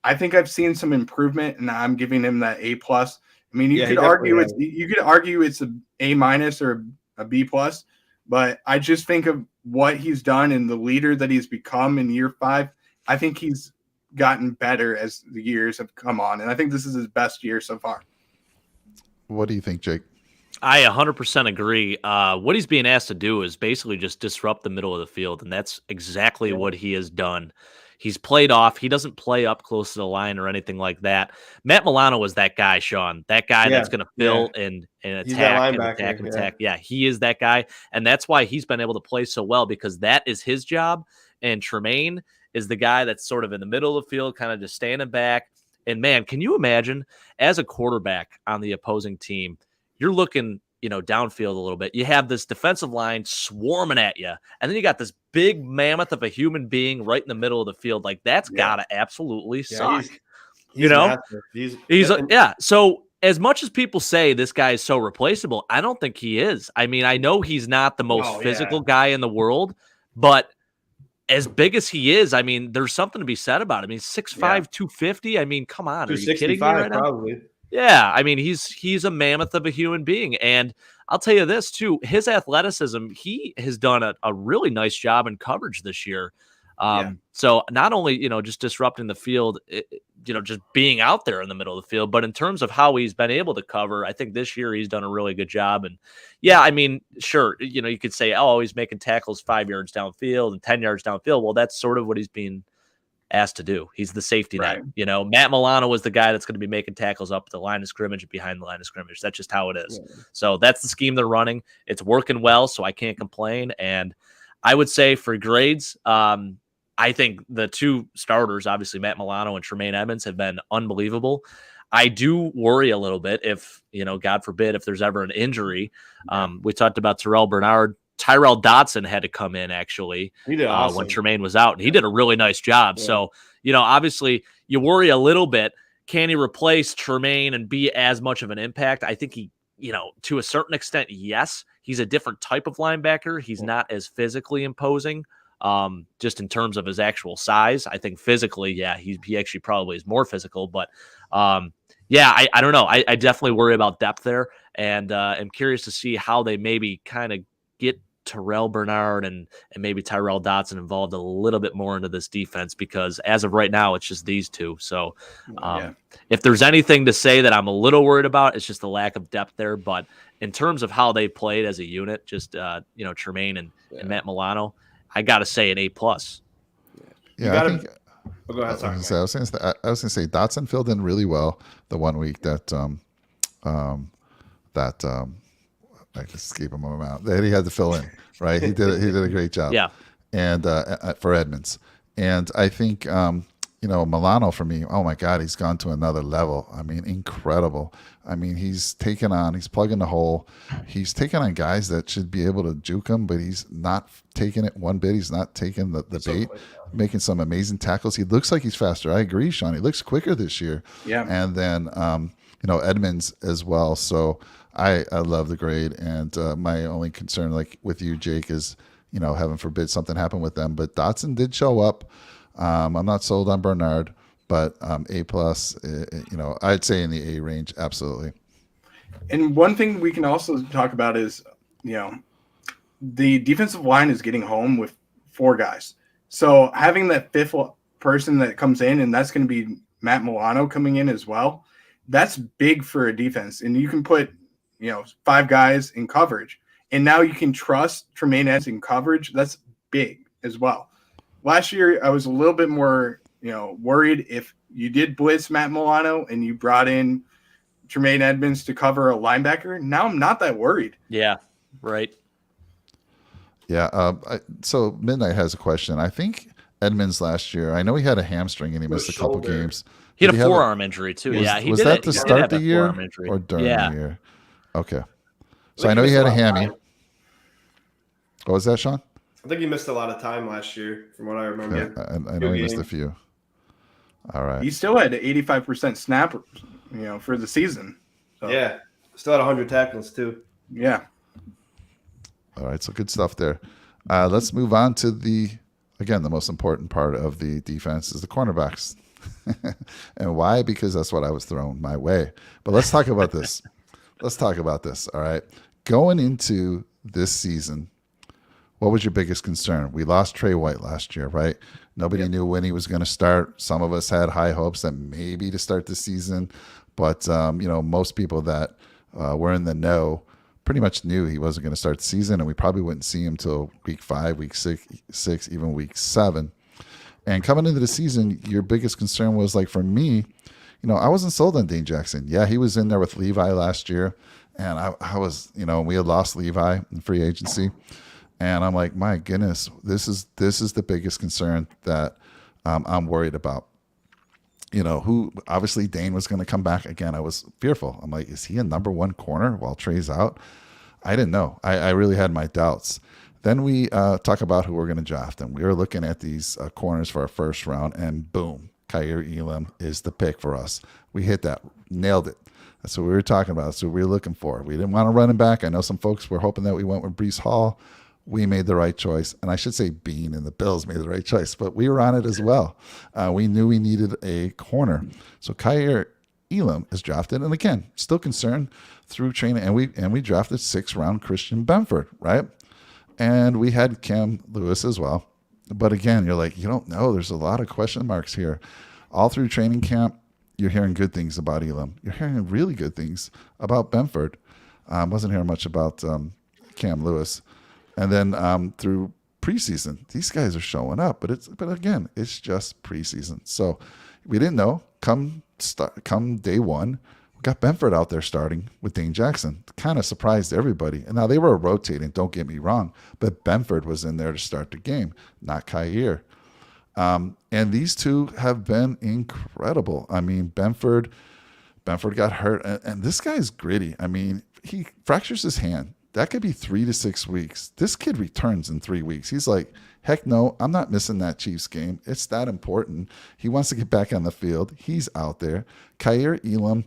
I think I've seen some improvement, and I'm giving him that A plus. I mean, you could argue it's a A minus or a B plus, but I just think of what he's done and the leader that he's become in year 5. I think he's gotten better as the years have come on, and I think this is his best year so far. What do you think, Jake? I 100% agree. What he's being asked to do is basically just disrupt the middle of the field, and that's exactly what he has done. He's played off. He doesn't play up close to the line or anything like that. Matt Milano was that guy, Sean. That guy that's going to fill and attack and attack and attack. Yeah, he is that guy. And that's why he's been able to play so well, because that is his job. And Tremaine is the guy that's sort of in the middle of the field, kind of just standing back. And, man, can you imagine as a quarterback on the opposing team, you're looking downfield a little bit. You have this defensive line swarming at you, and then you got this big mammoth of a human being right in the middle of the field. Like, that's gotta absolutely suck. So as much as people say this guy is so replaceable, I don't think he is. I mean, I know he's not the most physical guy in the world, but as big as he is, I mean, there's something to be said about him. I mean, 6'5", 250. I mean, come on, are you kidding me right now? Probably. Yeah, I mean, he's a mammoth of a human being. And I'll tell you this, too. His athleticism, he has done a really nice job in coverage this year. So not only, just disrupting the field, just being out there in the middle of the field, but in terms of how he's been able to cover, I think this year he's done a really good job. And, yeah, I mean, sure, you could say, oh, he's making tackles 5 yards downfield and 10 yards downfield. Well, that's sort of what he's being asked to do. He's the safety net. Matt Milano was the guy that's going to be making tackles up at the line of scrimmage and behind the line of scrimmage. That's just how it is. Yeah. So that's the scheme they're running. It's working well, so I can't complain. And I would say for grades, I think the two starters, obviously Matt Milano and Tremaine Edmonds, have been unbelievable. I do worry a little bit if, God forbid, if there's ever an injury. We talked about Terrell Bernard. Tyrell Dotson had to come in, actually, he did awesome when Tremaine was out, and he did a really nice job. Yeah. So, obviously you worry a little bit. Can he replace Tremaine and be as much of an impact? I think he, to a certain extent, yes. He's a different type of linebacker. He's not as physically imposing, just in terms of his actual size. I think physically, he actually probably is more physical. But, I don't know. I definitely worry about depth there, and I'm curious to see how they maybe kind of get Terrell Bernard and maybe Tyrell Dotson involved a little bit more into this defense, because as of right now, it's just these two. So if there's anything to say that I'm a little worried about, it's just the lack of depth there. But in terms of how they played as a unit, just, Tremaine and Matt Milano, I got to say an A+. Yeah, I think. Go ahead. I was going to say Dotson filled in really well the one week that I can escape him out that he had to fill in. Right, he did a great job. Yeah, and for Edmonds, and I think Milano for me. Oh my God, he's gone to another level. I mean, incredible. I mean, he's plugging the hole. He's taking on guys that should be able to juke him, but he's not taking it one bit. He's not taking the bait, making some amazing tackles. He looks like he's faster. I agree, Sean. He looks quicker this year. Yeah. And then, Edmonds as well. So I love the grade. And my only concern, like with you, Jake, is, heaven forbid something happened with them. But Dotson did show up. I'm not sold on Bernard, but A+, I'd say in the A range, absolutely. And one thing we can also talk about is, the defensive line is getting home with 4 guys. So having that 5th person that comes in, and that's going to be Matt Milano coming in as well, that's big for a defense. And you can put, 5 guys in coverage. And now you can trust Tremaine Edmonds in coverage. That's big as well. Last year, I was a little bit more, worried if you did blitz Matt Milano and you brought in Tremaine Edmonds to cover a linebacker. Now I'm not that worried. Yeah, right. Yeah. So Midnight has a question. I think Edmonds last year, I know he had a hamstring and he missed a couple games. He had a forearm injury too. Was that to start the year or during the year? Okay. So I know he had a hammy. What was that, Sean? I think he missed a lot of time last year, from what I remember. Yeah, I know he missed a few. All right. He still had 85% snap, for the season. So. Yeah. Still had 100 tackles, too. Yeah. All right. So good stuff there. Let's move on to the most important part of the defense is the cornerbacks. And why? Because that's what I was thrown my way. But let's talk about this. All right. Going into this season, what was your biggest concern? We lost Trey White last year, right? Nobody knew when he was going to start. Some of us had high hopes that maybe to start the season, but most people that were in the know pretty much knew he wasn't going to start the season, and we probably wouldn't see him till week 5, week 6, even week 7. And coming into the season, your biggest concern was, like, for me, I wasn't sold on Dane Jackson. Yeah, he was in there with Levi last year, and I was, we had lost Levi in free agency. And I'm like, my goodness, this is the biggest concern that I'm worried about. Who obviously Dane was going to come back again. I was fearful. I'm like, is he a number 1 corner while Trey's out? I didn't know. I really had my doubts. Then we talk about who we're going to draft, and we were looking at these corners for our first round, and boom, Kaiir Elam is the pick for us. We hit that, nailed it. That's what we were talking about. That's what we were looking for. We didn't want to run him back. I know some folks were hoping that we went with Breece Hall. We made the right choice. And I should say Bean and the Bills made the right choice, but we were on it as well. We knew we needed a corner. So Kaiir Elam is drafted. And again, still concerned through training. And we drafted 6th round Christian Benford, right? And we had Cam Lewis as well. But again, you're like, you don't know. There's a lot of question marks here. All through training camp, you're hearing good things about Elam. You're hearing really good things about Benford. Wasn't hearing much about Cam Lewis. And then through preseason, these guys are showing up. But again, it's just preseason. So we didn't know. Come day 1, we got Benford out there starting with Dane Jackson. Kind of surprised everybody. And now they were rotating, don't get me wrong. But Benford was in there to start the game, not Kaiir. And these two have been incredible. I mean, Benford got hurt. And this guy's gritty. I mean, he fractures his hand. That could be 3 to 6 weeks. This kid returns in 3 weeks. He's like, heck no, I'm not missing that Chiefs game. It's that important. He wants to get back on the field. He's out there. Kaiir Elam,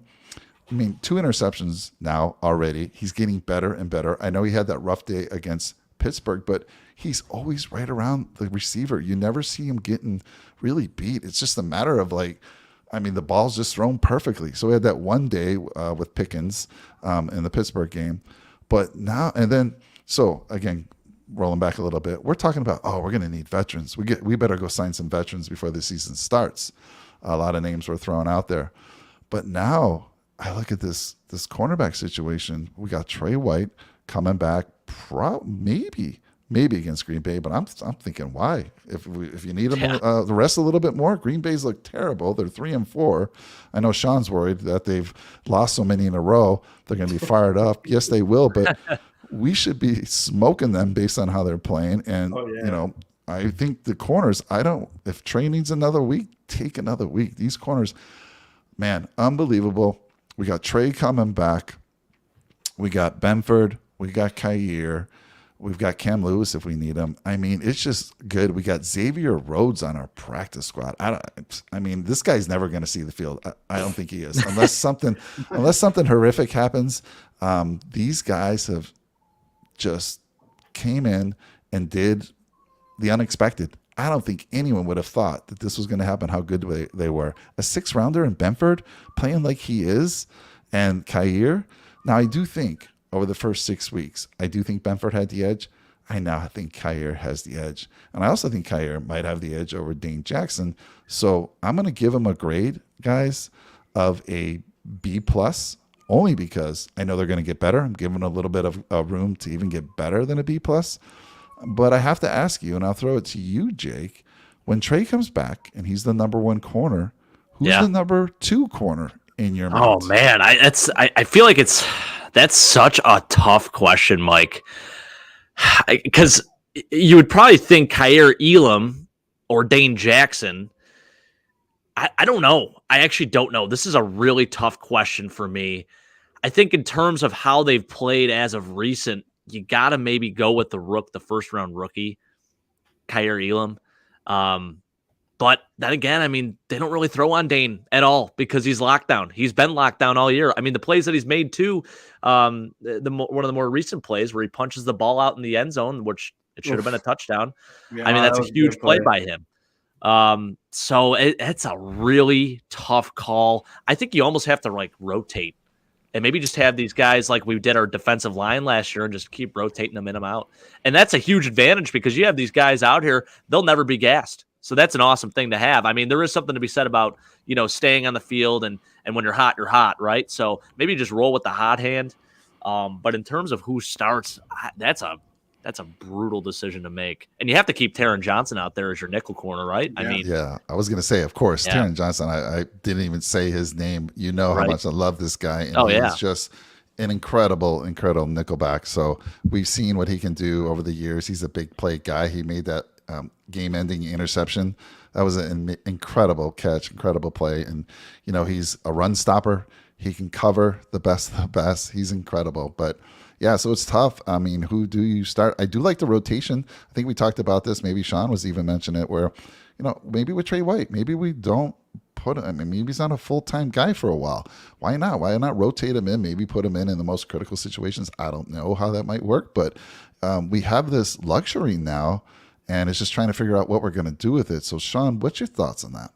2 interceptions now already. He's getting better and better. I know he had that rough day against Pittsburgh, but he's always right around the receiver. You never see him getting really beat. It's just a matter of the ball's just thrown perfectly. So we had that one day with Pickens in the Pittsburgh game. But now, and then, so again, rolling back a little bit, we're talking about, we're going to need veterans. We better go sign some veterans before the season starts. A lot of names were thrown out there. But now I look at this cornerback situation. We got Trey White coming back, maybe against Green Bay, but I'm thinking, why? If you need them the rest a little bit more, Green Bay's look terrible. They're 3-4. I know Sean's worried that they've lost so many in a row. They're going to be fired up. Yes, they will, but we should be smoking them based on how they're playing. And I think the corners. If Trey needs another week, take another week. These corners, man, unbelievable. We got Trey coming back. We got Benford. We got Kyer. We've got Cam Lewis if we need him. I mean, it's just good. We got Xavier Rhodes on our practice squad. This guy's never going to see the field. I don't think he is, unless something horrific happens. These guys have just came in and did the unexpected. I don't think anyone would have thought that this was going to happen, how good they were. A 6th rounder in Benford playing like he is, and Kyer. Now, I do think over the first 6 weeks, I do think Benford had the edge. I now think Kyer has the edge. And I also think Kyer might have the edge over Dane Jackson. So I'm going to give him a grade, guys, of a B+, only because I know they're going to get better. I'm giving a little bit of room to even get better than a B+. But I have to ask you, and I'll throw it to you, Jake, when Trey comes back and he's the number 1 corner, who's the number 2 corner in your mind? Oh, man. I feel like that's such a tough question, Mike, because you would probably think Kyer Elam or Dane Jackson. I don't know. I actually don't know. This is a really tough question for me. I think in terms of how they've played as of recent, you got to maybe go with the first-round rookie, Kyer Elam. But then again, I mean, they don't really throw on Dane at all because he's locked down. He's been locked down all year. I mean, the plays that he's made too, one of the more recent plays where he punches the ball out in the end zone, which it should have been a touchdown. Yeah, I mean, that's a huge play by him. So it's a really tough call. I think you almost have to rotate and maybe just have these guys like we did our defensive line last year and just keep rotating them in and out. And that's a huge advantage because you have these guys out here, they'll never be gassed. So that's an awesome thing to have. I mean, there is something to be said about, staying on the field and when you're hot, right? So maybe just roll with the hot hand. But in terms of who starts, that's a brutal decision to make. And you have to keep Taron Johnson out there as your nickel corner, right? Yeah. I was going to say, of course, Taron Johnson. I didn't even say his name. You know how much I love this guy. And he's just an incredible nickelback. So we've seen what he can do over the years. He's a big play guy. He made that game-ending interception. That was an incredible catch, incredible play. And, he's a run stopper. He can cover the best of the best. He's incredible. But, yeah, so it's tough. I mean, who do you start? I do like the rotation. I think we talked about this. Maybe Sean was even mentioning it where, maybe with Trey White, maybe we don't put him. I mean, maybe he's not a full-time guy for a while. Why not? Why not rotate him in? Maybe put him in the most critical situations. I don't know how that might work. But we have this luxury now. And it's just trying to figure out what we're going to do with it. So, Sean, what's your thoughts on that?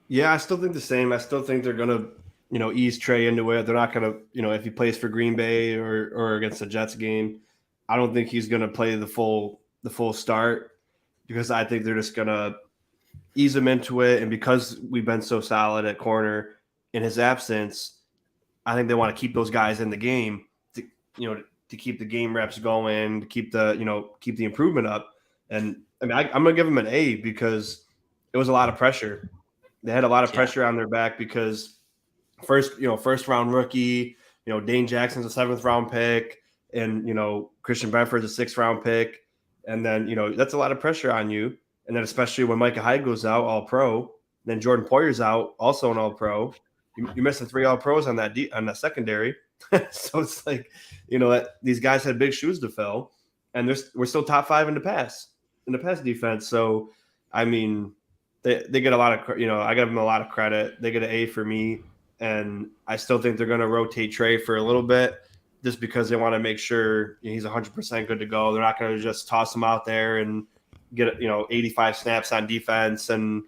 Yeah, I still think the same. I still think they're going to, ease Trey into it. They're not going to, if he plays for Green Bay or against the Jets game, I don't think he's going to play the full start because I think they're just going to ease him into it. And because we've been so solid at corner in his absence, I think they want to keep those guys in the game to keep the game reps going, to keep the improvement up. And I mean, I'm going to give him an A because it was a lot of pressure. They had a lot of pressure on their back because first round rookie, Dane Jackson's a 7th round pick and, Christian Benford's a 6th round pick. And then, that's a lot of pressure on you. And then especially when Micah Hyde goes out, all pro, then Jordan Poyer's out, also an all pro. You're missing 3 all pros on that secondary. So it's like, these guys had big shoes to fill and we're still top 5 in the pass defense. So, I mean, they get a lot of, I give them a lot of credit. They get an A for me. And I still think they're going to rotate Trey for a little bit just because they want to make sure he's 100% good to go. They're not going to just toss him out there and get, 85 snaps on defense and,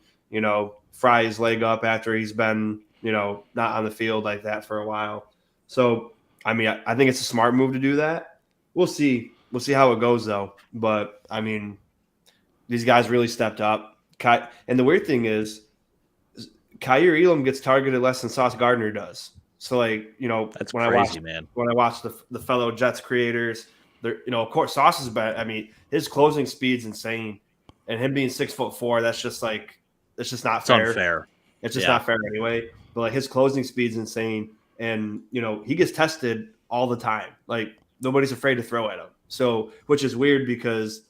fry his leg up after he's been, not on the field like that for a while. So, I mean, I think it's a smart move to do that. We'll see. We'll see how it goes though. But I mean, these guys really stepped up. And the weird thing is, Kaiir Elam gets targeted less than Sauce Gardner does. So like, That's when crazy, man. When I watch the fellow Jets creators, they're, of course Sauce is bad. I mean, his closing speed's insane, and him being 6'4", that's just not It's fair. unfair. It's just not fair anyway. But like his closing speed's insane, and he gets tested all the time. Like nobody's afraid to throw at him. So, which is weird because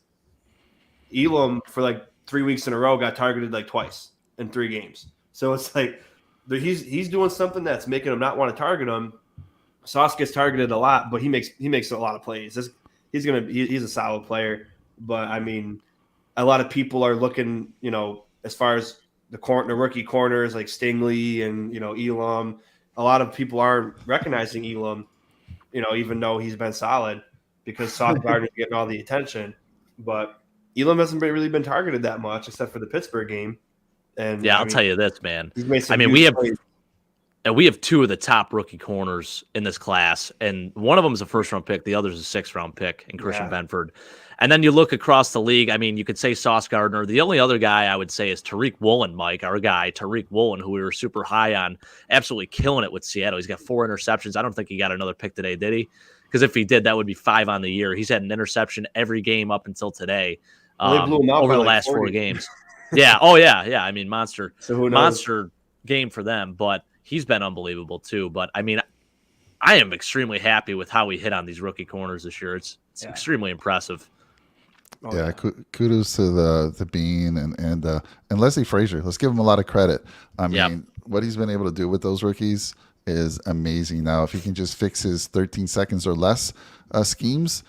Elam for like 3 weeks in a row got targeted like twice in 3 games. So it's like he's doing something that's making him not want to target him. Sauce gets targeted a lot, but he makes a lot of plays. He's a solid player. But I mean, a lot of people are looking, as far as the rookie corners like Stingley and Elam. A lot of people aren't recognizing Elam, even though he's been solid because Sauce Gardner's getting all the attention. But Elam hasn't really been targeted that much except for the Pittsburgh game. And I'll tell you this, man. I mean, we have 2 of the top rookie corners in this class, and one of them is a first-round pick. The other is a 6th-round pick in Christian Benford. And then you look across the league. I mean, you could say Sauce Gardner. The only other guy I would say is Tariq Woolen, Mike, our guy, Tariq Woolen, who we were super high on, absolutely killing it with Seattle. He's got 4 interceptions. I don't think he got another pick today, did he? Because if he did, that would be 5 on the year. He's had an interception every game up until today they blew him out over the like last 40. 4 games. Yeah. Oh, yeah. Yeah. I mean, monster game for them, but he's been unbelievable too. But I mean, I am extremely happy with how we hit on these rookie corners this year. It's extremely impressive. Kudos to the Bean and Leslie Frazier. Let's give him a lot of credit. I mean, what he's been able to do with those rookies is amazing. Now, if he can just fix his 13 seconds or less schemes,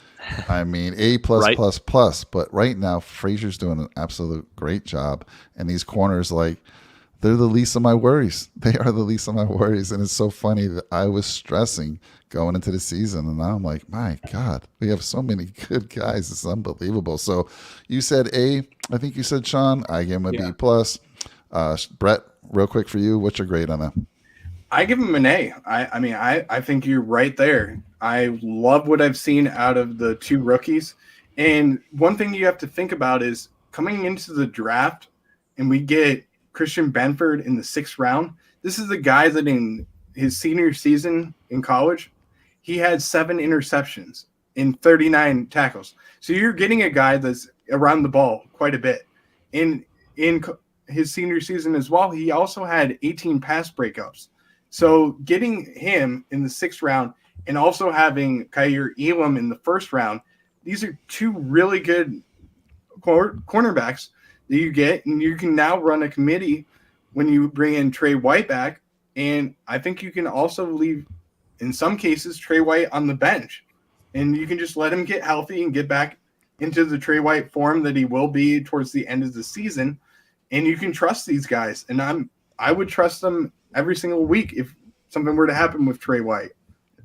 I mean, A+++. But right now, Frazier's doing an absolute great job, and these corners, they're the least of my worries. They are the least of my worries, and it's so funny that I was stressing going into the season, and now I'm like, my God, we have so many good guys. It's unbelievable. So you said A. I think you said Sean. I gave him a B+. Brett, real quick for you, what's your grade on that? I give him an A. I think you're right there. I love what I've seen out of the 2 rookies. And one thing you have to think about is coming into the draft and we get Christian Benford in the 6th round. This is a guy that in his senior season in college, he had 7 interceptions in 39 tackles. So you're getting a guy that's around the ball quite a bit. In his senior season as well, he also had 18 pass breakups. So getting him in the 6th round and also having Kaiir Elam in the 1st round, these are 2 really good cornerbacks that you get, and you can now run a committee when you bring in Trey White back. And I think you can also leave, in some cases, Trey White on the bench, and you can just let him get healthy and get back into the Trey White form that he will be towards the end of the season. And you can trust these guys, and I would trust them every single week if something were to happen with Trey White,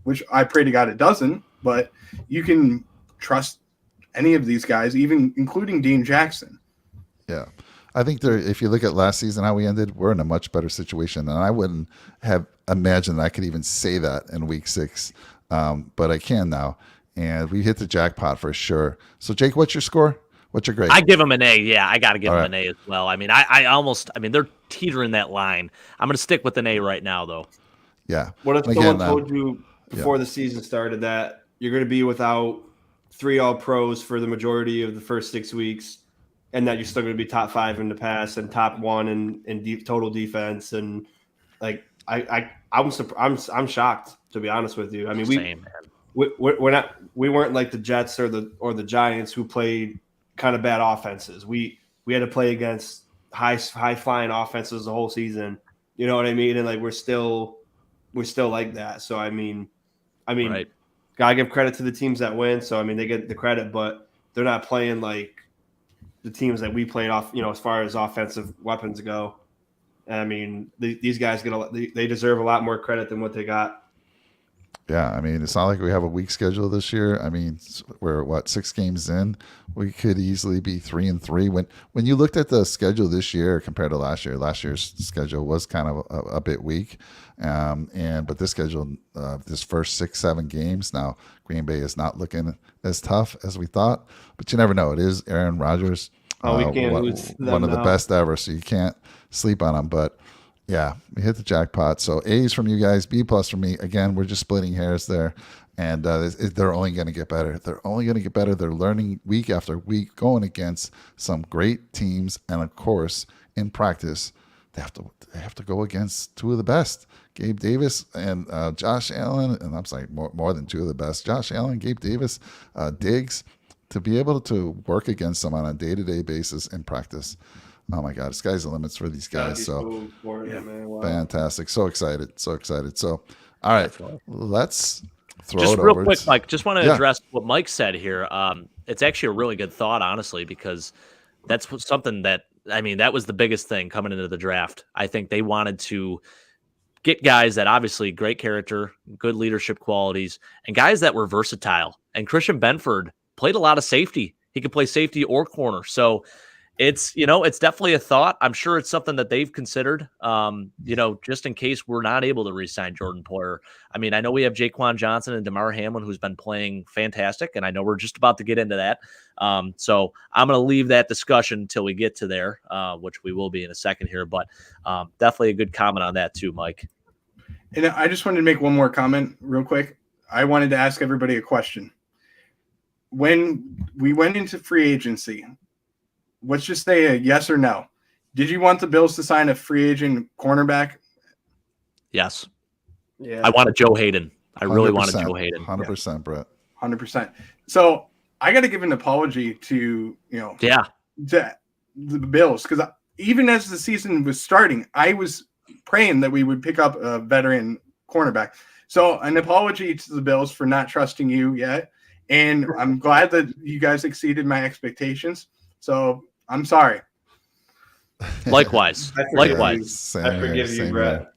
which I pray to God it doesn't, but you can trust any of these guys, even including Dean Jackson. Yeah. I think if you look at last season, how we ended, we're in a much better situation. And I wouldn't have imagined I could even say that in week 6. But I can now. And we hit the jackpot for sure. So Jake, what's your score? What's your grade? I give him an A. Yeah, I got to give him an A as well. I mean, I mean, they're teetering that line. I'm going to stick with an A right now, though. Yeah. What if someone told you before the season started that you're going to be without 3 All-Pros for the majority of the first 6 weeks, and that you're still going to be top 5 in the pass and top 1 in total defense? And like, I'm shocked, to be honest with you. I mean, we weren't like the Jets or the Giants who played kind of bad offenses. We had to play against high flying offenses the whole season. You know what I mean? And like we're still like that. So I mean, right. Gotta give credit to the teams that win. So I mean, they get the credit, but they're not playing like the teams that we played off. As far as offensive weapons go. And I mean, these guys they deserve a lot more credit than what they got. Yeah, I mean, it's not like we have a weak schedule this year. I mean, we're 6 games in. We could easily be 3-3. When you looked at the schedule this year compared to last year's schedule was kind of a bit weak. But this schedule, this first 6-7 games now, Green Bay is not looking as tough as we thought. But you never know. It is Aaron Rodgers, Oh, we can't lose them one of the now. best ever. So you can't sleep on him. But yeah, we hit the jackpot. So A's from you guys, B+ from me. Again, we're just splitting hairs there, and they're only going to get better. They're only going to get better. They're learning week after week, going against some great teams, and of course, in practice, they have to go against two of the best, Gabe Davis and Josh Allen, and I'm saying more than two of the best, Josh Allen, Gabe Davis, Diggs, to be able to work against them on a day-to-day basis in practice. Oh my God, sky's the limits for these guys. So man. Wow. fantastic. So excited. So, all right, let's throw Just it real over. quick, Mike, just want to address what Mike said here. It's actually a really good thought, honestly, because that's something that, I mean, that was the biggest thing coming into the draft. I think they wanted to get guys that obviously great character, good leadership qualities, and guys that were versatile. And Christian Benford played a lot of safety. He could play safety or corner. So it's definitely a thought. I'm sure it's something that they've considered, just in case we're not able to re-sign Jordan Poyer. I mean, I know we have Jaquan Johnson and Damar Hamlin, who's been playing fantastic, and I know we're just about to get into that. So I'm going to leave that discussion until we get to there, which we will be in a second here. But definitely a good comment on that too, Mike. And I just wanted to make one more comment real quick. I wanted to ask everybody a question. When we went into free agency, let's just say a yes or no. Did you want the Bills to sign a free agent cornerback? Yes. Yeah. I wanted Joe Hayden. I really wanted Joe 100%, Hayden. 100%, Brett. 100%. So I got to give an apology to, to the Bills, because even as the season was starting, I was praying that we would pick up a veteran cornerback. So an apology to the Bills for not trusting you yet. And I'm glad that you guys exceeded my expectations. So I'm sorry. Likewise. Same I forgive you, Brett.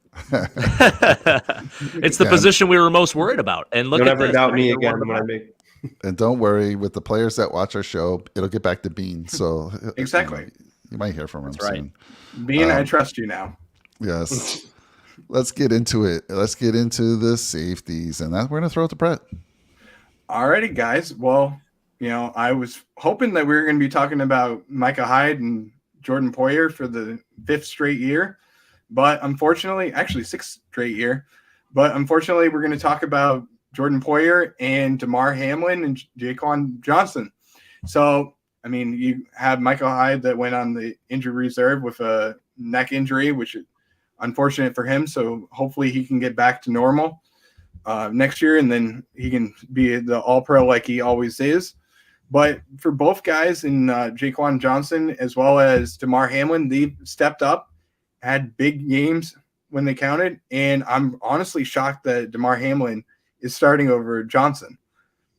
It's the position we were most worried about. And look Don't at ever this. doubt me again when I make. And don't worry, with the players that watch our show, it'll get back to Bean. So Exactly. you might hear from him soon. Bean, I trust you now. Yes. Let's get into it. Let's get into the safeties, and that we're gonna throw it to Brett. Alrighty, guys. Well, I was hoping that we were going to be talking about Micah Hyde and Jordan Poyer for the 5th straight year, but unfortunately, actually 6th straight year, but unfortunately, we're going to talk about Jordan Poyer and Damar Hamlin and Jaquan Johnson. So, I mean, you have Micah Hyde that went on the injury reserve with a neck injury, which is unfortunate for him. So hopefully he can get back to normal next year, and then he can be the all-pro like he always is. But for both guys in Jaquan Johnson as well as Damar Hamlin, they've stepped up, had big games when they counted, and I'm honestly shocked that Damar Hamlin is starting over Johnson.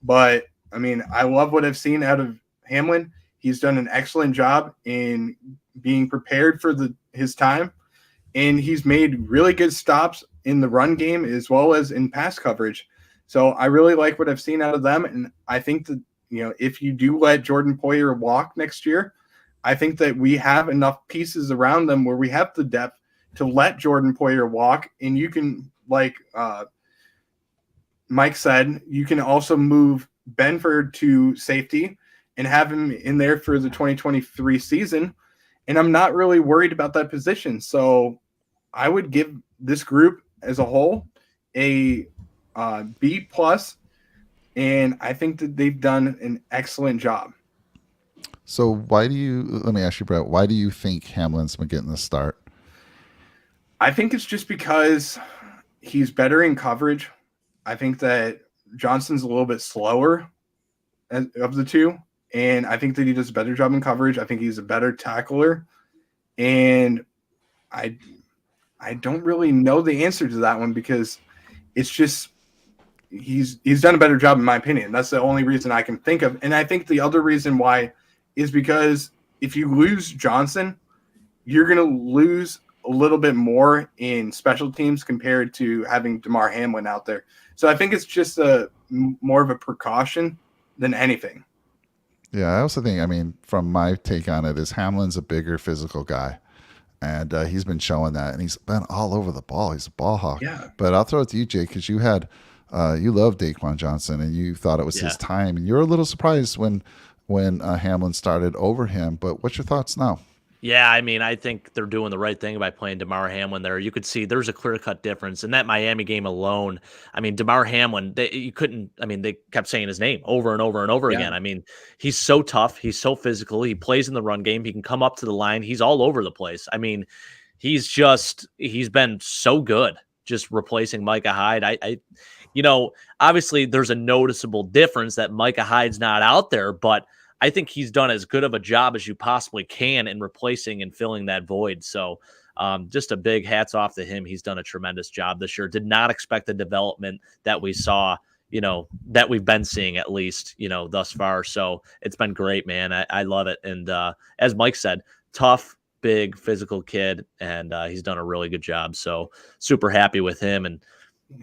But, I mean, I love what I've seen out of Hamlin. He's done an excellent job in being prepared for his time, and he's made really good stops in the run game as well as in pass coverage. So I really like what I've seen out of them, and I think that if you do let Jordan Poyer walk next year, I think that we have enough pieces around them where we have the depth to let Jordan Poyer walk, and you can, like Mike said, you can also move Benford to safety and have him in there for the 2023 season, and I'm not really worried about that position. So I would give this group as a whole a B+. And I think that they've done an excellent job. So let me ask you, Brett, why do you think Hamlin's been getting the start? I think it's just because he's better in coverage. I think that Johnson's a little bit slower of the two, and I think that he does a better job in coverage. I think he's a better tackler, and I don't really know the answer to that one because it's just he's done a better job in my opinion. That's the only reason I can think of. And I think the other reason why is because if you lose Johnson, you're going to lose a little bit more in special teams compared to having Damar Hamlin out there. So I think it's just more of a precaution than anything. Yeah, I also think, I mean, from my take on it, is Hamlin's a bigger physical guy. And he's been showing that, and he's been all over the ball. He's a ball hawk. Yeah. But I'll throw it to you, Jake, because you loved Daquan Johnson, and you thought it was his time, and you're a little surprised when Hamlin started over him. But what's your thoughts now? Yeah, I mean, I think they're doing the right thing by playing Damar Hamlin there. You could see there's a clear-cut difference in that Miami game alone. I mean, Damar Hamlin, they kept saying his name over and over and over again. I mean, he's so tough. He's so physical. He plays in the run game. He can come up to the line. He's all over the place. I mean, he's been so good just replacing Micah Hyde. Obviously there's a noticeable difference that Micah Hyde's not out there, but I think he's done as good of a job as you possibly can in replacing and filling that void. So just a big hats off to him. He's done a tremendous job this year. Did not expect the development that we saw, that we've been seeing at least, thus far. So it's been great, man. I love it. And as Mike said, tough, big, physical kid, and he's done a really good job. So super happy with him. And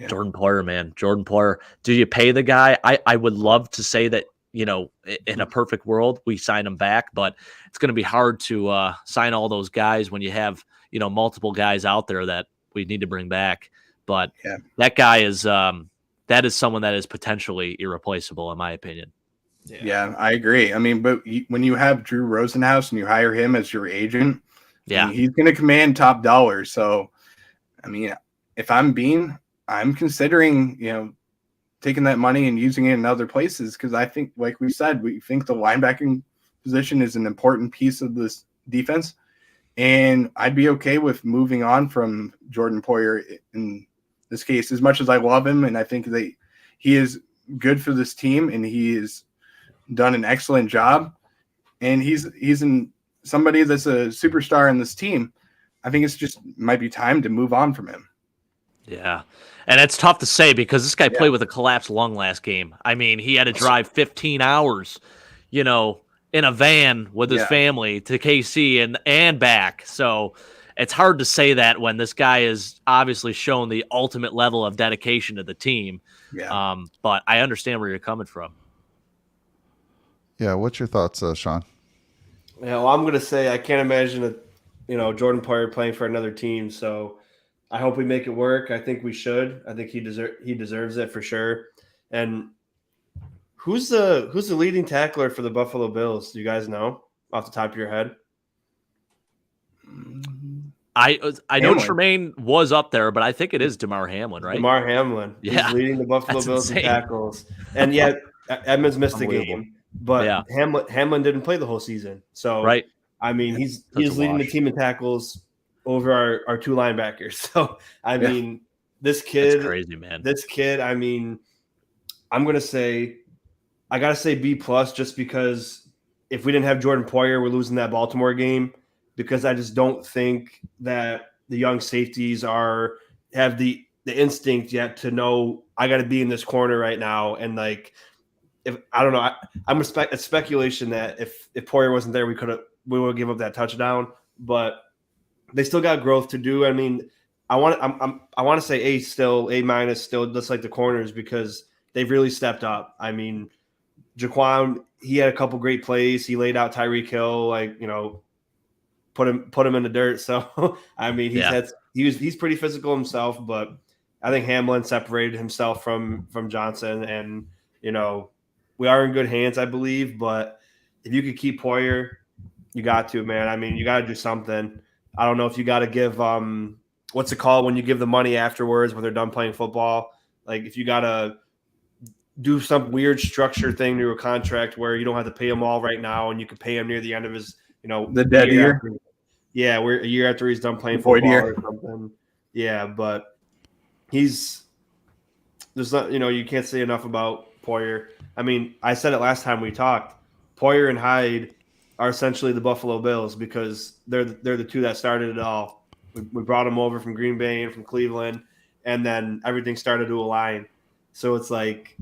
Jordan Poyer, man. Jordan Poyer. Do you pay the guy? I would love to say that, in a perfect world, we sign him back, but it's going to be hard to sign all those guys when you have, multiple guys out there that we need to bring back. But that guy is that is someone that is potentially irreplaceable, in my opinion. Yeah, I agree. I mean, but when you have Drew Rosenhaus and you hire him as your agent, he's going to command top dollar. So, I mean, if I'm considering, taking that money and using it in other places, because I think, like we said, we think the linebacking position is an important piece of this defense, and I'd be okay with moving on from Jordan Poyer in this case. As much as I love him, and I think that he is good for this team, and he has done an excellent job, and he's somebody that's a superstar in this team. I think it's just might be time to move on from him. Yeah. And it's tough to say because this guy played with a collapsed lung last game. I mean, he had to drive 15 hours, in a van with his family to KC and back. So it's hard to say that when this guy is obviously shown the ultimate level of dedication to the team. Yeah. But I understand where you're coming from. Yeah. What's your thoughts, Sean? Yeah, well, I'm going to say I can't imagine Jordan Poyer playing for another team. So I hope we make it work. I think we should. I think he deserves it for sure. And who's the leading tackler for the Buffalo Bills? Do you guys know off the top of your head? I know Tremaine was up there, but I think it is Damar Hamlin, right? Damar Hamlin. Yeah. He's leading the Buffalo Bills in tackles. And yet Edmonds missed the game. But Hamlin didn't play the whole season. So I mean he's leading the team in tackles over our two linebackers. So, I mean, this kid – that's crazy, man. This kid, I mean, I got to say B+ just because if we didn't have Jordan Poyer, we're losing that Baltimore game because I just don't think that the young safeties have the instinct yet to know I got to be in this corner right now. And, like, if I don't know, it's speculation that if Poyer wasn't there, we would give up that touchdown. But – they still got growth to do. I mean, I want to say A still, A- still, just like the corners because they've really stepped up. I mean, Jaquan, he had a couple great plays. He laid out Tyreek Hill, put him in the dirt. So I mean, he's pretty physical himself, but I think Hamlin separated himself from Johnson, and we are in good hands, I believe. But if you could keep Poyer, you got to, man. I mean, you got to do something. I don't know if you got to give what's it called when you give the money afterwards when they're done playing football. Like if you got to do some weird structure thing to a contract where you don't have to pay him all right now and you can pay him near the end of his, the dead year. We're a year after he's done playing football or something. Yeah, but there's not, you can't say enough about Poyer. I mean, I said it last time we talked. Poyer and Hyde are essentially the Buffalo Bills because they're the two that started it all. We brought them over from Green Bay and from Cleveland, and then everything started to align. So it's like,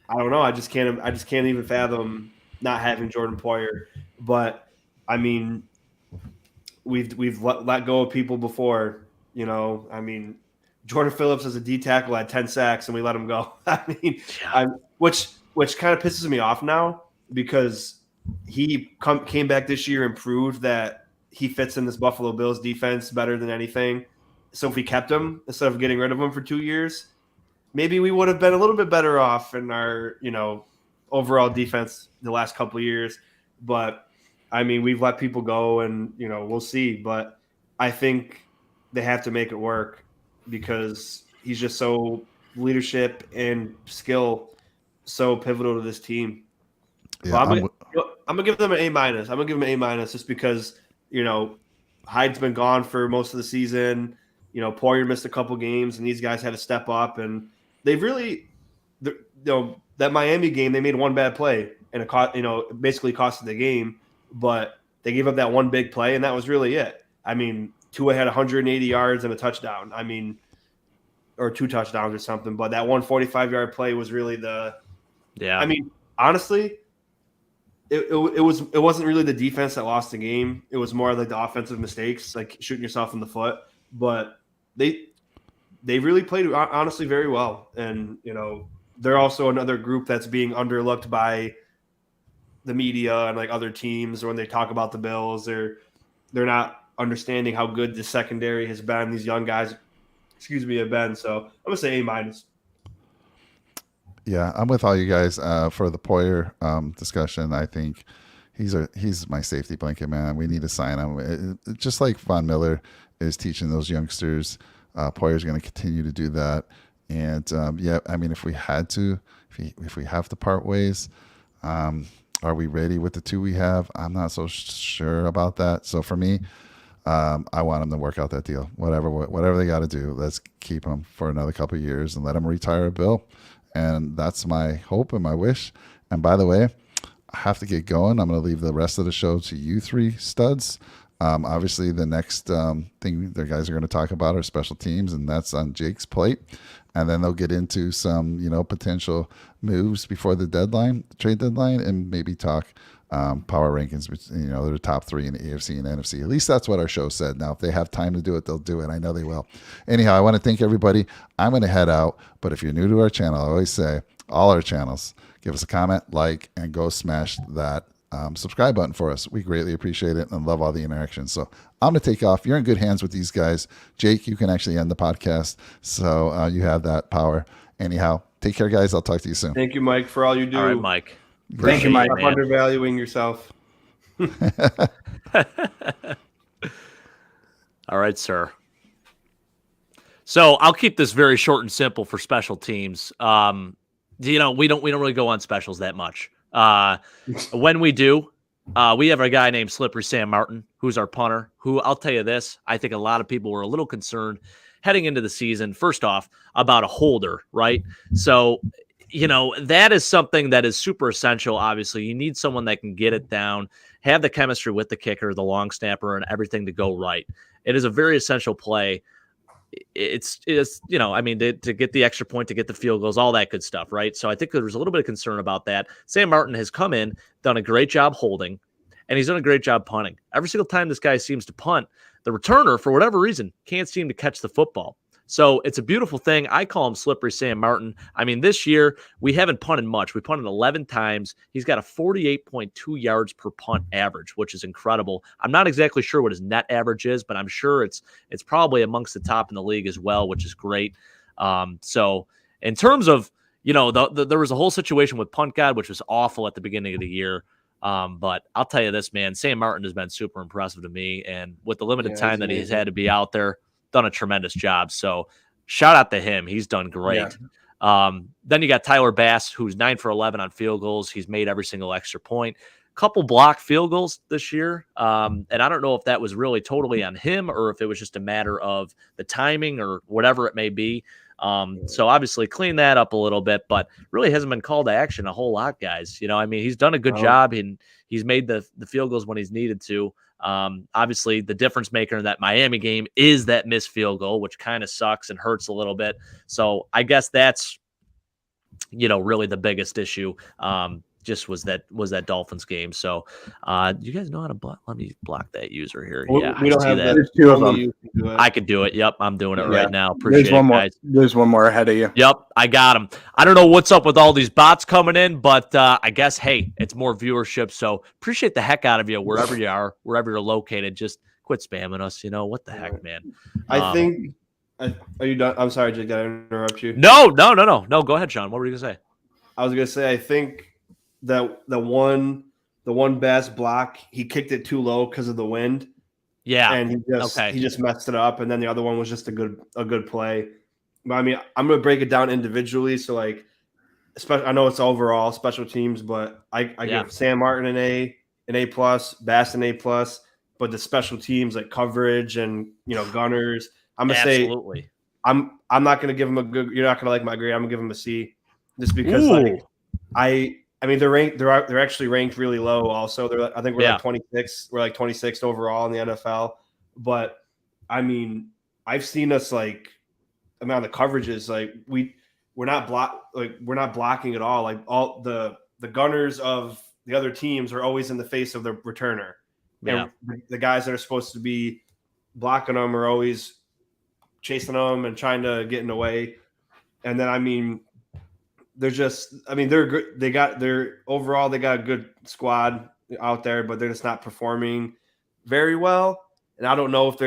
I don't know. I just can't even fathom not having Jordan Poyer. But I mean, we've let go of people before. You know, I mean, Jordan Phillips as a D tackle had 10 sacks and we let him go. I mean, which kind of pisses me off now because he came back this year and proved that he fits in this Buffalo Bills defense better than anything. So if we kept him instead of getting rid of him for 2 years, maybe we would have been a little bit better off in our, overall defense the last couple of years. But I mean, we've let people go and, we'll see. But I think they have to make it work because he's just so leadership and skill, so pivotal to this team. Yeah, well, I'm gonna give them an A-. I'm gonna give them an A- just because, Hyde's been gone for most of the season. Poyer missed a couple games and these guys had to step up and they've really, that Miami game, they made one bad play and it basically costed the game, but they gave up that one big play and that was really it. I mean, Tua had 180 yards and a touchdown. I mean, or 2 touchdowns or something, but that 145-yard play was really I mean, honestly, it wasn't really the defense that lost the game. It was more like the offensive mistakes, like shooting yourself in the foot. But they really played honestly very well, and they're also another group that's being underlooked by the media and like other teams when they talk about the Bills. They're not understanding how good the secondary has been. These young guys, have been. So I'm gonna say A-. Yeah, I'm with all you guys for the Poyer discussion. I think he's my safety blanket, man. We need to sign him. Just like Von Miller is teaching those youngsters, Poyer's going to continue to do that. And I mean, if we had to, if we have to part ways, are we ready with the 2 we have? I'm not so sure about that. So for me, I want him to work out that deal. Whatever they got to do, let's keep him for another couple of years and let him retire a Bill. And that's my hope and my wish. And by the way, I have to get going. I'm going to leave the rest of the show to you 3 studs. Obviously, the next thing the guys are going to talk about are special teams, and that's on Jake's plate. And then they'll get into some, potential moves before the trade deadline, and maybe talk power rankings. They're the top 3 in the AFC and NFC. At least that's what our show said. Now, if they have time to do it, they'll do it. I know they will. Anyhow, I want to thank everybody. I'm going to head out, but if you're new to our channel, I always say all our channels, give us a comment, like, and go smash that subscribe button for us. We greatly appreciate it and love all the interaction. So I'm going to take off. You're in good hands with these guys. Jake, you can actually end the podcast. So you have that power. Anyhow, take care, guys. I'll talk to you soon. Thank you, Mike, for all you do. All right, Mike. Thank you, Mike. Stop undervaluing yourself. All right, sir. So I'll keep this very short and simple for special teams. We don't really go on specials that much. When we do, we have a guy named Slippery Sam Martin, who's our punter, who I'll tell you this, I think a lot of people were a little concerned heading into the season, first off, about a holder, right? So, that is something that is super essential. Obviously, you need someone that can get it down, have the chemistry with the kicker, the long snapper, and everything to go right. It is a very essential play. It's to get the extra point, to get the field goals, all that good stuff, right? So I think there was a little bit of concern about that. Sam Martin has come in, done a great job holding, and he's done a great job punting. Every single time this guy seems to punt, the returner, for whatever reason, can't seem to catch the football. So it's a beautiful thing. I call him Slippery Sam Martin. I mean, this year, we haven't punted much. We punted 11 times. He's got a 48.2 yards per punt average, which is incredible. I'm not exactly sure what his net average is, but I'm sure it's probably amongst the top in the league as well, which is great. So in terms of, there was a whole situation with Punt God, which was awful at the beginning of the year. But I'll tell you this, man, Sam Martin has been super impressive to me. And with the limited time that he's had to be out there, done a tremendous job. So shout out to him. He's done great. Yeah. Then you got Tyler Bass, who's 9 for 11 on field goals. He's made every single extra point. Couple blocked field goals this year. And I don't know if that was really totally on him or if it was just a matter of the timing or whatever it may be. So obviously clean that up a little bit, but really hasn't been called to action a whole lot, guys. He's done a good job and he's made the field goals when he's needed to. Obviously the difference maker in that Miami game is that missed field goal, which kind of sucks and hurts a little bit. So I guess that's, really the biggest issue. just was that Dolphins game. So you guys know how to block. Let me block that user here. We Yeah, don't have that. There's two of them. You can do it. I could do it. Yep, I'm doing it Yeah. right now. Appreciate it, guys. There's one more ahead of you. Yep, I got him. I don't know what's up with all these bots coming in, but I guess, hey, it's more viewership. So appreciate the heck out of you wherever you are, wherever you're located. Just quit spamming us. What the heck, man? I think. Are you done? I'm sorry, Jake. Did I interrupt you? No. Go ahead, Sean. What were you gonna say? I was gonna say I think that the one Bass block, he kicked it too low because of the wind. Yeah, and he just messed it up, and then the other one was just a good play. But I mean, I'm gonna break it down individually. So like, I know it's overall special teams, but I give Sam Martin an A plus, Bass an A plus, but the special teams like coverage and gunners, I'm gonna say I'm not gonna give him a good. You're not gonna like my grade. I'm gonna give him a C, just because I mean they're actually ranked really low. Also, I think we're like 26. We're like 26th overall in the NFL. But I mean, I've seen us on the coverages we're not blocking at all. Like all the gunners of the other teams are always in the face of the returner. Yeah. And the guys that are supposed to be blocking them are always chasing them and trying to get in the way. And then I mean, they're good. They got a good squad out there, but they're just not performing very well. And I don't know if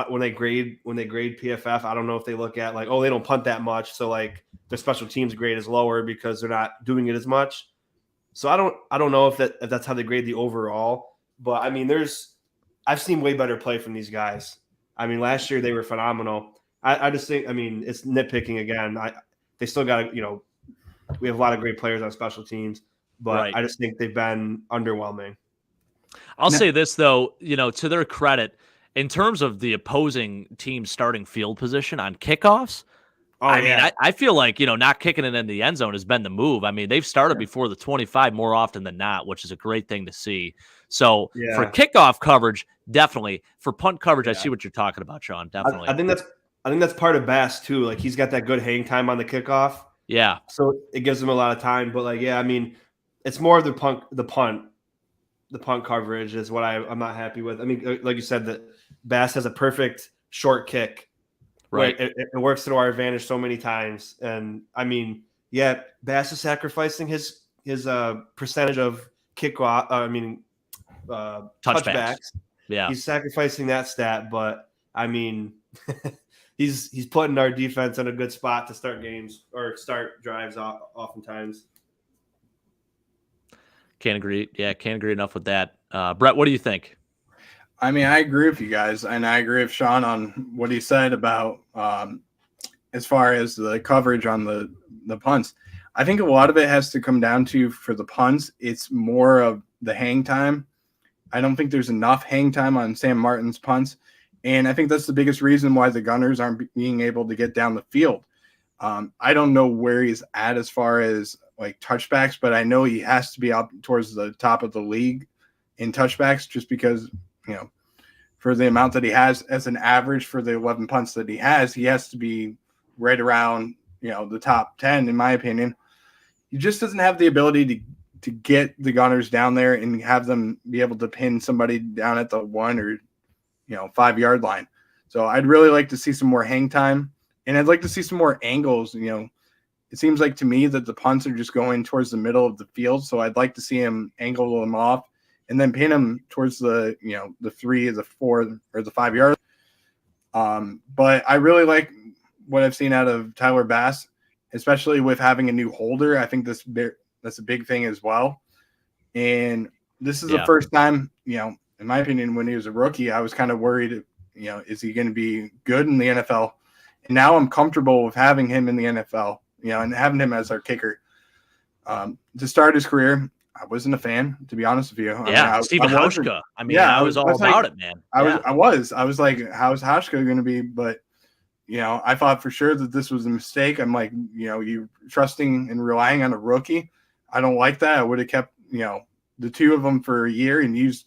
when they grade PFF, I don't know if they look at they don't punt that much, so their special teams grade is lower because they're not doing it as much. So I don't know if that's how they grade the overall. But I mean, I've seen way better play from these guys. I mean, last year they were phenomenal. I just think, I mean, it's nitpicking again. They still got to, we have a lot of great players on special teams, but I just think they've been underwhelming. I'll say this, though, to their credit, in terms of the opposing team's starting field position on kickoffs, I feel like, not kicking it in the end zone has been the move. I mean, they've started before the 25 more often than not, which is a great thing to see. So for kickoff coverage, definitely. For punt coverage, I see what you're talking about, Sean. Definitely. I think that's part of Bass too. Like he's got that good hang time on the kickoff. Yeah. So it gives him a lot of time. But I mean, it's more of the punt coverage is what I'm not happy with. I mean, like you said, that Bass has a perfect short kick. Right. It works to our advantage so many times. And I mean, Bass is sacrificing his percentage of touchbacks. Yeah. He's sacrificing that stat, but I mean, he's putting our defense in a good spot to start games or start drives oftentimes. Can't agree. Yeah, can't agree enough with that. Brett, what do you think? I mean, I agree with you guys, and I agree with Sean on what he said about as far as the coverage on the punts. I think a lot of it has to come down to, for the punts, it's more of the hang time. I don't think there's enough hang time on Sam Martin's punts, and I think that's the biggest reason why the Gunners aren't being able to get down the field. I don't know where he's at as far as touchbacks, but I know he has to be up towards the top of the league in touchbacks just because, for the amount that he has as an average for the 11 punts that he has to be right around, the top 10, in my opinion. He just doesn't have the ability to get the Gunners down there and have them be able to pin somebody down at the 1 or 5 yard line. So I'd really like to see some more hang time, and I'd like to see some more angles. It seems like to me that the punts are just going towards the middle of the field. So I'd like to see him angle them off and then pin him towards the 3, the 4, or the 5 yard. But I really like what I've seen out of Tyler Bass, especially with having a new holder. I think that's a big thing as well. And this is the first time, in my opinion, when he was a rookie, I was kind of worried, is he going to be good in the NFL? And now I'm comfortable with having him in the NFL, and having him as our kicker. To start his career, I wasn't a fan, to be honest with you. Steven Hauschka. I was all about it, man. I was like, how's Hauschka going to be? But, I thought for sure that this was a mistake. I'm like, you trusting and relying on a rookie. I don't like that. I would have kept, the two of them for a year and used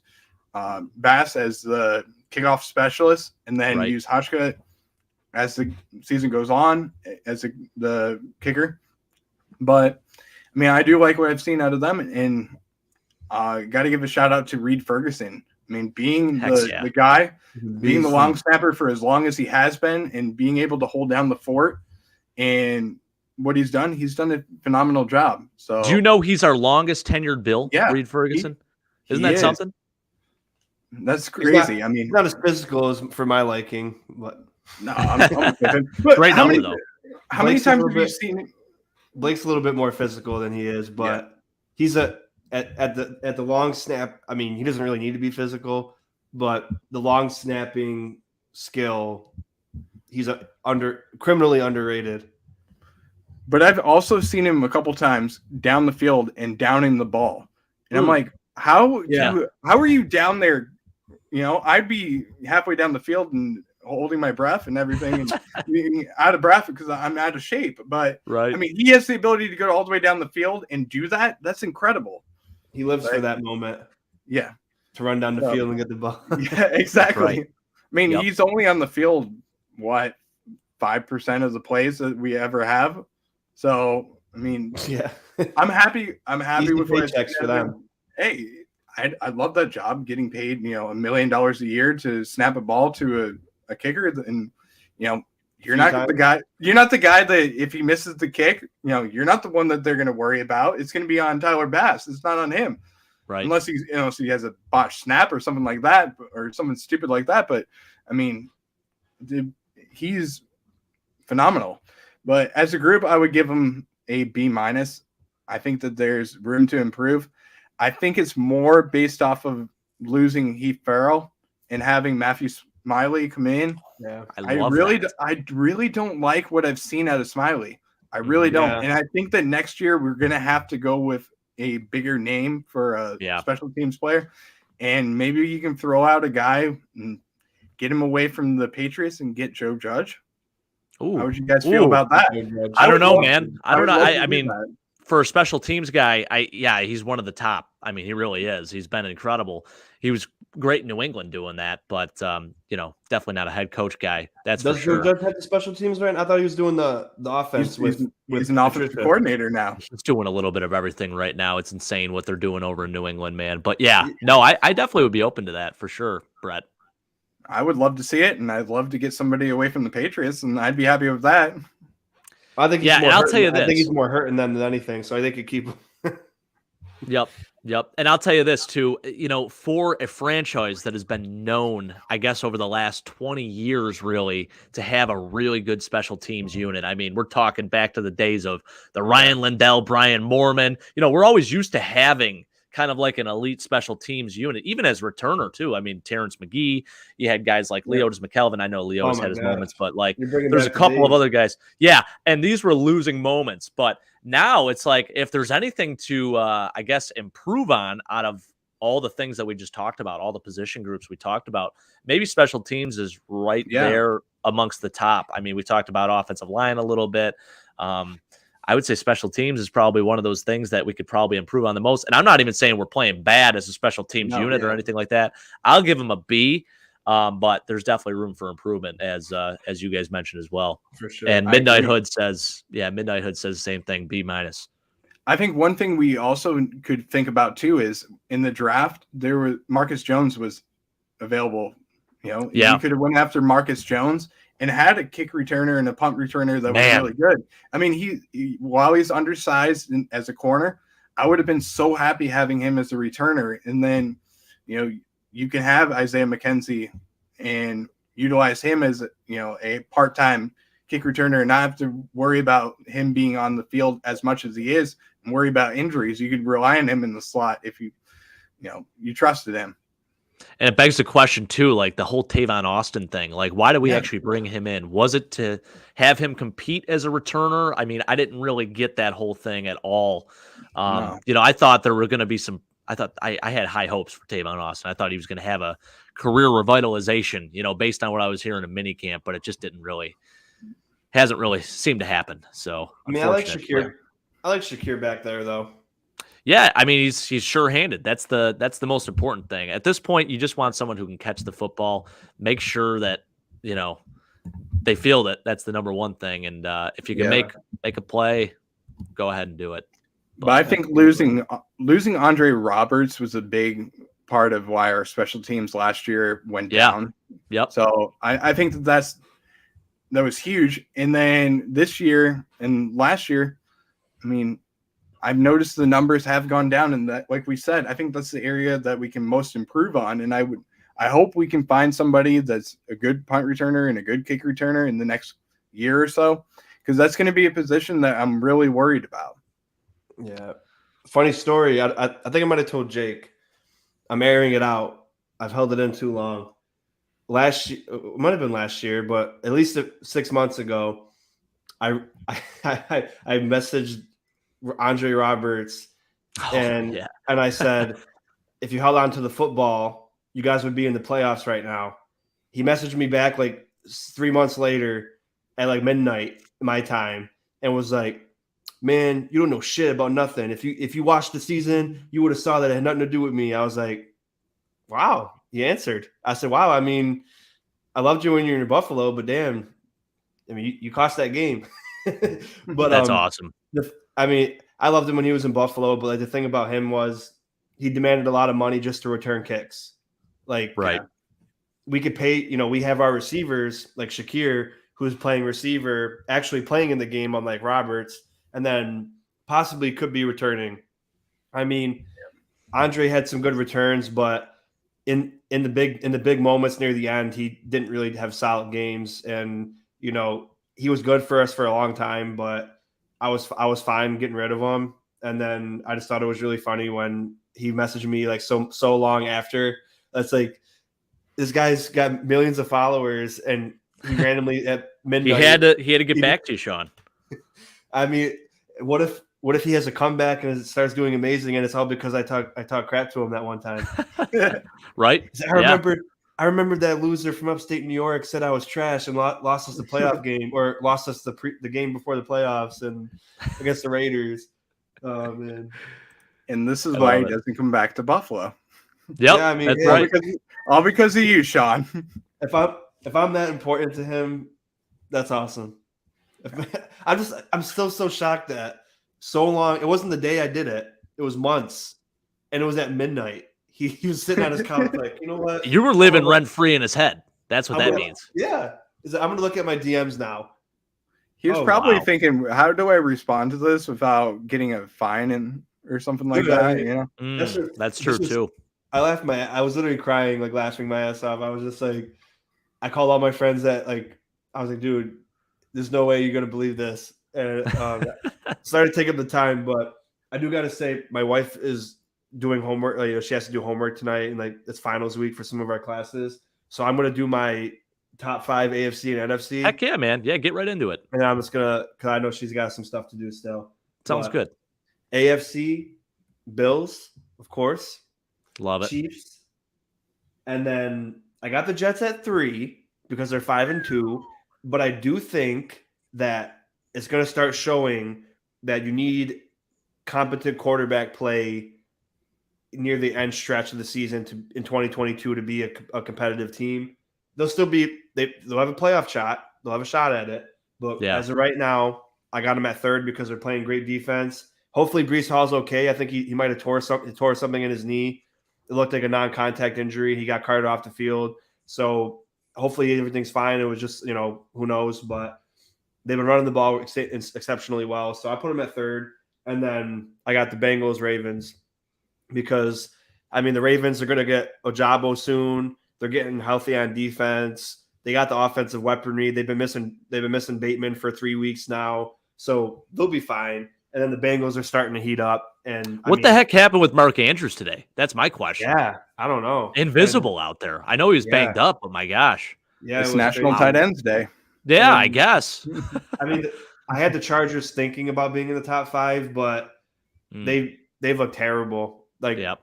Bass as the kickoff specialist, and then use Hauschka as the season goes on as the kicker. But I mean, I do like what I've seen out of them, and got to give a shout out to Reed Ferguson. I mean, being the guy, being the long snapper for as long as he has been, and being able to hold down the fort, and what he's done a phenomenal job. So, do you know he's our longest tenured Bill? Yeah, Reed Ferguson. Isn't that something? That's crazy. I mean, he's not as physical as for my liking, but no, I'm but great number though. How many times have you seen it? Blake's a little bit more physical than he is, but he's at the long snap. I mean, he doesn't really need to be physical, but the long snapping skill, he's criminally underrated. But I've also seen him a couple times down the field and downing the ball, and I'm like, how are you down there? You know, I'd be halfway down the field and holding my breath and everything, and being out of breath because I'm out of shape. But right, I mean, he has the ability to go all the way down the field and do that. That's incredible. He lives for that moment. Yeah, to run down the field and get the ball. Yeah, exactly. Right. I mean, he's only on the field 5% of the plays that we ever have. So I mean, I'm happy. I'm happy with what paychecks for them. Hey, I love that job, getting paid $1 million a year to snap a ball to a kicker, and you're not the guy. You're not the guy that if he misses the kick, you're not the one that they're going to worry about. It's going to be on Tyler Bass. It's not on him, right? Unless he's so he has a botched snap or something like that, or something stupid like that. But I mean, he's phenomenal. But as a group, I would give him a B-. I think that there's room to improve. I think it's more based off of losing Heath Farrell and having Matthew Smiley come in. Yeah, I really don't like what I've seen out of Smiley. I really don't. And I think that next year we're going to have to go with a bigger name for a special teams player. And maybe you can throw out a guy and get him away from the Patriots and get Joe Judge. Ooh. How would you guys feel about that? I don't know, man. I don't know. I mean, for a special teams guy, he's one of the top. I mean, he really is. He's been incredible. He was great in New England doing that, but definitely not a head coach guy. That's for sure. Does Judge have the special teams right? I thought he was doing the offense. He's an offensive coordinator now. He's doing a little bit of everything right now. It's insane what they're doing over in New England, man. But I definitely would be open to that for sure, Brett. I would love to see it, and I'd love to get somebody away from the Patriots, and I'd be happy with that. I think I'll tell you this. I think he's more hurting them than anything, so I think you keep him. Yep. And I'll tell you this too, for a franchise that has been known, I guess, over the last 20 years, really, to have a really good special teams unit. I mean, we're talking back to the days of the Ryan Lindell, Brian Moorman. We're always used to having kind of like an elite special teams unit, even as returner too. I mean, Terrence McGee, you had guys like Leotis McKelvin. I know Leotis had his moments, but there's a couple of other guys. Yeah. And these were losing moments, but now it's like, if there's anything to, I guess, improve on out of all the things that we just talked about, all the position groups we talked about, maybe special teams is right there amongst the top. I mean, we talked about offensive line a little bit. I would say special teams is probably one of those things that we could probably improve on the most. And I'm not even saying we're playing bad as a special teams unit or anything like that. I'll give them a B, but there's definitely room for improvement, as you guys mentioned as well. For sure. And Midnight Hood says the same thing, B-. I think one thing we also could think about too is in the draft, Marcus Jones was available. You could have went after Marcus Jones and had a kick returner and a punt returner that was really good. I mean, he while he's undersized as a corner, I would have been so happy having him as a returner. And then, you can have Isaiah McKenzie and utilize him as a part-time kick returner and not have to worry about him being on the field as much as he is and worry about injuries. You could rely on him in the slot if you trusted him. And it begs the question too, like the whole Tavon Austin thing. Like, why did we actually bring him in? Was it to have him compete as a returner? I mean, I didn't really get that whole thing at all. No. I thought there were going to be I had high hopes for Tavon Austin. I thought he was going to have a career revitalization, based on what I was hearing in minicamp, but it just hasn't really seemed to happen. So, I mean, I like Shakir back there though. Yeah, I mean, he's sure-handed. That's the most important thing. At this point, you just want someone who can catch the football, make sure that, they feel that that's the number one thing. And if you can make a play, go ahead and do it. But I think losing Andre Roberts was a big part of why our special teams last year went down. Yep. So I think that was huge. And then this year and last year, I mean, I've noticed the numbers have gone down, and that, like we said, I think that's the area that we can most improve on. And I hope we can find somebody that's a good punt returner and a good kick returner in the next year or so, because that's going to be a position that I'm really worried about. Yeah. Funny story. I think I might have told Jake. I'm airing it out. I've held it in too long. Last year, it might have been last year, but at least 6 months ago, I messaged Andre Roberts and I said, if you held on to the football, you guys would be in the playoffs right now. He messaged me back like 3 months later at like midnight my time and was like, man, you don't know shit about nothing. If you watched the season, you would have saw that it had nothing to do with me. I was like, wow, he answered. I said, wow, I mean, I loved you when you were in Buffalo, but damn, I mean, you cost that game. But that's awesome. I mean, I loved him when he was in Buffalo, but like the thing about him was he demanded a lot of money just to return kicks. Like, right. We could pay, we have our receivers like Shakir, who's playing receiver, actually playing in the game unlike Roberts, and then possibly could be returning. I mean, Andre had some good returns, but in the big moments near the end, he didn't really have solid games. And he was good for us for a long time, but I was fine getting rid of him. And then I just thought it was really funny when he messaged me like so long after. That's like, this guy's got millions of followers, and he randomly at midnight he had to get back to you, Sean. I mean, what if he has a comeback and it starts doing amazing, and it's all because I talk crap to him that one time? Right? I remember that loser from upstate New York said I was trash and lost us the playoff game, or lost us the game before the playoffs and against the Raiders. Oh man! And this is why he doesn't come back to Buffalo. Yep, yeah, I mean, that's right. All because of you, Sean. If I'm that important to him, that's awesome. I'm still so shocked that so long. It wasn't the day I did it. It was months, and it was at midnight. He was sitting on his couch like, you know what? You were living rent free in his head. That's what that means. Yeah, I'm gonna look at my DMs now. He was probably thinking, how do I respond to this without getting a fine or something like that? That's true too. I was literally crying, like laughing my ass off. I was just like, I called all my friends that I was like, dude, there's no way you're gonna believe this. And started taking the time, but I do gotta say, my wife is doing homework. She has to do homework tonight, and it's finals week for some of our classes. So I'm gonna do my top 5 AFC and NFC. Heck yeah, man! Yeah, get right into it. And I'm just gonna, because I know she's got some stuff to do still. Sounds good. AFC, Bills, of course. Love it. Chiefs, and then I got the Jets at 3 because they're 5-2. But I do think that it's going to start showing that you need competent quarterback play near the end stretch of the season in 2022 to be a competitive team. They'll still be they'll have a playoff shot. They'll have a shot at it. But as of right now, I got them at 3rd because they're playing great defense. Hopefully Breece Hall's okay. I think he might have tore something in his knee. It looked like a non-contact injury. He got carted off the field. So hopefully everything's fine. It was just, who knows, but they've been running the ball exceptionally well. So I put them at 3rd. And then I got the Bengals, Ravens, because the Ravens are going to get Ojabo soon. They're getting healthy on defense. They got the offensive weaponry. They've been missing Bateman for 3 weeks now. So they'll be fine. And then the Bengals are starting to heat up. And what the heck happened with Mark Andrews today? That's my question. Yeah, I don't know. Invisible out there. I know he was banged up, but my gosh. Yeah, it's National Tight Ends Day. Yeah, I guess. I had the Chargers thinking about being in the top 5, but they look terrible. Their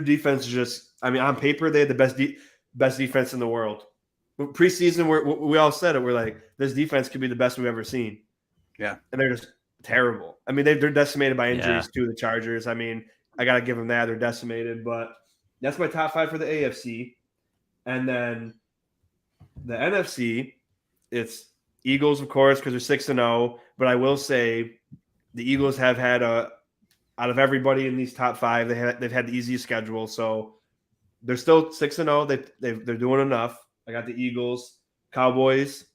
defense is just. On paper they had the best defense in the world. Preseason, we all said it. We're like, this defense could be the best we've ever seen. Yeah, and they're just terrible. They're decimated by injuries too. The Chargers. I got to give them that. They're decimated, but that's my top 5 for the AFC. And then the NFC, it's Eagles, of course, because they're 6-0. But I will say the Eagles have had a out of everybody in these top 5, they've had the easiest schedule. So they're still 6-0. They're doing enough. I got the Eagles, Cowboys,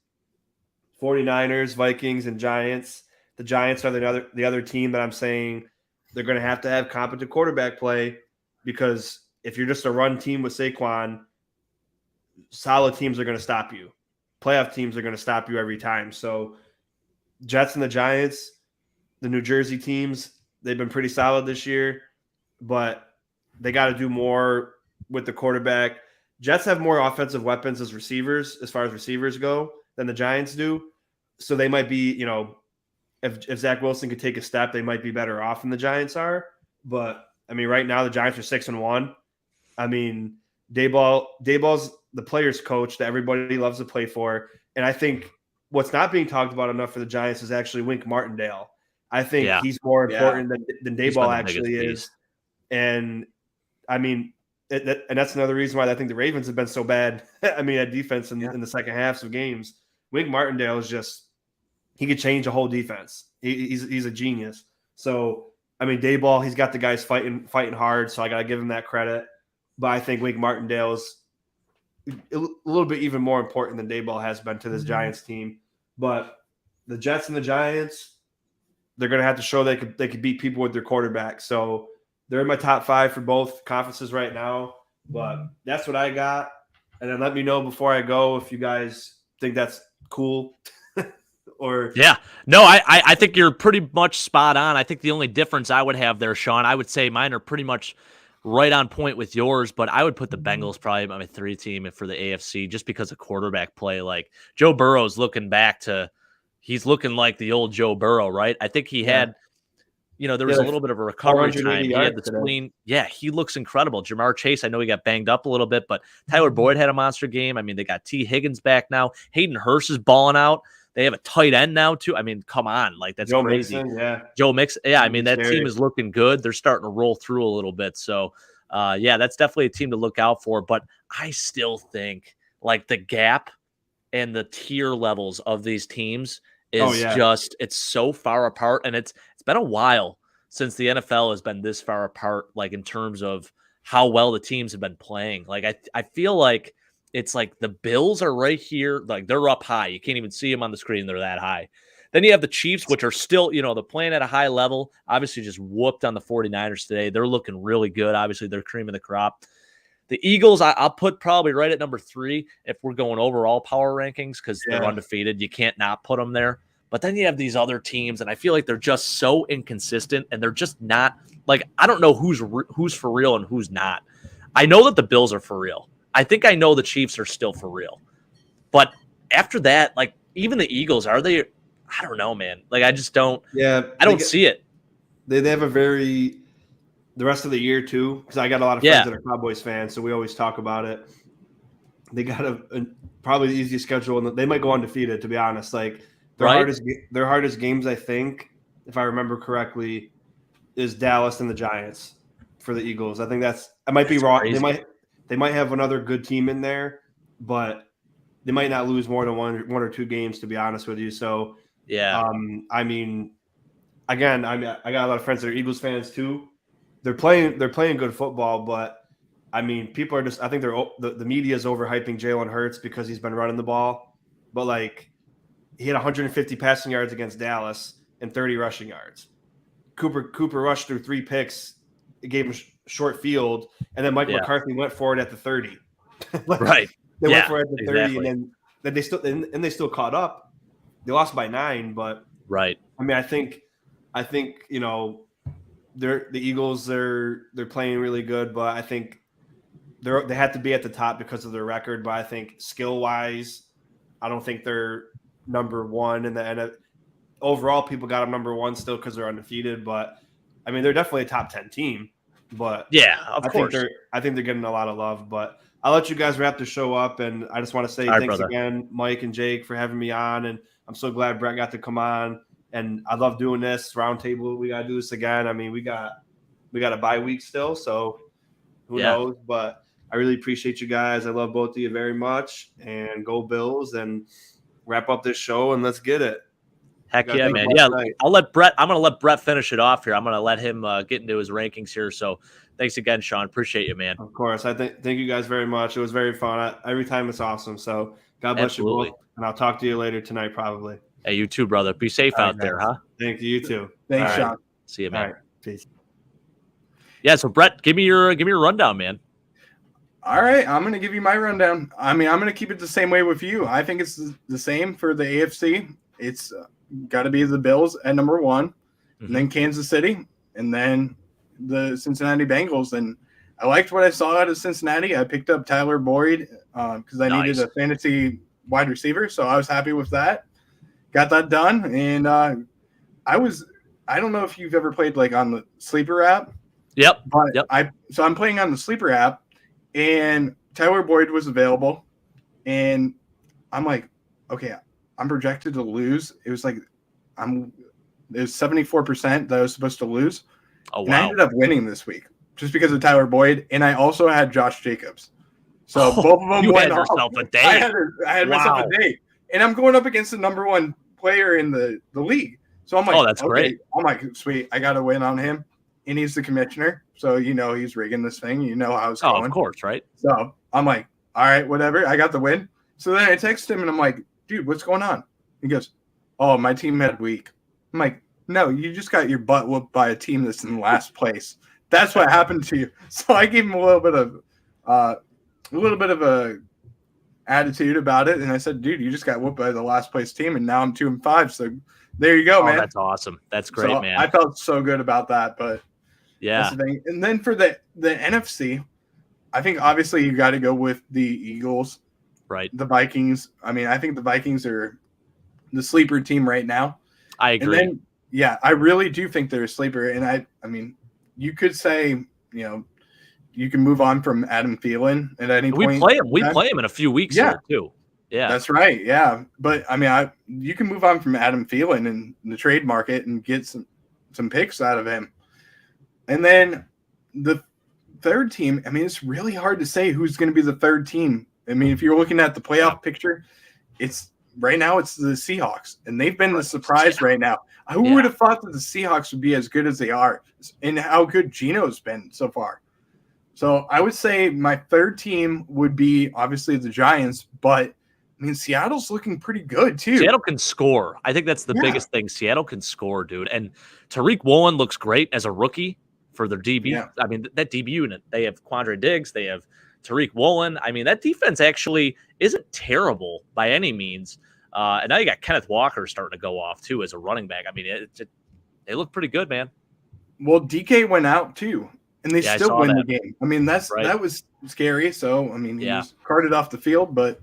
49ers, Vikings, and Giants. The Giants are the other team that I'm saying they're going to have competent quarterback play, because if you're just a run team with Saquon, solid teams are going to stop you. Playoff teams are going to stop you every time. So Jets and the Giants, the New Jersey teams, they've been pretty solid this year, but they got to do more with the quarterback. Jets have more offensive weapons as far as receivers go, than the Giants do. So they might be, if Zach Wilson could take a step, they might be better off than the Giants are. But I mean, right now the Giants are 6-1. I mean, Daboll's the players' coach that everybody loves to play for. And I think what's not being talked about enough for the Giants is actually Wink Martindale. I think he's more important than Daboll actually is. And I mean, and that's another reason why I think the Ravens have been so bad. I mean, at defense in the second halves of games. Wink Martindale is he could change a whole defense. He's a genius. So I mean, Daboll, he's got the guys fighting hard. So I got to give him that credit. But I think Wink Martindale is a little bit even more important than Daboll has been to this Giants team. But the Jets and the Giants, they're going to have to show they could beat people with their quarterback. So they're in my top 5 for both conferences right now. But that's what I got. And then let me know before I go if you guys think that's cool. Or no, I think you're pretty much spot on. I think the only difference I would have there, Sean, I would say mine are pretty much right on point with yours, but I would put the Bengals probably my 3 team for the AFC just because of quarterback play. Like Joe Burrow's he's looking like the old Joe Burrow, right? I think he had, there was a little bit of a recovery time. He had the spleen. Yeah, he looks incredible. Jamar Chase, I know he got banged up a little bit, but Tyler Boyd had a monster game. I mean, they got T. Higgins back now. Hayden Hurst is balling out. They have a tight end now, too. I mean, come on. Like, that's crazy. Mixon, Joe Mixon. Yeah, I mean, that team is looking good. They're starting to roll through a little bit. So, that's definitely a team to look out for. But I still think, like, the gap and the tier levels of these teams is it's so far apart. And it's been a while since the NFL has been this far apart, like, in terms of how well the teams have been playing. Like, I feel like it's like the Bills are right here. Like, they're up high. You can't even see them on the screen. They're that high. Then you have the Chiefs, which are still, they're playing at a high level. Obviously, just whooped on the 49ers today. They're looking really good. Obviously, they're cream of the crop. The Eagles, I'll put probably right at number 3 if we're going overall power rankings, because they're undefeated. You can't not put them there. But then you have these other teams, and I feel like they're just so inconsistent, and they're just not – like, I don't know who's for real and who's not. I know that the Bills are for real. I think I know the Chiefs are still for real. But after that, like, even the Eagles, are they – I don't know, man. Like, I just don't – I don't see it. They have a very – the rest of the year, too, because I got a lot of friends that are Cowboys fans, so we always talk about it. They got probably the easiest schedule, and they might go undefeated, to be honest. Like, their hardest games, I think, if I remember correctly, is Dallas and the Giants for the Eagles. I think I might be wrong. Crazy. They might have another good team in there, but they might not lose more than one or 2 games, to be honest with you. So, I mean, again, I got a lot of friends that are Eagles fans too. They're playing good football, but I mean, people are just. I think the media is overhyping Jalen Hurts because he's been running the ball, but like, he had 150 passing yards against Dallas and 30 rushing yards. Cooper rushed through 3 picks. It gave him short field, and then Mike McCarthy went for it at the 30. Right. They went for it at the 30, exactly. and then they still caught up. They lost by 9, but right. I mean, I think the Eagles they're playing really good, but I think they have to be at the top because of their record. But I think skill wise, I don't think they're number 1 in the NFL. Overall, people got them number 1 still because they're undefeated. But I mean, they're definitely a top 10 team. But of course, I think they're getting a lot of love. But I'll let you guys wrap the show up, and I just want to say thanks again, Mike and Jake, for having me on. And I'm so glad Brett got to come on. And I love doing this roundtable. We got to do this again. I mean, we got a bye week still, so who knows? But I really appreciate you guys. I love both of you very much. And go Bills, and wrap up this show, and let's get it. Heck guys yeah, have a man. blessed Yeah, night. I'm going to let Brett finish it off here. I'm going to let him get into his rankings here. So thanks again, Sean. Appreciate you, man. Of course. Thank you guys very much. It was very fun. Every time it's awesome. So God bless Absolutely. you both. And I'll talk to you later tonight, probably. Hey, you too, brother. Be safe All right, out there, guys. huh? Thank you. You too. Thanks, All right. Sean. See you, All man. right. Peace. Yeah, so Brett, give me your rundown, man. All right, I'm going to give you my rundown. I mean, I'm going to keep it the same way with you. I think it's the same for the AFC. It's got to be the Bills at number 1, and then Kansas City, and then the Cincinnati Bengals. And I liked what I saw out of Cincinnati. I picked up Tyler Boyd because I needed a fantasy wide receiver, so I was happy with that. Got that done, and I don't know if you've ever played like on the Sleeper app. Yep. But yep. I'm playing on the Sleeper app, and Tyler Boyd was available, and I'm like, okay, I'm projected to lose. It was like there's 74% that I was supposed to lose. Oh, wow. And I ended up winning this week just because of Tyler Boyd, and I also had Josh Jacobs. So both of them you went had off. yourself a day. I had myself a day, and I'm going up against the number 1 player in the league. So I'm like, that's great. I'm like, sweet, I got to win on him, and he's the commissioner, so he's rigging this thing. You know how it's going. Of course, right? So I'm like, all right, whatever. I got the win. So then I text him, and I'm like, dude, what's going on? He goes, oh, my team had week. I'm like, no, you just got your butt whooped by a team that's in last place. That's what happened to you. So I gave him a little bit of a attitude about it, and I said, dude, you just got whooped by the last place team, and now I'm 2-5. So there you go, man. That's awesome. That's great, so man. I felt so good about that, but yeah. that's the thing. And then for the NFC, I think obviously you got to go with the Eagles, right? The Vikings. I mean, I think the Vikings are the sleeper team right now. I agree. And then, I really do think they're a sleeper. And I mean, you could say, you can move on from Adam Thielen at any point. We play him in a few weeks here too. Yeah, that's right. Yeah, but I mean, you can move on from Adam Thielen in the trade market and get some picks out of him. And then the third team, I mean, it's really hard to say who's going to be the third team. I mean, if you're looking at the playoff picture, right now it's the Seahawks, and they've been the surprise right now. Who would have thought that the Seahawks would be as good as they are, and how good Geno's been so far? So I would say my third team would be obviously the Giants, but I mean, Seattle's looking pretty good too. Seattle can score. I think that's the biggest thing. Seattle can score, dude. And Tariq Woolen looks great as a rookie for their DB. Yeah. I mean, that DB unit, they have Quandre Diggs, they have Tariq Woolen. I mean, that defense actually isn't terrible by any means. And now you got Kenneth Walker starting to go off too as a running back. I mean, they look pretty good, man. Well, DK went out too, and they still win the game. I mean, that was scary. So, I mean, he was carted off the field, but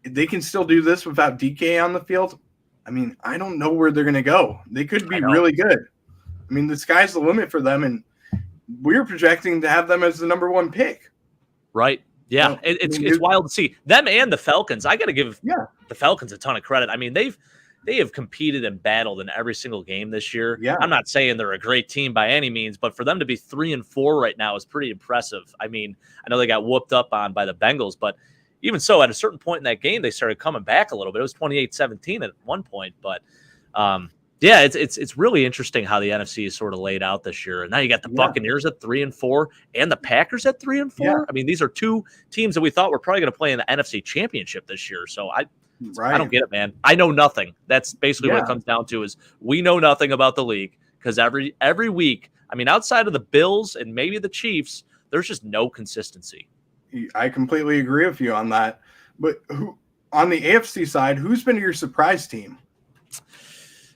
they can still do this without DK on the field. I mean, I don't know where they're going to go. They could be really good. I mean, the sky's the limit for them, and we're projecting to have them as the number 1 pick. Right. Yeah, so, it's wild to see them and the Falcons. I got to give the Falcons a ton of credit. I mean, they have competed and battled in every single game this year. Yeah. I'm not saying they're a great team by any means, but for them to be 3-4 right now is pretty impressive. I mean, I know they got whooped up on by the Bengals, but even so, at a certain point in that game, they started coming back a little bit. It was 28-17 at one point, but it's really interesting how the NFC is sort of laid out this year. And now you got the Buccaneers at 3-4 and the Packers at 3-4. Yeah. I mean, these are two teams that we thought were probably going to play in the NFC Championship this year. So I don't get it, man. I know nothing. That's basically what it comes down to is we know nothing about the league because every week, I mean, outside of the Bills and maybe the Chiefs, there's just no consistency. I completely agree with you on that. But on the AFC side, who's been your surprise team?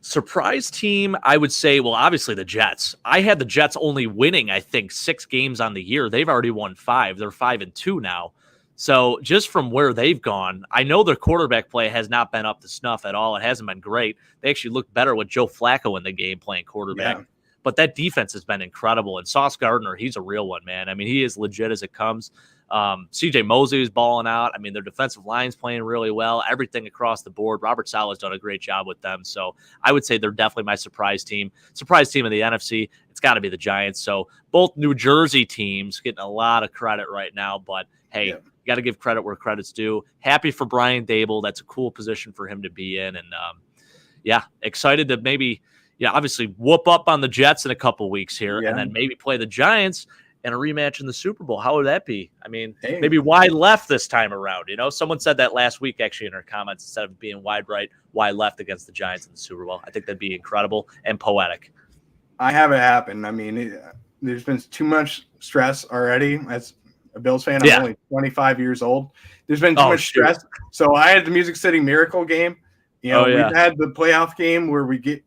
Surprise team, I would say, well, obviously the Jets. I had the Jets only winning, I think, 6 games on the year. They've already won 5. They're 5-2 now. So just from where they've gone, I know their quarterback play has not been up to snuff at all. It hasn't been great. They actually look better with Joe Flacco in the game playing quarterback. Yeah. But that defense has been incredible. And Sauce Gardner, he's a real one, man. I mean, he is legit as it comes. CJ Mosley is balling out. I mean, their defensive line's playing really well. Everything across the board. Robert Saleh's done a great job with them. So I would say they're definitely my surprise team. Surprise team in the NFC, it's got to be the Giants. So both New Jersey teams getting a lot of credit right now. But, hey, you got to give credit where credit's due. Happy for Brian Dable. That's a cool position for him to be in. And yeah, excited to maybe, obviously whoop up on the Jets in a couple weeks here, Yeah. and then maybe play the Giants in a rematch in the Super Bowl. How would that be? I mean, Hey. maybe wide left this time around. Someone said that last week actually in our comments, instead of being wide right, wide left against the Giants in the Super Bowl. I think that'd be incredible and poetic. I have it happen. I mean, there's been too much stress already. As a Bills fan, I'm only 25 years old. There's been too much stress. So I had the Music City Miracle game. We've had the playoff game where we get,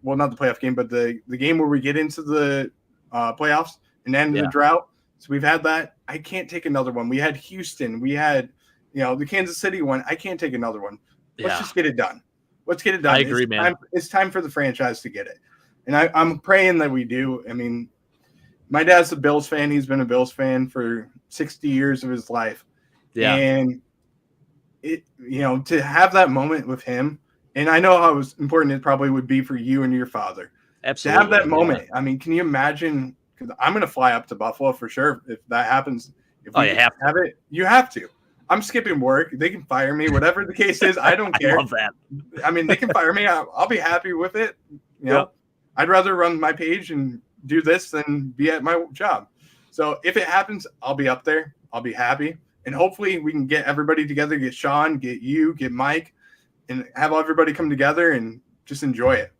well, not the playoff game, but the game where we get into the playoffs and end the drought. So we've had that. I can't take another one. We had Houston. We had, the Kansas City one. I can't take another one. Let's just get it done. Let's get it done. I agree, man. It's time for the franchise to get it. And I'm praying that we do. I mean, my dad's a Bills fan. He's been a Bills fan for 60 years of his life. Yeah. And to have that moment with him, and I know how important it probably would be for you and your father. Absolutely. To have that moment. I mean, can you imagine? Because I'm going to fly up to Buffalo for sure if that happens. If you have to have it, you have to. I'm skipping work. They can fire me, whatever the case is. I don't care. I love that. I mean, they can fire me. I'll be happy with it. I'd rather run my page and do this than be at my job. So if it happens, I'll be up there. I'll be happy. And hopefully we can get everybody together, get Sean, get you, get Mike, and have everybody come together and just enjoy it.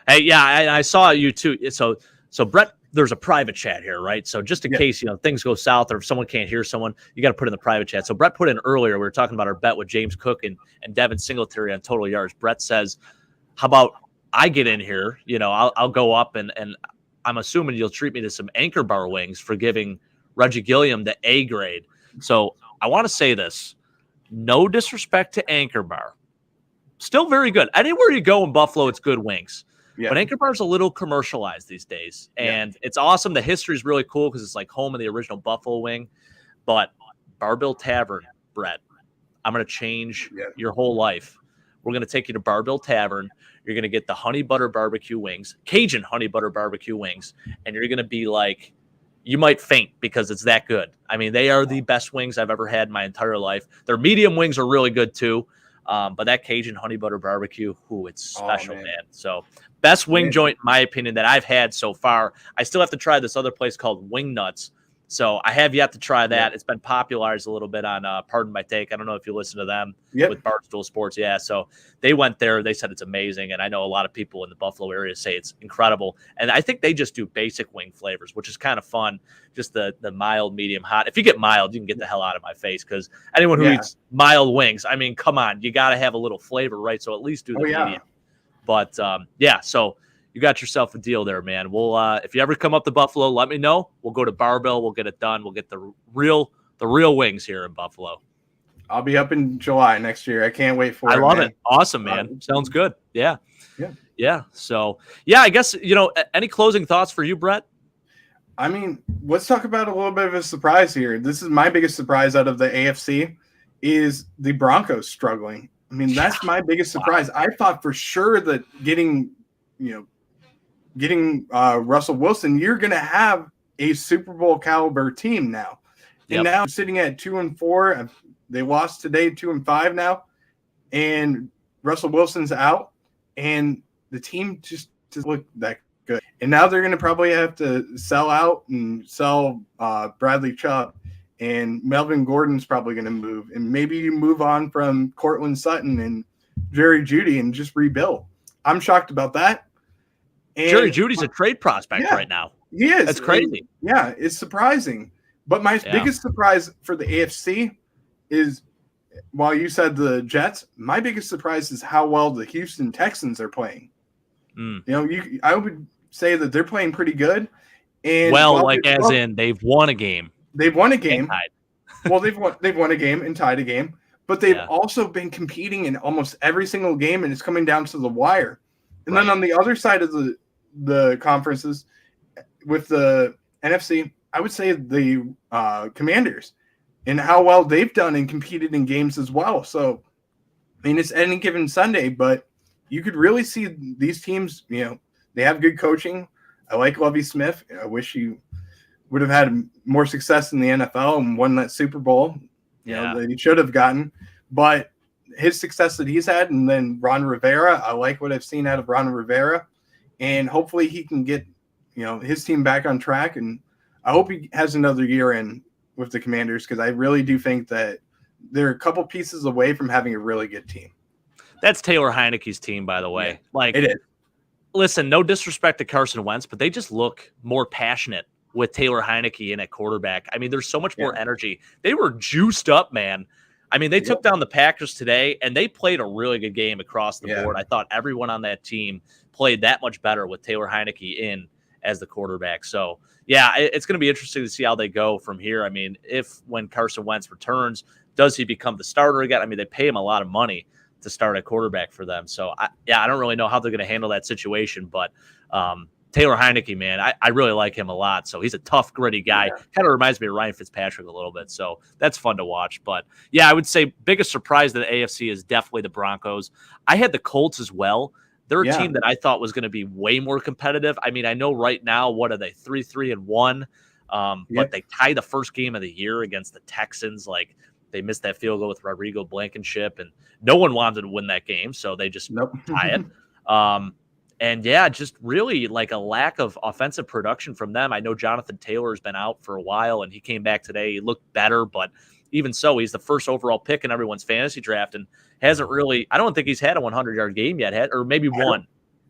Hey, yeah, I saw you too. So Brett, there's a private chat here, right? So just in case, things go south or if someone can't hear someone, you got to put in the private chat. So Brett put in earlier, we were talking about our bet with James Cook and Devin Singletary on total yards. Brett says, how about I get in here? I'll go up and I'm assuming you'll treat me to some Anchor Bar wings for giving Reggie Gilliam the A grade. So I want to say this, no disrespect to Anchor Bar. Still very good. Anywhere you go in Buffalo, it's good wings. Yeah. But Anchor Bar's a little commercialized these days. And it's awesome. The history is really cool because it's like home of the original Buffalo wing. But Barbell Tavern, Brett, I'm going to change your whole life. We're going to take you to Barbell Tavern. You're going to get the honey butter barbecue wings, Cajun honey butter barbecue wings. And you're going to be like, you might faint because it's that good. I mean, they are the best wings I've ever had in my entire life. Their medium wings are really good too. But that Cajun honey butter barbecue, it's special, man. So best wing joint, in my opinion, that I've had so far. I still have to try this other place called Wing Nuts. So I have yet to try that. It's been popularized a little bit on Pardon My Take. I don't know if you listen to them with Barstool Sports. Yeah, so they went there. They said it's amazing. And I know a lot of people in the Buffalo area say it's incredible. And I think they just do basic wing flavors, which is kind of fun. Just the mild, medium, hot. If you get mild, you can get the hell out of my face because anyone who eats mild wings, I mean, come on. You got to have a little flavor, right? So at least do the medium. But, so you got yourself a deal there, man. We'll if you ever come up to Buffalo, let me know. We'll go to Barbell. We'll get it done. We'll get the real wings here in Buffalo. I'll be up in July next year. I can't wait for it. I love it. Awesome, man. Sounds good. Yeah. So, I guess, any closing thoughts for you, Brett? I mean, let's talk about a little bit of a surprise here. This is my biggest surprise out of the AFC is the Broncos struggling. I mean, that's my biggest surprise. I thought for sure that getting Russell Wilson, you're going to have a Super Bowl caliber team now. And now sitting at 2-4, they lost today 2-5 now, and Russell Wilson's out, and the team just doesn't look that good. And now they're going to probably have to sell out and sell Bradley Chubb, and Melvin Gordon's probably going to move, and maybe you move on from Cortland Sutton and Jerry Jeudy and just rebuild. I'm shocked about that. And Jerry Judy's a trade prospect right now. He is. That's crazy. And, it's surprising. But my biggest surprise for the AFC is, while you said the Jets, my biggest surprise is how well the Houston Texans are playing. I would say that they're playing pretty good. And they've won a game. They've won a game. Well, they've won a game and tied a game. But they've also been competing in almost every single game, and it's coming down to the wire. And then on the other side of the conferences, with the NFC, I would say the Commanders and how well they've done and competed in games as well. So, I mean, it's any given Sunday, but you could really see these teams, they have good coaching. I like Lovie Smith. I wish he would have had more success in the NFL and won that Super Bowl, that he should have gotten. But his success that he's had, and then Ron Rivera. I like what I've seen out of Ron Rivera, and hopefully he can get his team back on track. And I hope he has another year in with the Commanders, because I really do think that they're a couple pieces away from having a really good team. That's Taylor Heineke's team, by the way. Yeah, like, it is. Listen, no disrespect to Carson Wentz, but they just look more passionate with Taylor Heineke in at quarterback. I mean, there's so much more energy. They were juiced up, man. I mean, they took down the Packers today, and they played a really good game across the board. I thought everyone on that team played that much better with Taylor Heineke in as the quarterback. So, yeah, it's going to be interesting to see how they go from here. I mean, when Carson Wentz returns, does he become the starter again? I mean, they pay him a lot of money to start at quarterback for them. So, I don't really know how they're going to handle that situation. But Taylor Heineke, man, I really like him a lot. So he's a tough, gritty guy. Kind of reminds me of Ryan Fitzpatrick a little bit. So that's fun to watch. But, yeah, I would say biggest surprise to the AFC is definitely the Broncos. I had the Colts as well. They're a team that I thought was going to be way more competitive. I mean, I know right now, what are they, 3-3-1? But they tied the first game of the year against the Texans. Like, they missed that field goal with Rodrigo Blankenship, and no one wanted to win that game, so they just tie it. And, yeah, just really like a lack of offensive production from them. I know Jonathan Taylor has been out for a while, and he came back today. He looked better, but even so, he's the first overall pick in everyone's fantasy draft and hasn't really – I don't think he's had a 100-yard game yet, or maybe one.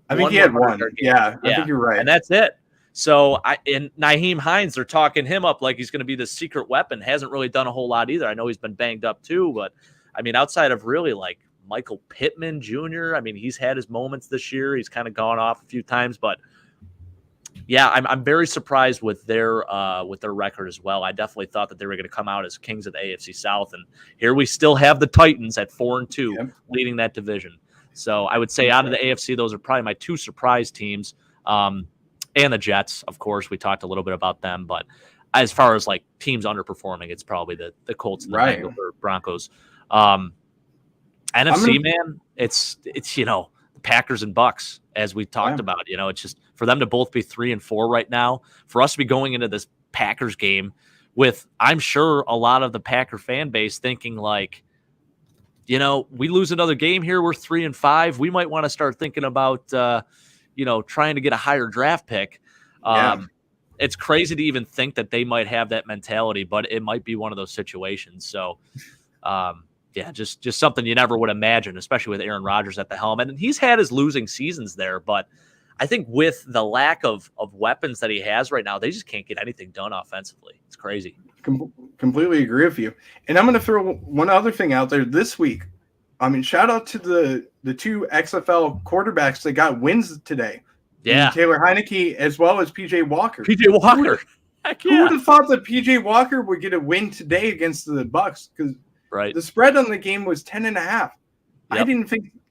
I think he had one. Yeah, I think you're right. And that's it. So, and Nyheim Hines, they're talking him up like he's going to be the secret weapon. Hasn't really done a whole lot either. I know he's been banged up too, but I mean, outside of really like Michael Pittman Jr., I mean, he's had his moments this year. He's kind of gone off a few times, but yeah, I'm very surprised with their record as well. I definitely thought that they were going to come out as kings of the AFC South, and here we still have the Titans at 4-2 leading that division. So I would say out of the AFC, those are probably my two surprise teams. And the Jets, of course, we talked a little bit about them. But as far as like teams underperforming, it's probably the Colts and the Bengals or Broncos. NFC, man, it's the Packers and Bucks, as we talked about. It's just for them to both be 3-4 right now, for us to be going into this Packers game with, I'm sure, a lot of the Packer fan base thinking like, we lose another game here, we're 3-5. We might want to start thinking about trying to get a higher draft pick. It's crazy to even think that they might have that mentality, but it might be one of those situations. So, just something you never would imagine, especially with Aaron Rodgers at the helm. And he's had his losing seasons there, but I think with the lack of weapons that he has right now, they just can't get anything done offensively. It's crazy. Completely agree with you. And I'm going to throw one other thing out there this week. I mean, shout out to the two XFL quarterbacks that got wins today. Yeah. Taylor Heineke as well as PJ Walker. PJ Walker. Who would have thought that PJ Walker would get a win today against the Bucks? Because the spread on the game was 10.5.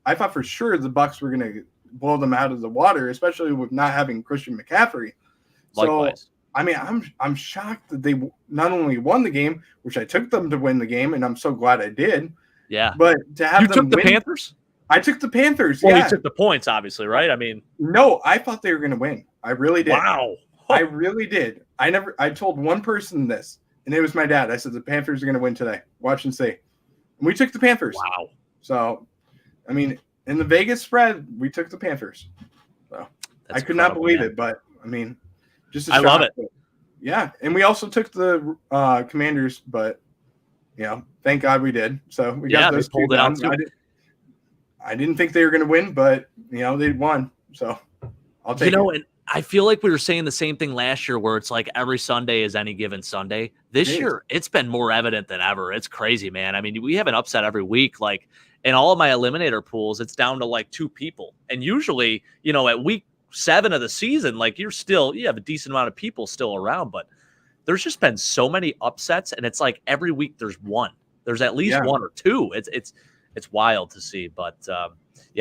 I thought for sure the Bucks were going to blow them out of the water, especially with not having Christian McCaffrey. Likewise. So, I mean, I'm shocked that they not only won the game, which I took them to win the game, and I'm so glad I did. Yeah. But to have them took the Panthers? I took the Panthers. Well, you took the points, obviously, right? I mean, no, I thought they were going to win. I really did. Wow. I really did. I told one person this, and it was my dad. I said the Panthers are going to win today. Watch and see. And we took the Panthers. Wow. So, I mean, in the Vegas spread, we took the Panthers. So I could not believe it, but I mean, just a shock. I love it. Yeah, and we also took the Commanders, but thank God we did. So we got those pulled it out too. I didn't think they were going to win, but they won. So I'll take it. And I feel like we were saying the same thing last year, where it's like every Sunday is any given Sunday. This year, it's been more evident than ever. It's crazy, man. I mean, we have an upset every week. Like in all of my eliminator pools, it's down to like 2 people, and usually, at week 7 of the season, like you have a decent amount of people still around, but there's just been so many upsets, and it's like every week there's one. There's at least 1 or 2. It's wild to see, but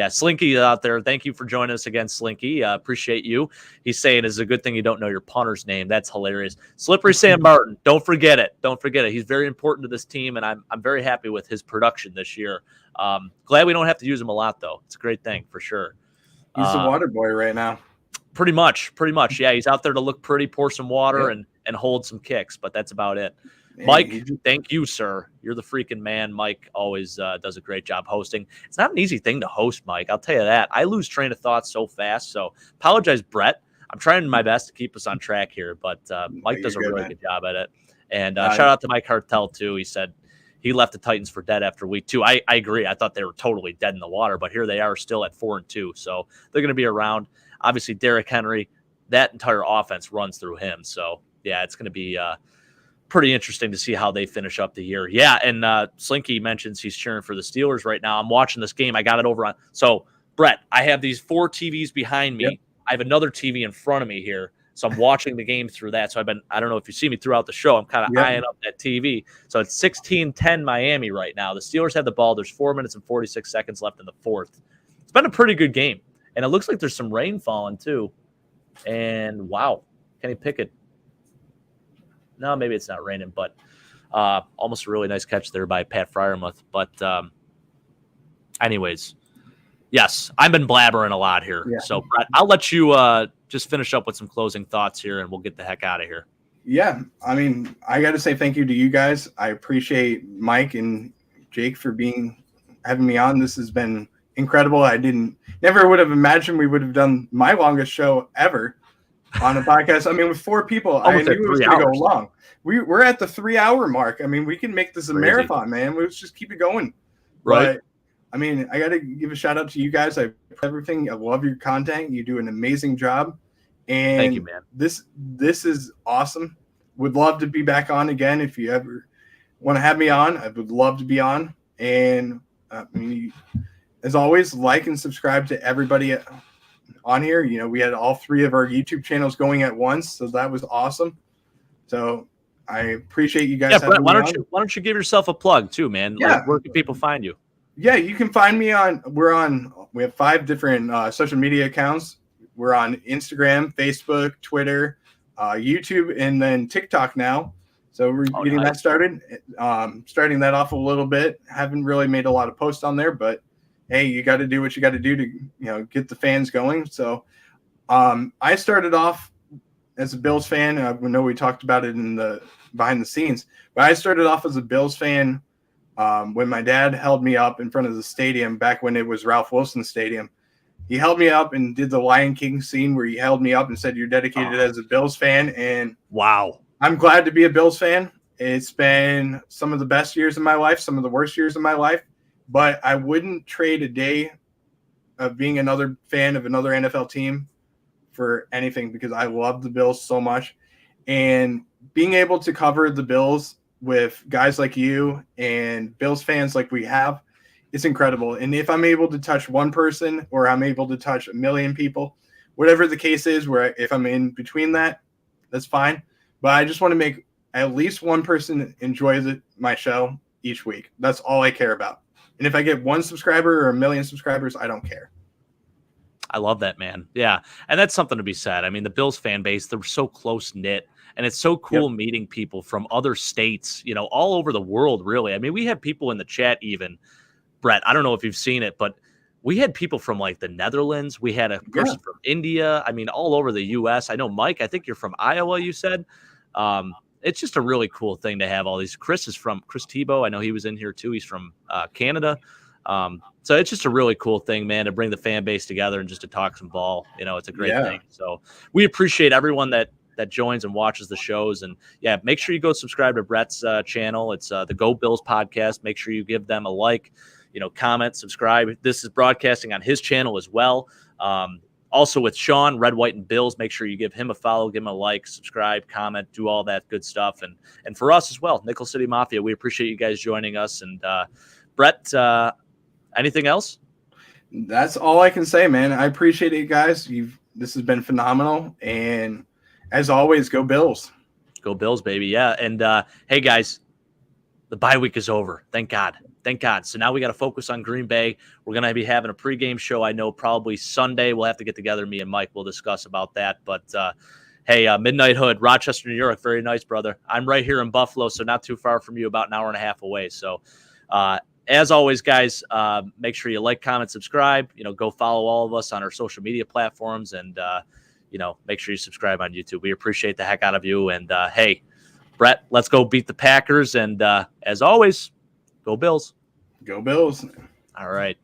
Slinky out there. Thank you for joining us again, Slinky. Appreciate you. He's saying it's a good thing you don't know your punter's name. That's hilarious. Slippery Sam Martin. Don't forget it. He's very important to this team, and I'm very happy with his production this year. Glad we don't have to use him a lot, though. It's a great thing for sure. He's the water boy right now. Pretty much. Yeah, he's out there to look pretty, pour some water, and hold some kicks, but that's about it. Mike, thank you, sir. You're the freaking man. Mike always does a great job hosting. It's not an easy thing to host, Mike. I'll tell you that. I lose train of thought so fast. So apologize, Brett. I'm trying my best to keep us on track here, but Mike does a really good job at it. And shout out to Mike Hartel, too. He said he left the Titans for dead after week 2. I agree. I thought they were totally dead in the water, but here they are still at 4-2. So they're going to be around. Obviously, Derrick Henry, that entire offense runs through him. So, yeah, it's going to be pretty interesting to see how they finish up the year. Yeah, and Slinky mentions he's cheering for the Steelers right now. I'm watching this game. I got it over on. So, Brett, I have these 4 TVs behind me. Yep. I have another TV in front of me here. So I'm watching the game through that. So I don't know if you see me throughout the show. I'm kind of eyeing up that TV. So it's 16-10 Miami right now. The Steelers have the ball. There's 4 minutes and 46 seconds left in the fourth. It's been a pretty good game. And it looks like there's some rain falling too. And wow, Kenny Pickett. No, maybe it's not raining, but almost a really nice catch there by Pat Freiermuth. But anyways, yes, I've been blabbering a lot here. Yeah. So Brett, I'll let you just finish up with some closing thoughts here, and we'll get the heck out of here. Yeah, I mean, I got to say thank you to you guys. I appreciate Mike and Jake for having me on. This has been incredible. I never would have imagined we would have done my longest show ever on a podcast. I mean, with 4 people, I knew it was going to go long. We're at the 3-hour mark. I mean, we can make this a marathon, man. Let's just keep it going. Right. But, I mean, I got to give a shout out to you guys. I everything. I love your content. You do an amazing job. And thank you, man. This is awesome. Would love to be back on again. If you ever want to have me on, I would love to be on. And I mean, as always, like and subscribe to everybody on here. You know, we had all 3 of our YouTube channels going at once, so that was awesome. So I appreciate you guys. Yeah, Brett, why don't you give yourself a plug too, man? Yeah. Like, where can people find you? Yeah, you can find me we have 5 different social media accounts. We're on Instagram, Facebook, Twitter, YouTube, and then TikTok now. So we're getting that started. Starting that off a little bit. Haven't really made a lot of posts on there, but hey, you got to do what you got to do to get the fans going. So I started off as a Bills fan. I know we talked about it in the behind the scenes, but I started off as a Bills fan when my dad held me up in front of the stadium back when it was Ralph Wilson Stadium. He held me up and did the Lion King scene where he held me up and said, "You're dedicated as a Bills fan." And wow, I'm glad to be a Bills fan. It's been some of the best years of my life, some of the worst years of my life, but I wouldn't trade a day of being another fan of another NFL team for anything because I love the Bills so much. And being able to cover the Bills with guys like you and Bills fans like we have, it's incredible. And if I'm able to touch one person or I'm able to touch 1 million people, whatever the case is, where if I'm in between that, that's fine. But I just want to make at least one person enjoy my show each week. That's all I care about. And if I get 1 subscriber or 1 million subscribers, I don't care. I love that, man. Yeah. And that's something to be said. I mean, the Bills fan base, they're so close knit. And it's so cool meeting people from other states, all over the world, really. I mean, we have people in the chat even. Brett, I don't know if you've seen it, but we had people from like the Netherlands. We had a person from India. I mean, all over the U.S. I know, Mike, I think you're from Iowa, you said. It's just a really cool thing to have all these. Chris Tebow. I know he was in here too. He's from Canada. So it's just a really cool thing, man, to bring the fan base together and just to talk some ball. It's a great thing. So we appreciate everyone that joins and watches the shows. And yeah, make sure you go subscribe to Brett's channel. It's the Go Bills podcast. Make sure you give them a like, comment, subscribe. This is broadcasting on his channel as well. Also with Sean, Red, White, and Bills, make sure you give him a follow, give him a like, subscribe, comment, do all that good stuff. And for us as well, Nickel City Mafia, we appreciate you guys joining us. And Brett, anything else? That's all I can say, man. I appreciate it, guys. This has been phenomenal. And as always, go Bills. Go Bills, baby. Yeah. And hey, guys, the bye week is over. Thank God. Thank God. So now we got to focus on Green Bay. We're going to be having a pregame show. I know probably Sunday. We'll have to get together. Me and Mike will discuss about that. But hey, Midnight Hood, Rochester, New York. Very nice, brother. I'm right here in Buffalo, so not too far from you, about an hour and a half away. So as always, guys, make sure you like, comment, subscribe. Go follow all of us on our social media platforms, and make sure you subscribe on YouTube. We appreciate the heck out of you. And hey, Brett, let's go beat the Packers. And as always, go Bills. Go Bills. All right.